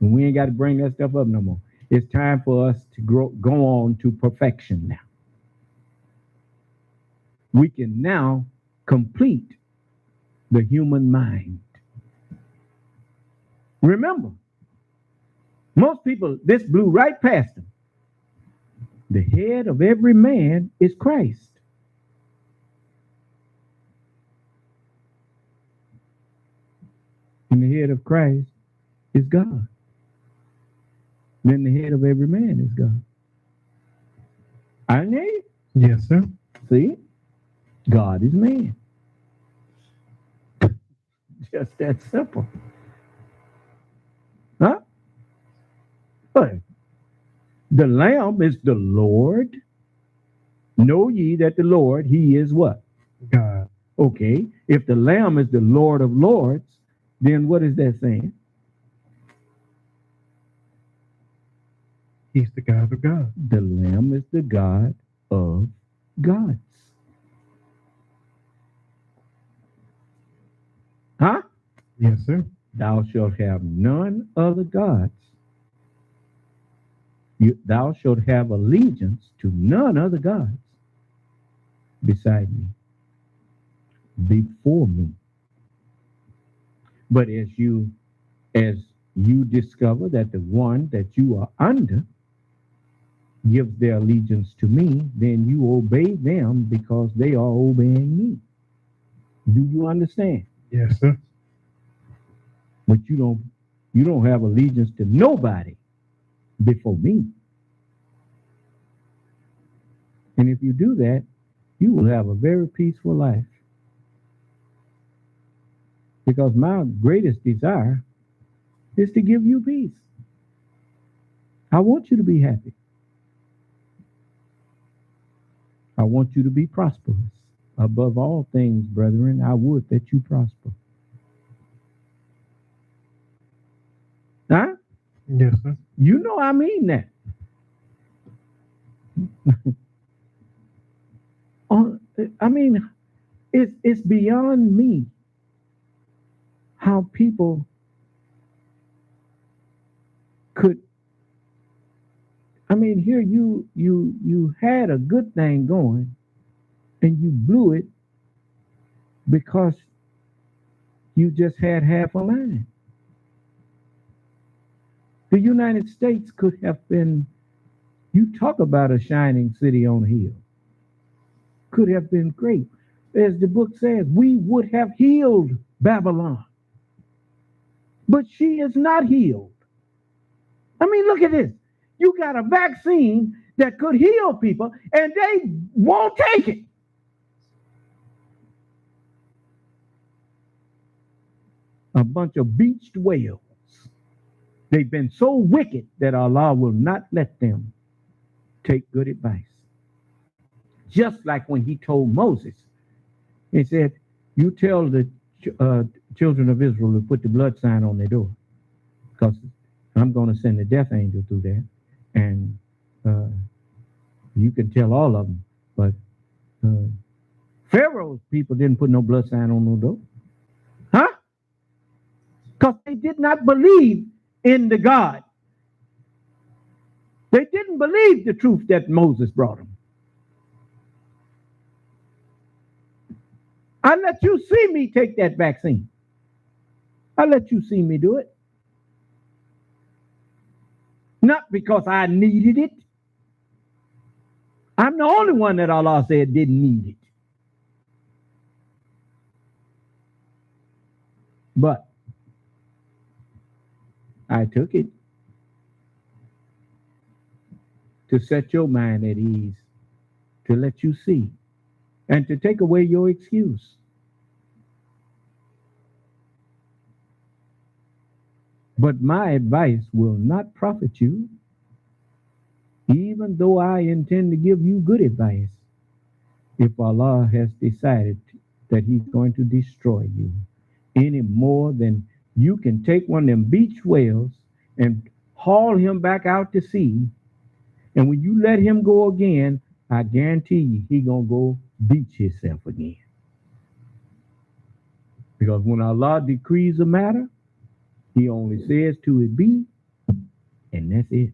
And we ain't got to bring that stuff up no more. It's time for us to go on to perfection now. We can now complete the human mind. Remember, most people, this blew right past them. The head of every man is Christ. And the head of Christ is God. Then the head of every man is God. I know. Yes, sir. See? God is man. Just that simple. Huh? But the Lamb is the Lord. Know ye that the Lord, he is what? God. Okay. If the Lamb is the Lord of lords, then what is that saying? He's the God of God. The Lamb is the God of gods. Huh? Yes, sir. Thou shalt have none other gods. Thou shalt have allegiance to none other gods beside me, before me. But as you discover that the one that you are under gives their allegiance to me, then you obey them because they are obeying me. Do you understand? Yes, sir. But you don't have allegiance to nobody before me. And if you do that, you will have a very peaceful life. Because my greatest desire is to give you peace. I want you to be happy. I want you to be prosperous. Above all things, brethren, I would that you prosper. Huh? Yes, sir. You know I mean that. I mean, it's beyond me how people could. I mean, here you had a good thing going, and you blew it because you just had half a line. The United States could have been, you talk about a shining city on a hill, could have been great. As the book says, we would have healed Babylon. But she is not healed. I mean, look at this. You got a vaccine that could heal people, and they won't take it. A bunch of beached whales. They've been so wicked that Allah will not let them take good advice. Just like when he told Moses, he said, you tell the children of Israel to put the blood sign on their door, because I'm going to send the death angel through there, and you can tell all of them. But Pharaoh's people didn't put no blood sign on no door. Huh? Because they did not believe in the God. They didn't believe the truth that Moses brought them. I let you see me take that vaccine. I let you see me do it. Not because I needed it. I'm the only one that Allah said didn't need it. But I took it to set your mind at ease, to let you see, and to take away your excuse. But my advice will not profit you, even though I intend to give you good advice, if Allah has decided that He's going to destroy you, any more than you can take one of them beach whales and haul him back out to sea, and when you let him go again, I guarantee you he gonna go beach himself again. Because when Allah decrees a matter, He only says to it be, and that's it.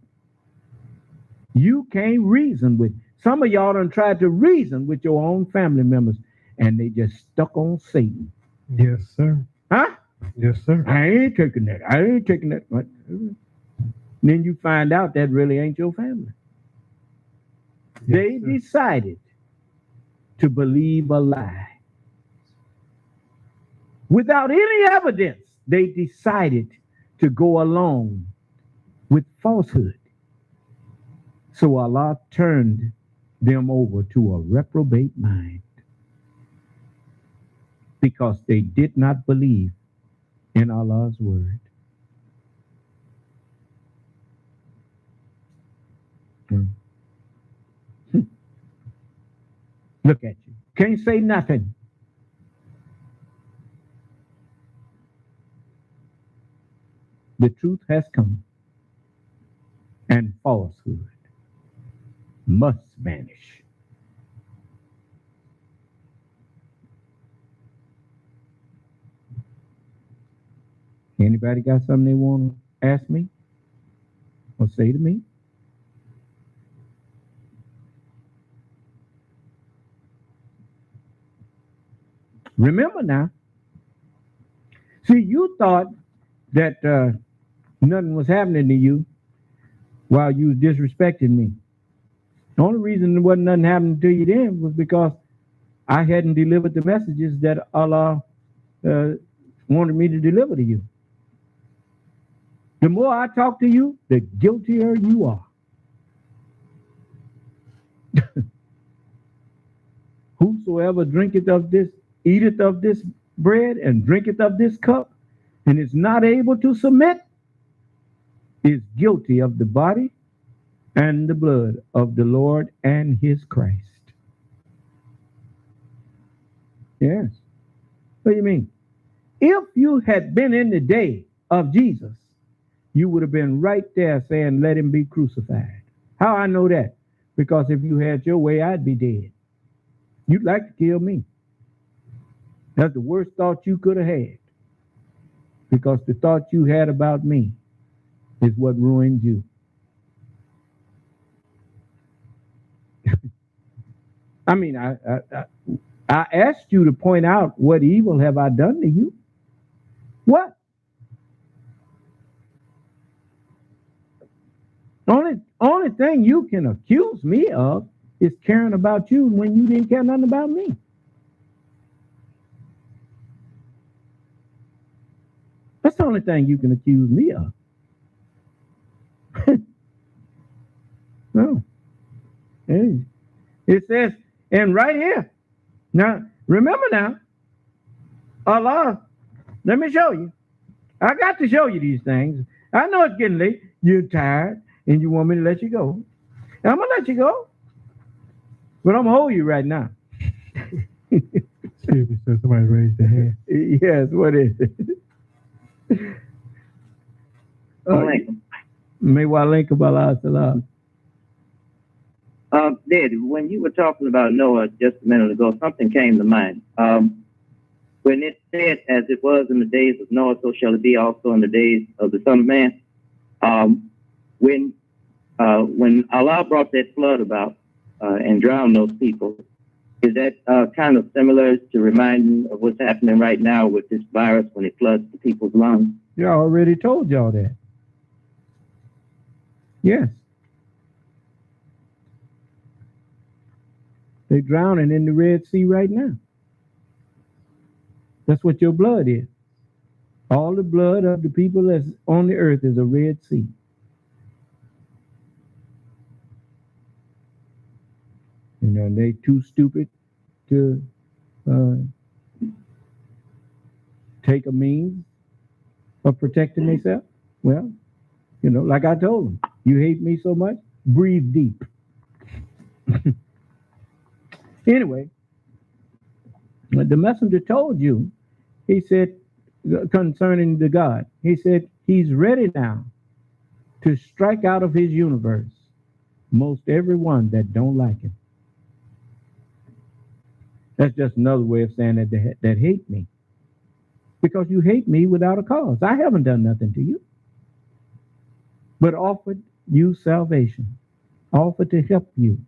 You can't reason with. Some of y'all done tried to reason with your own family members, and they just stuck on Satan. Yes, sir. Huh? Yes, sir. I ain't taking that. I ain't taking that. Then you find out that really ain't your family. Yes, They sir. decided to believe a lie. Without any evidence, they decided to go along with falsehood. So Allah turned them over to a reprobate mind because they did not believe in Allah's word. Look at you. Can't say nothing. The truth has come, and falsehood must vanish. Anybody got something they want to ask me or say to me? Remember now. See, you thought that nothing was happening to you while you was disrespecting me. The only reason there wasn't nothing happening to you then was because I hadn't delivered the messages that Allah wanted me to deliver to you. The more I talk to you, the guiltier you are. Whosoever drinketh of this, eateth of this bread, and drinketh of this cup, and is not able to submit, is guilty of the body and the blood of the Lord and His Christ. Yes. What do you mean? If you had been in the day of Jesus, you would have been right there saying, let him be crucified. How I know that? Because if you had your way, I'd be dead. You'd like to kill me. That's the worst thought you could have had. Because the thought you had about me is what ruined you. I mean, I asked you to point out what evil have I done to you. What? Only thing you can accuse me of is caring about you when you didn't care nothing about me. That's the only thing you can accuse me of. No. Hey. It says, and right here. Now, remember now, Allah, let me show you. I got to show you these things. I know it's getting late. You're tired, and you want me to let you go. I'm going to let you go. But I'm going to hold you right now. See if it says somebody raised their hand. Yes, what is it? May wa alaikum salam. Dad, when you were talking about Noah just a minute ago, something came to mind. When it said, as it was in the days of Noah, so shall it be also in the days of the Son of Man. When Allah brought that flood about and drowned those people, is that kind of similar to reminding of what's happening right now with this virus when it floods the people's lungs? Yeah, I already told y'all that. Yes. They're drowning in the Red Sea right now. That's what your blood is. All the blood of the people that's on the earth is a Red Sea. You know, they too stupid to take a means of protecting themselves. Well, you know, like I told them, you hate me so much, breathe deep. Anyway, the messenger told you, he said, concerning the God, he said, he's ready now to strike out of his universe most everyone that don't like him. That's just another way of saying that hate me. Because you hate me without a cause. I haven't done nothing to you, but offered you salvation, offered to help you.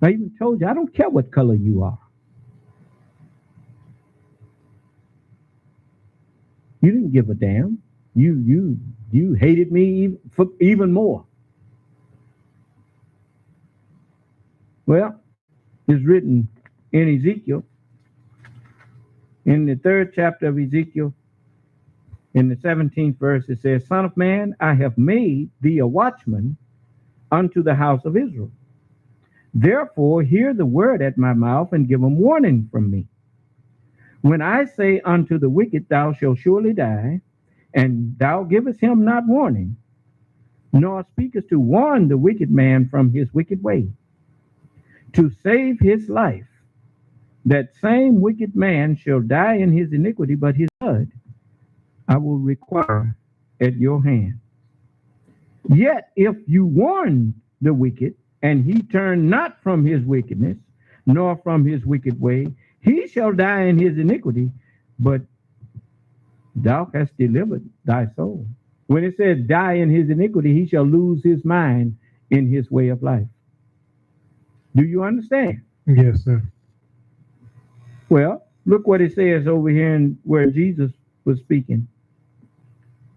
I even told you, I don't care what color you are. You didn't give a damn. You hated me even more. Well, it's written in Ezekiel, in the 3rd chapter of Ezekiel, in the 17th verse, it says, Son of man, I have made thee a watchman unto the house of Israel. Therefore, hear the word at my mouth and give them warning from me. When I say unto the wicked, thou shalt surely die, and thou givest him not warning, nor speakest to warn the wicked man from his wicked way, to save his life, that same wicked man shall die in his iniquity, but his blood I will require at your hand. Yet if you warn the wicked, and he turn not from his wickedness, nor from his wicked way, he shall die in his iniquity, but thou hast delivered thy soul. When it says die in his iniquity, he shall lose his mind in his way of life. Do you understand? Yes, sir. Well, look what it says over here in where Jesus was speaking.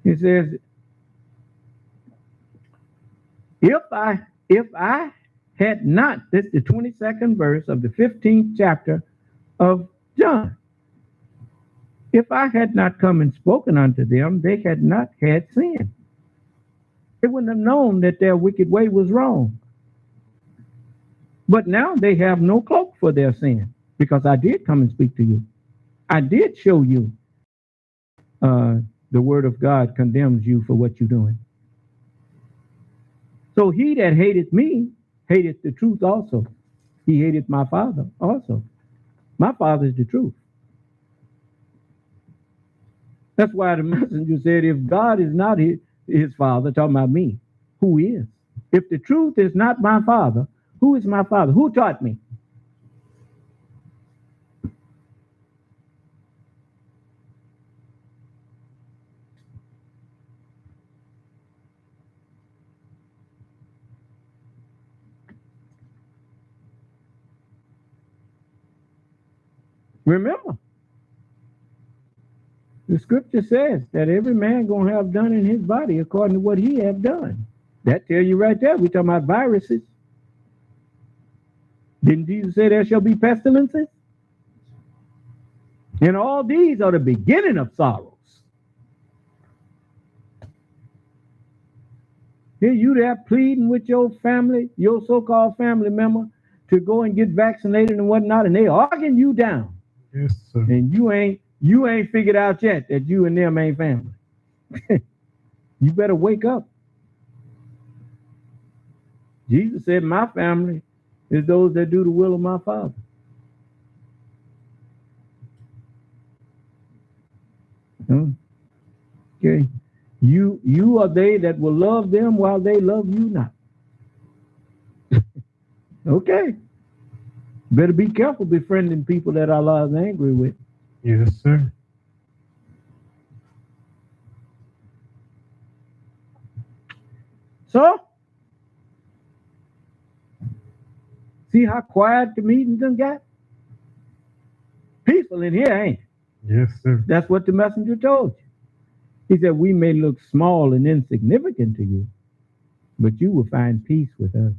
It says, if I had not, this is the 22nd verse of the 15th chapter of John. If I had not come and spoken unto them, they had not had sin. They wouldn't have known that their wicked way was wrong. But now they have no cloak for their sin, because I did come and speak to you. I did show you the word of God condemns you for what you're doing. So he that hated me hated the truth also. He hated my Father also. My Father is the truth. That's why the messenger said, if God is not his Father, talking about me, who is? If the truth is not my Father, who is my Father? Who taught me? Remember, the scripture says that every man gonna have done in his body according to what he have done. That tell you right there. We talking about viruses. Didn't Jesus say there shall be pestilences? And all these are the beginning of sorrows. Here you there pleading with your family, your so-called family member, to go and get vaccinated and whatnot, and they arguing you down. Yes, sir. And you ain't figured out yet that you and them ain't family. You better wake up. Jesus said, my family is those that do the will of my Father. Okay. You are they that will love them while they love you not. Okay. Better be careful befriending people that Allah is angry with. Yes, sir. So, see how quiet the meeting done got? Peaceful in here, ain't it? Yes, sir. That's what the messenger told you. He said, we may look small and insignificant to you, but you will find peace with us.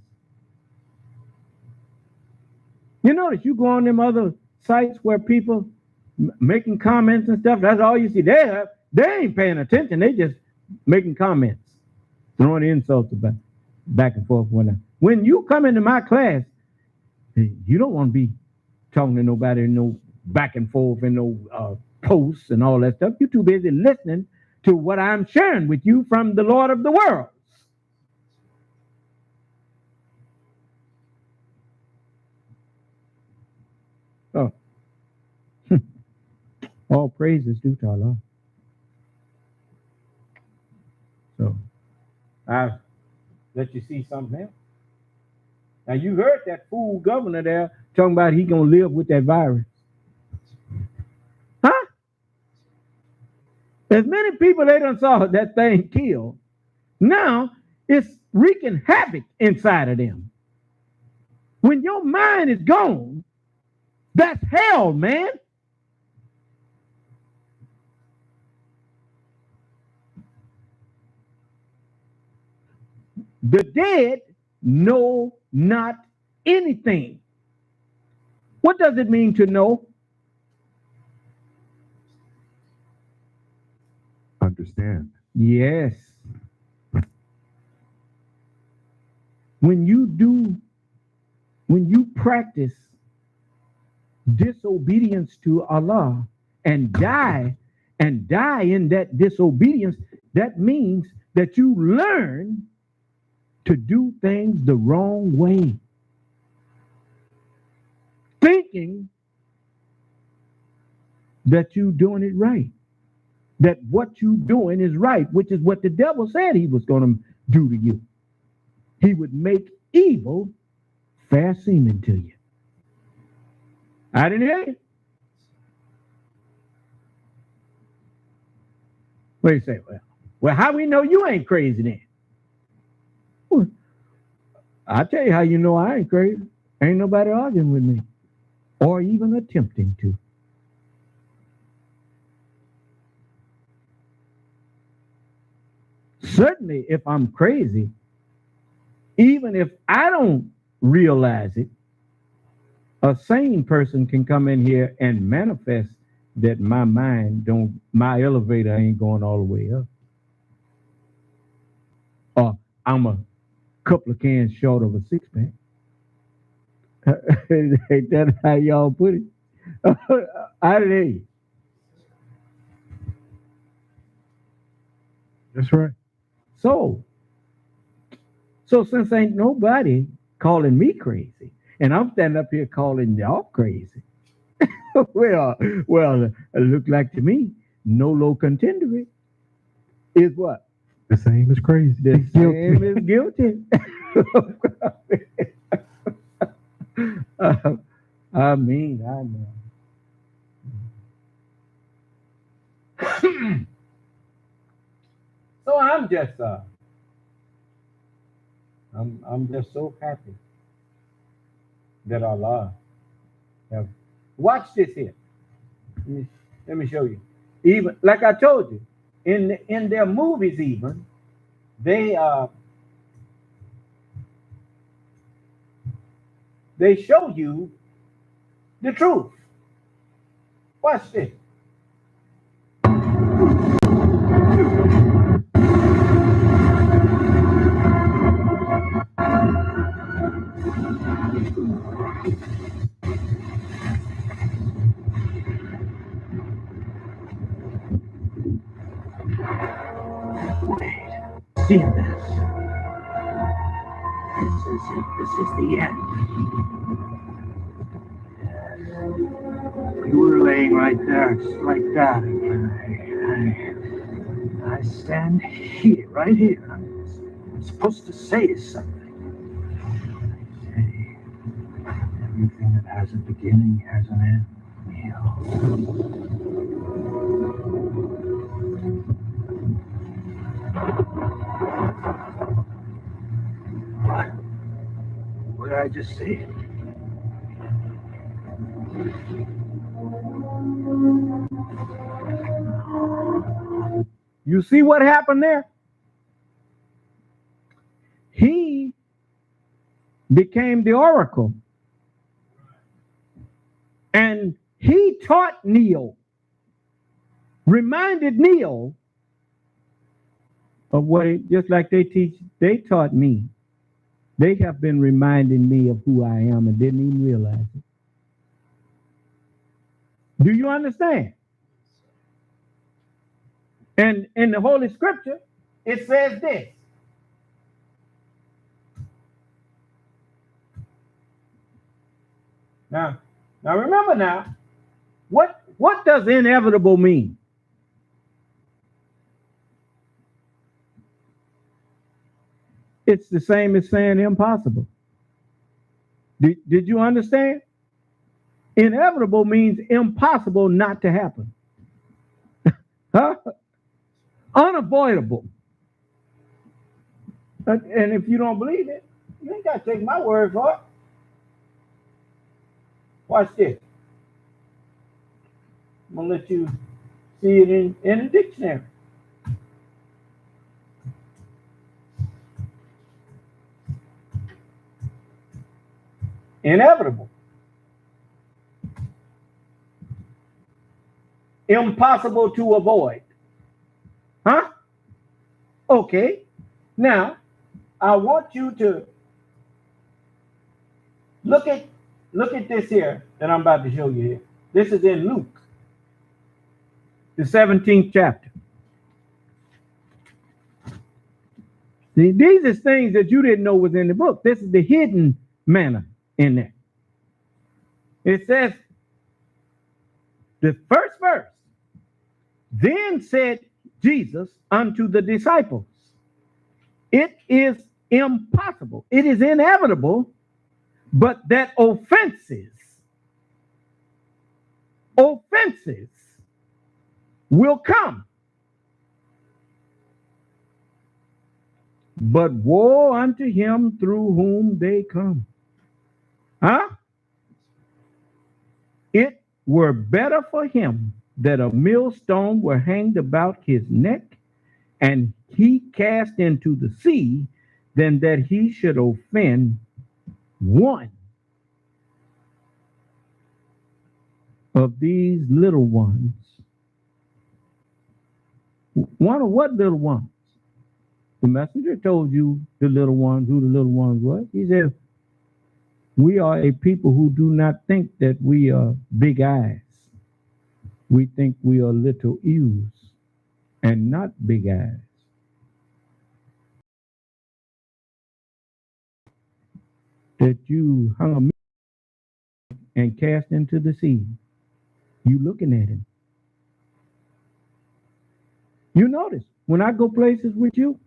You notice you go on them other sites where people making comments and stuff, that's all you see. They ain't paying attention. They just making comments, throwing insults about back and forth. When you come into my class, you don't want to be talking to nobody, no back and forth and no posts and all that stuff. You're too busy listening to what I'm sharing with you from the Lord of the world. Oh, all praises due to Allah. So, I let you see something else. Now, you heard that fool governor there talking about he going to live with that virus. Huh? As many people they done saw that thing kill, now it's wreaking havoc inside of them. When your mind is gone, that's hell, man. The dead know not anything. What does it mean to know? Understand. Yes. When you practice disobedience to Allah and die in that disobedience, that means that you learn to do things the wrong way, thinking that you're doing it right, that what you're doing is right, which is what the devil said he was going to do to you. He would make evil fair seeming to you. I didn't hear you. What do you say? Well, how we know you ain't crazy then? Well, I'll tell you how you know I ain't crazy. Ain't nobody arguing with me or even attempting to. Certainly, if I'm crazy, even if I don't realize it, a sane person can come in here and manifest that my my elevator ain't going all the way up. Or I'm a couple of cans short of a six-pack. Ain't that how y'all put it? I didn't hear you. That's right. So since ain't nobody calling me crazy, and I'm standing up here calling y'all crazy, well, it look like to me, no low contender is what? The same as crazy. The same as guilty. I mean, I know. So I'm just I'm just so happy that Allah have watch this here. Let me show you. Even like I told you, in their movies, even they show you the truth. Watch this. See this. This is the end. You were laying right there, just like that. I stand here, right here. I'm supposed to say something. I say, everything that has a beginning has an end. What did I just say? You see what happened there? became the oracle. And he taught Neo, reminded Neo of what just like they taught me. They have been reminding me of who I am and didn't even realize it. Do you understand? And in the Holy Scripture, it says this. Now remember now, what does inevitable mean? It's the same as saying impossible. Did you understand? Inevitable means impossible not to happen. Huh? Unavoidable. And if you don't believe it, you ain't got to take my word for it. Watch this. I'm going to let you see it in the dictionary. Inevitable. Impossible to avoid. Huh? Okay. Now, I want you to look at this here that I'm about to show you here. This is in Luke, the 17th chapter. See, these are things that you didn't know was in the book. This is the hidden manna in there. It says, the first verse, then said Jesus unto the disciples, it is impossible, it is inevitable, but that offenses will come. But woe unto him through whom they come. Huh? It were better for him that a millstone were hanged about his neck, and he cast into the sea, than that he should offend one of these little ones. One of what little ones? The messenger told you the little ones, who the little ones were. He said, we are a people who do not think that we are big eyes. We think we are little U's and not big eyes. That you hung a and cast into the sea. You looking at him. You notice, when I go places with you,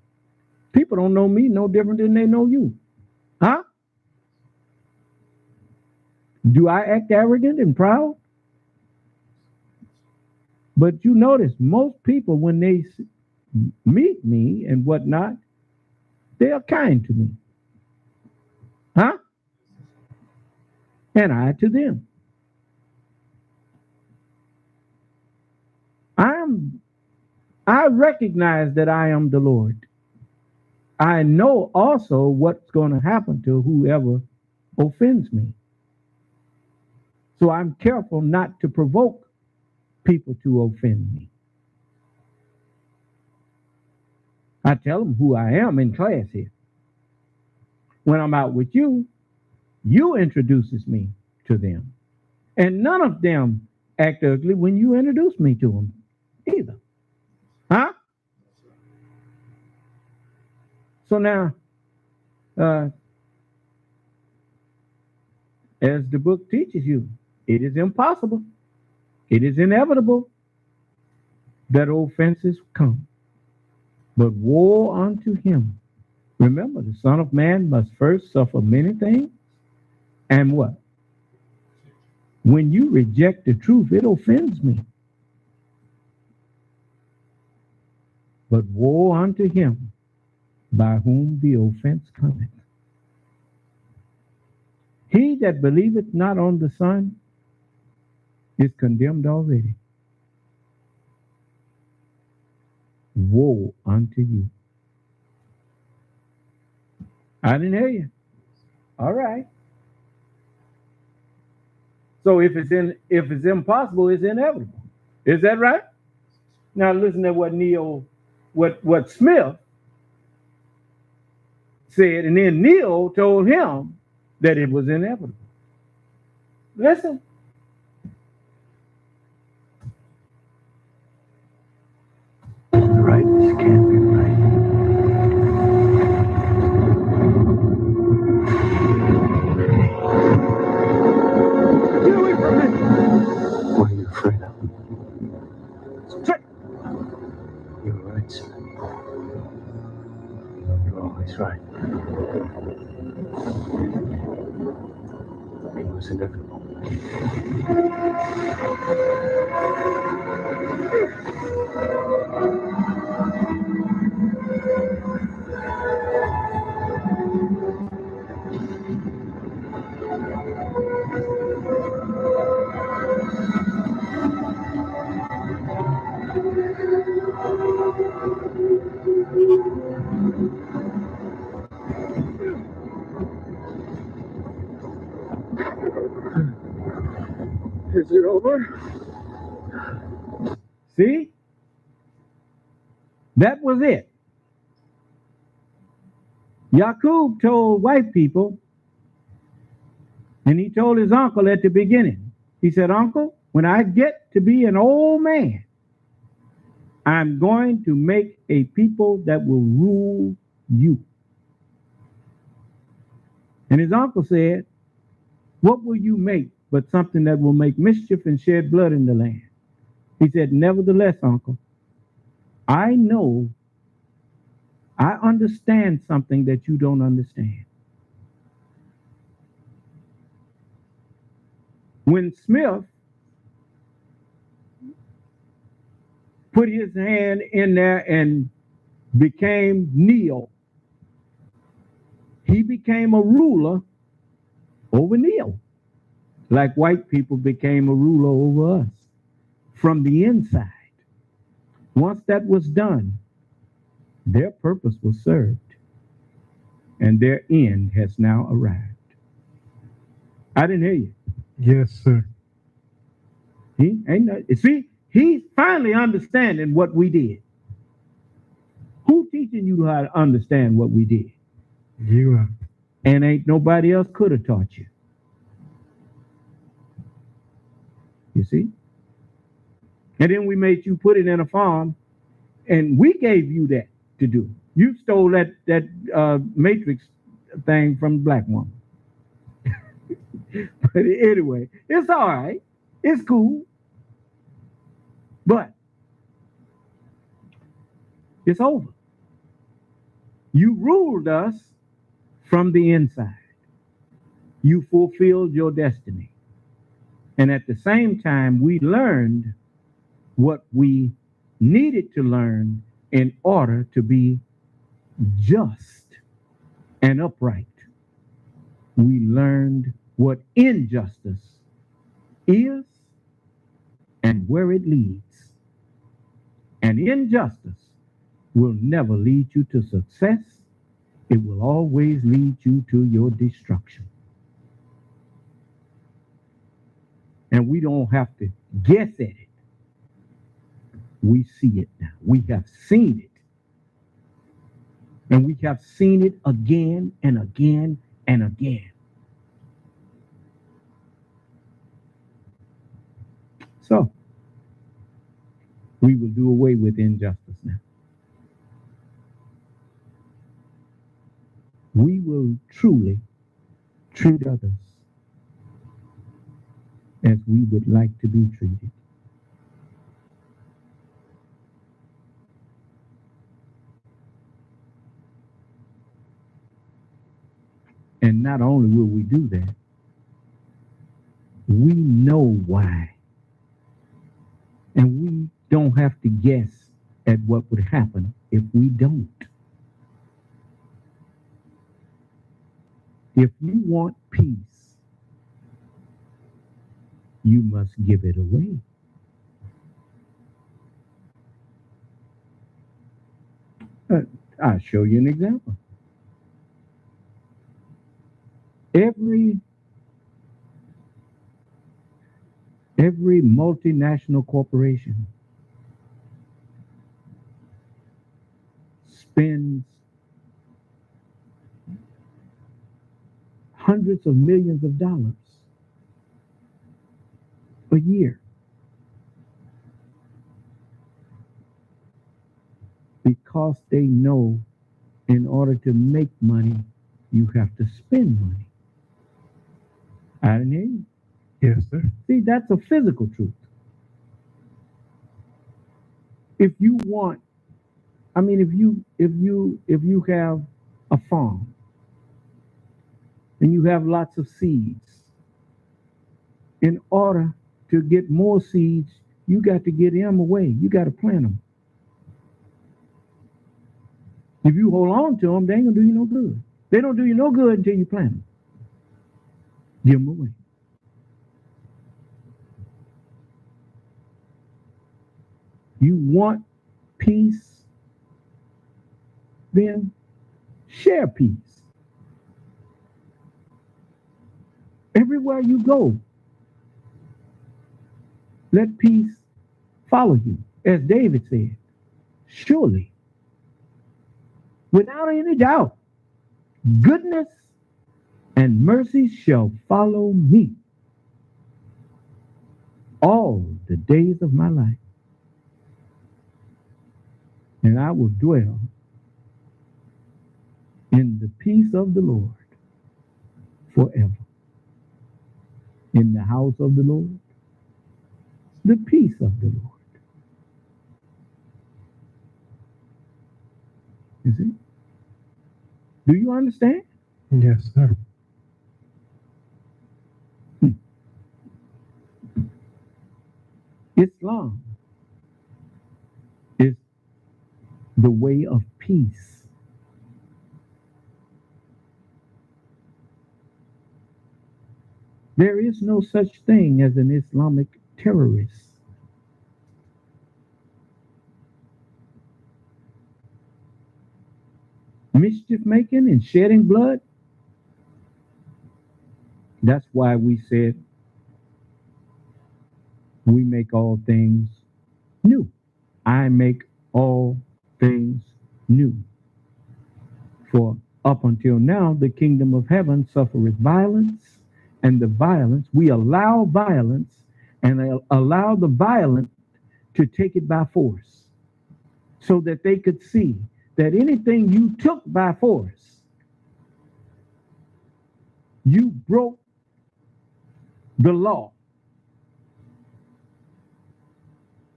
people don't know me no different than they know you. Huh? Do I act arrogant and proud? But you notice, most people, when they meet me and whatnot, they are kind to me. Huh? And I to them. I recognize that I am the Lord. I know also what's going to happen to whoever offends me. So I'm careful not to provoke people to offend me. I tell them who I am in class here. When I'm out with you, you introduces me to them. And none of them act ugly when you introduce me to them either. Huh? So now, as the book teaches you, it is impossible, it is inevitable that offenses come. But woe unto him. Remember, the Son of Man must first suffer many things. And what? When you reject the truth, it offends me. But woe unto him by whom the offense cometh. He that believeth not on the Son is condemned already. Woe unto you. I didn't hear you. All right. So if it's impossible, it's inevitable. Is that right? Now listen to what Smith said, and then Neil told him that it was inevitable. Listen. Right, this can't be right. Get away from me. What are you afraid of? You're right, sir. You're always right. It was inevitable. Is it over? See? That was it. Yaqub told white people, and he told his uncle at the beginning, he said, Uncle, when I get to be an old man, I'm going to make a people that will rule you. And his uncle said, what will you make but something that will make mischief and shed blood in the land? He said, nevertheless, uncle, I understand something that you don't understand. When Smith put his hand in there and became Neil, he became a ruler over Neil, like white people became a ruler over us from the inside. Once that was done, their purpose was served, and their end has now arrived. I didn't hear you. Yes, sir. He's finally understanding what we did. Who teaching you how to understand what we did? You are. And ain't nobody else could have taught you. You see? And then we made you put it in a farm, and we gave you that to do. You stole that matrix thing from the black woman. But anyway, it's all right. It's cool. But it's over. You ruled us from the inside. You fulfilled your destiny. And at the same time, we learned what we needed to learn in order to be just and upright. We learned what injustice is and where it leads. And injustice will never lead you to success. It will always lead you to your destruction. And we don't have to guess at it. We see it now. We have seen it. And we have seen it again and again and again. So, we will do away with injustice now. We will truly treat others as we would like to be treated. And not only will we do that, we know why. And we don't have to guess at what would happen if we don't. If you want peace, you must give it away. I'll show you an example. Every multinational corporation spends hundreds of millions of dollars a year because they know in order to make money, you have to spend money. I didn't hear you. Yes, sir. See, that's a physical truth. If you want, I mean, if you have a farm and you have lots of seeds, in order to get more seeds, you got to get them away. You got to plant them. If you hold on to them, they ain't gonna do you no good. They don't do you no good until you plant them. Give them away. You want peace? Then share peace. Everywhere you go, let peace follow you. As David said, surely, without any doubt, goodness and mercy shall follow me all the days of my life. And I will dwell in the peace of the Lord forever. In the house of the Lord, the peace of the Lord. You see? Do you understand? Yes, sir. Islam is the way of peace. There is no such thing as an Islamic terrorist. Mischief making and shedding blood. That's why we said we make all things new. I make all things new. For up until now, the kingdom of heaven suffereth violence, and the violence, we allow violence and allow the violent to take it by force so that they could see that anything you took by force, you broke the law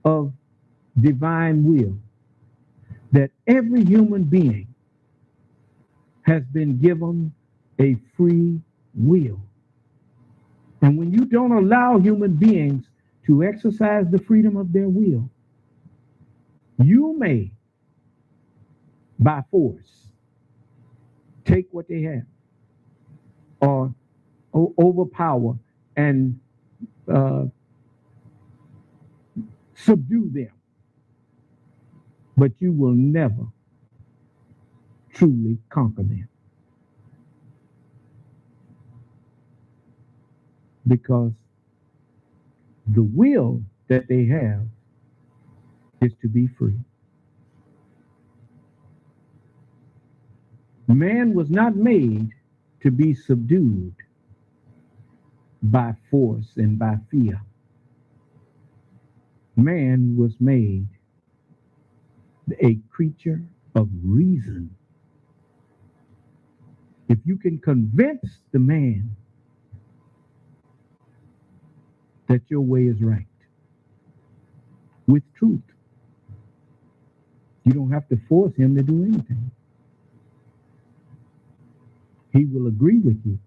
of divine will, that every human being has been given a free will. And when you don't allow human beings to exercise the freedom of their will, you may, by force, take what they have or overpower and subdue them. But you will never truly conquer them. Because the will that they have is to be free. Man was not made to be subdued by force and by fear. Man was made a creature of reason. If you can convince the man that your way is right with truth, you don't have to force him to do anything. He will agree with you.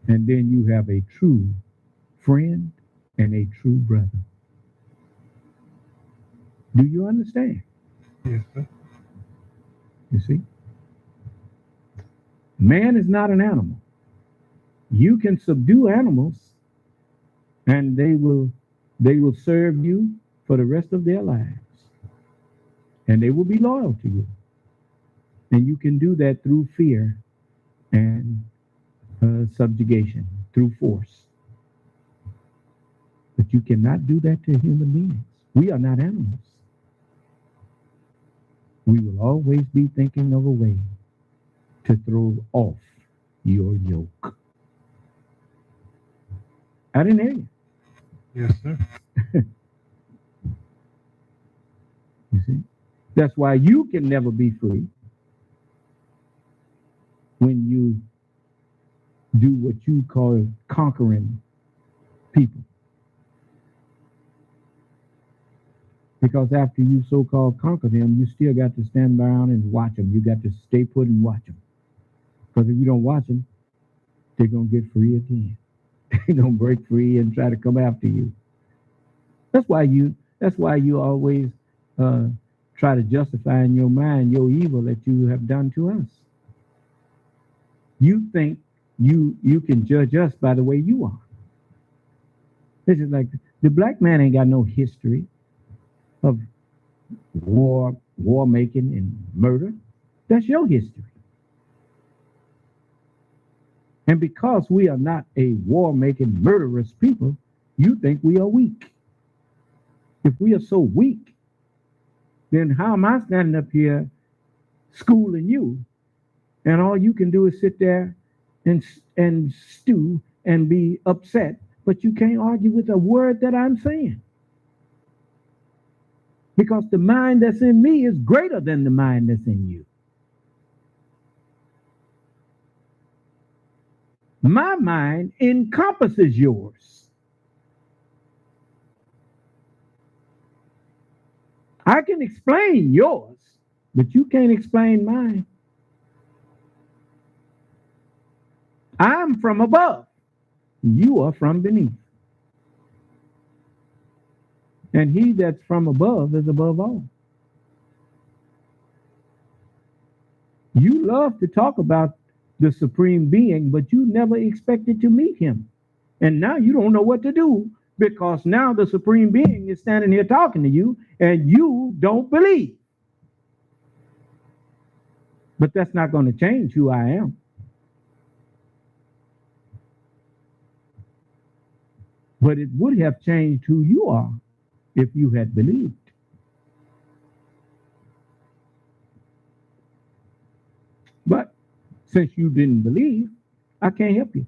And then you have a true friend and a true brother. Do you understand? Yes, sir. You see? Man is not an animal. You can subdue animals and they will serve you for the rest of their lives. And they will be loyal to you. And you can do that through fear and subjugation, through force. But you cannot do that to human beings. We are not animals. We will always be thinking of a way to throw off your yoke. I didn't hear you. Yes, sir. You see? That's why you can never be free when you do what you call conquering people. Because after you so-called conquer them, you still got to stand around and watch them. You got to stay put and watch them. Because if you don't watch them, they're going to get free again. They're going to break free and try to come after you. That's why you always try to justify in your mind your evil that you have done to us. You think you can judge us by the way you are. This is like the black man ain't got no history of war making and murder. That's your history. And because we are not a war making murderous people, you think we are weak. If we are so weak, then how am I standing up here schooling you, and all you can do is sit there and stew and be upset, but you can't argue with a word that I'm saying? Because the mind that's in me is greater than the mind that's in you. My mind encompasses yours. I can explain yours, but you can't explain mine. I'm from above. You are from beneath. And he that's from above is above all. You love to talk about the supreme being, but you never expected to meet him. And now you don't know what to do, because now the supreme being is standing here talking to you and you don't believe. But that's not going to change who I am. But it would have changed who you are if you had believed. But since you didn't believe, I can't help you.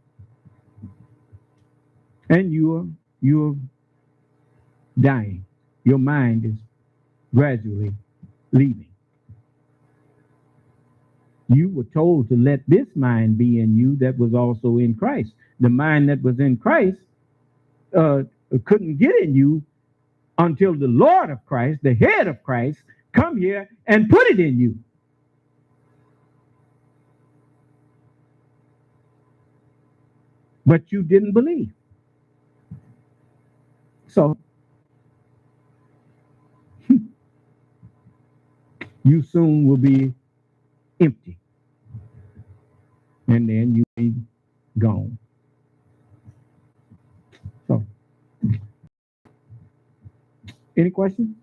And you're dying. Your mind is gradually leaving. You were told to let this mind be in you that was also in Christ. The mind that was in Christ couldn't get in you until the Lord of Christ, the head of Christ, come here and put it in you. But you didn't believe. So you soon will be empty. And then you'll be gone. So, any questions?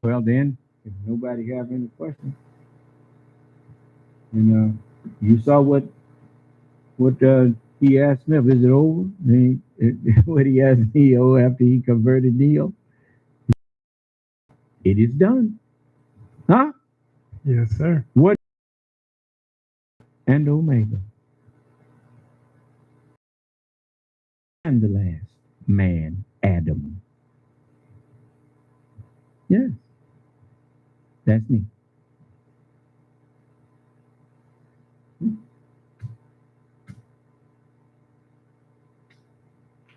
Well then, if nobody have any questions, and you saw what he asked Smith, is it over? What he asked Neo after he converted Neo, it is done. Huh? Yes, sir. What? And Omega. And the last man, Adam. Yes. That's me.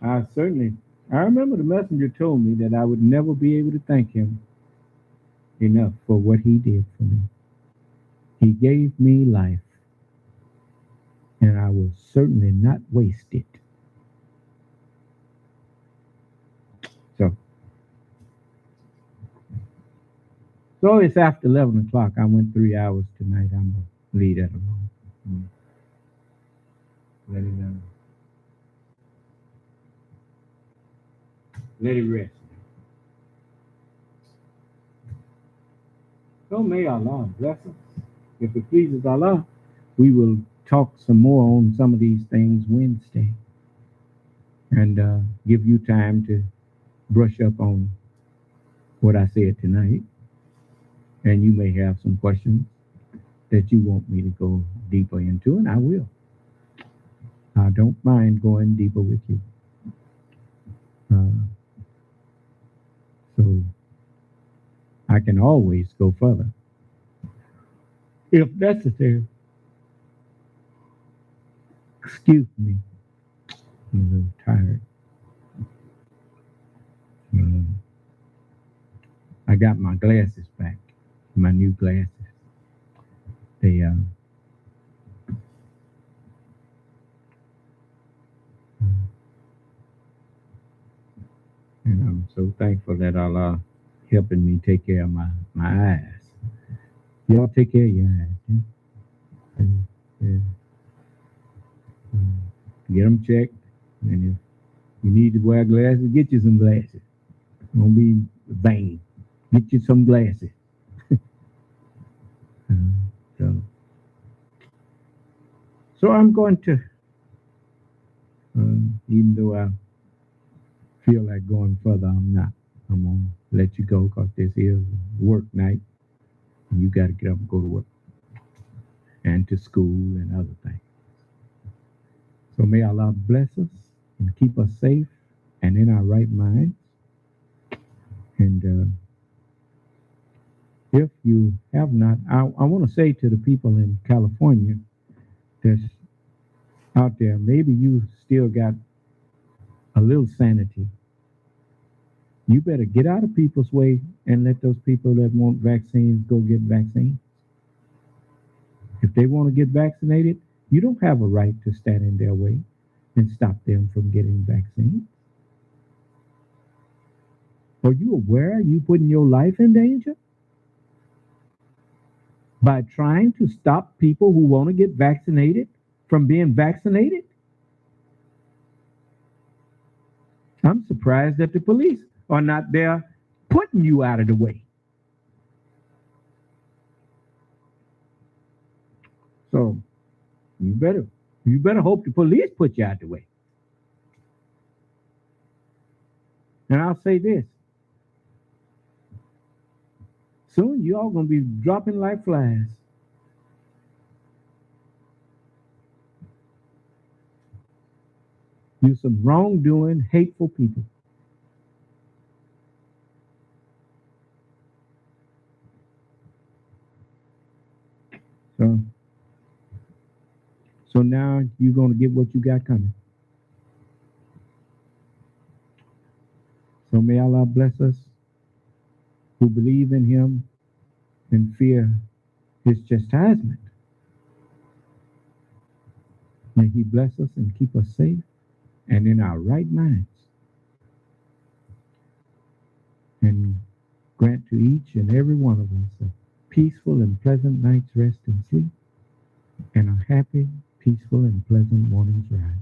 I remember the messenger told me that I would never be able to thank him enough for what he did for me. He gave me life, and I will certainly not waste it. So it's after 11 o'clock. I went 3 hours tonight. I'm going to leave that alone. Let it down. let it rest. So may Allah bless us. If it pleases Allah, we will talk some more on some of these things Wednesday and give you time to brush up on what I said tonight. And you may have some questions that you want me to go deeper into, and I will. I don't mind going deeper with you. So I can always go further if necessary. Excuse me. I'm a little tired. I got my glasses back, my new glasses. They and I'm so thankful that Allah helping me take care of my eyes. Y'all take care of your eyes. Yeah? Get them checked, and if you need to wear glasses, get you some glasses. Don't be vain. Get you some glasses. So I'm going to, even though I feel like going further, I'm not. I'm going to let you go because this is work night. And you got to get up and go to work and to school and other things. So may Allah bless us and keep us safe and in our right minds. And if you have not, I want to say to the people in California that's out there, maybe you still got a little sanity. You better get out of people's way and let those people that want vaccines go get vaccines. If they want to get vaccinated, you don't have a right to stand in their way and stop them from getting vaccines. Are you aware you putting your life in danger by trying to stop people who want to get vaccinated from being vaccinated? I'm surprised that the police are not there putting you out of the way. So you better hope the police put you out of the way. And I'll say this. Soon you all going to be dropping like flies. You some wrongdoing, hateful people. So now you're going to get what you got coming. So may Allah bless us who believe in him and fear his chastisement. May he bless us and keep us safe and in our right minds. And grant to each and every one of us a peaceful and pleasant night's rest and sleep, and a happy, peaceful, and pleasant morning's rise.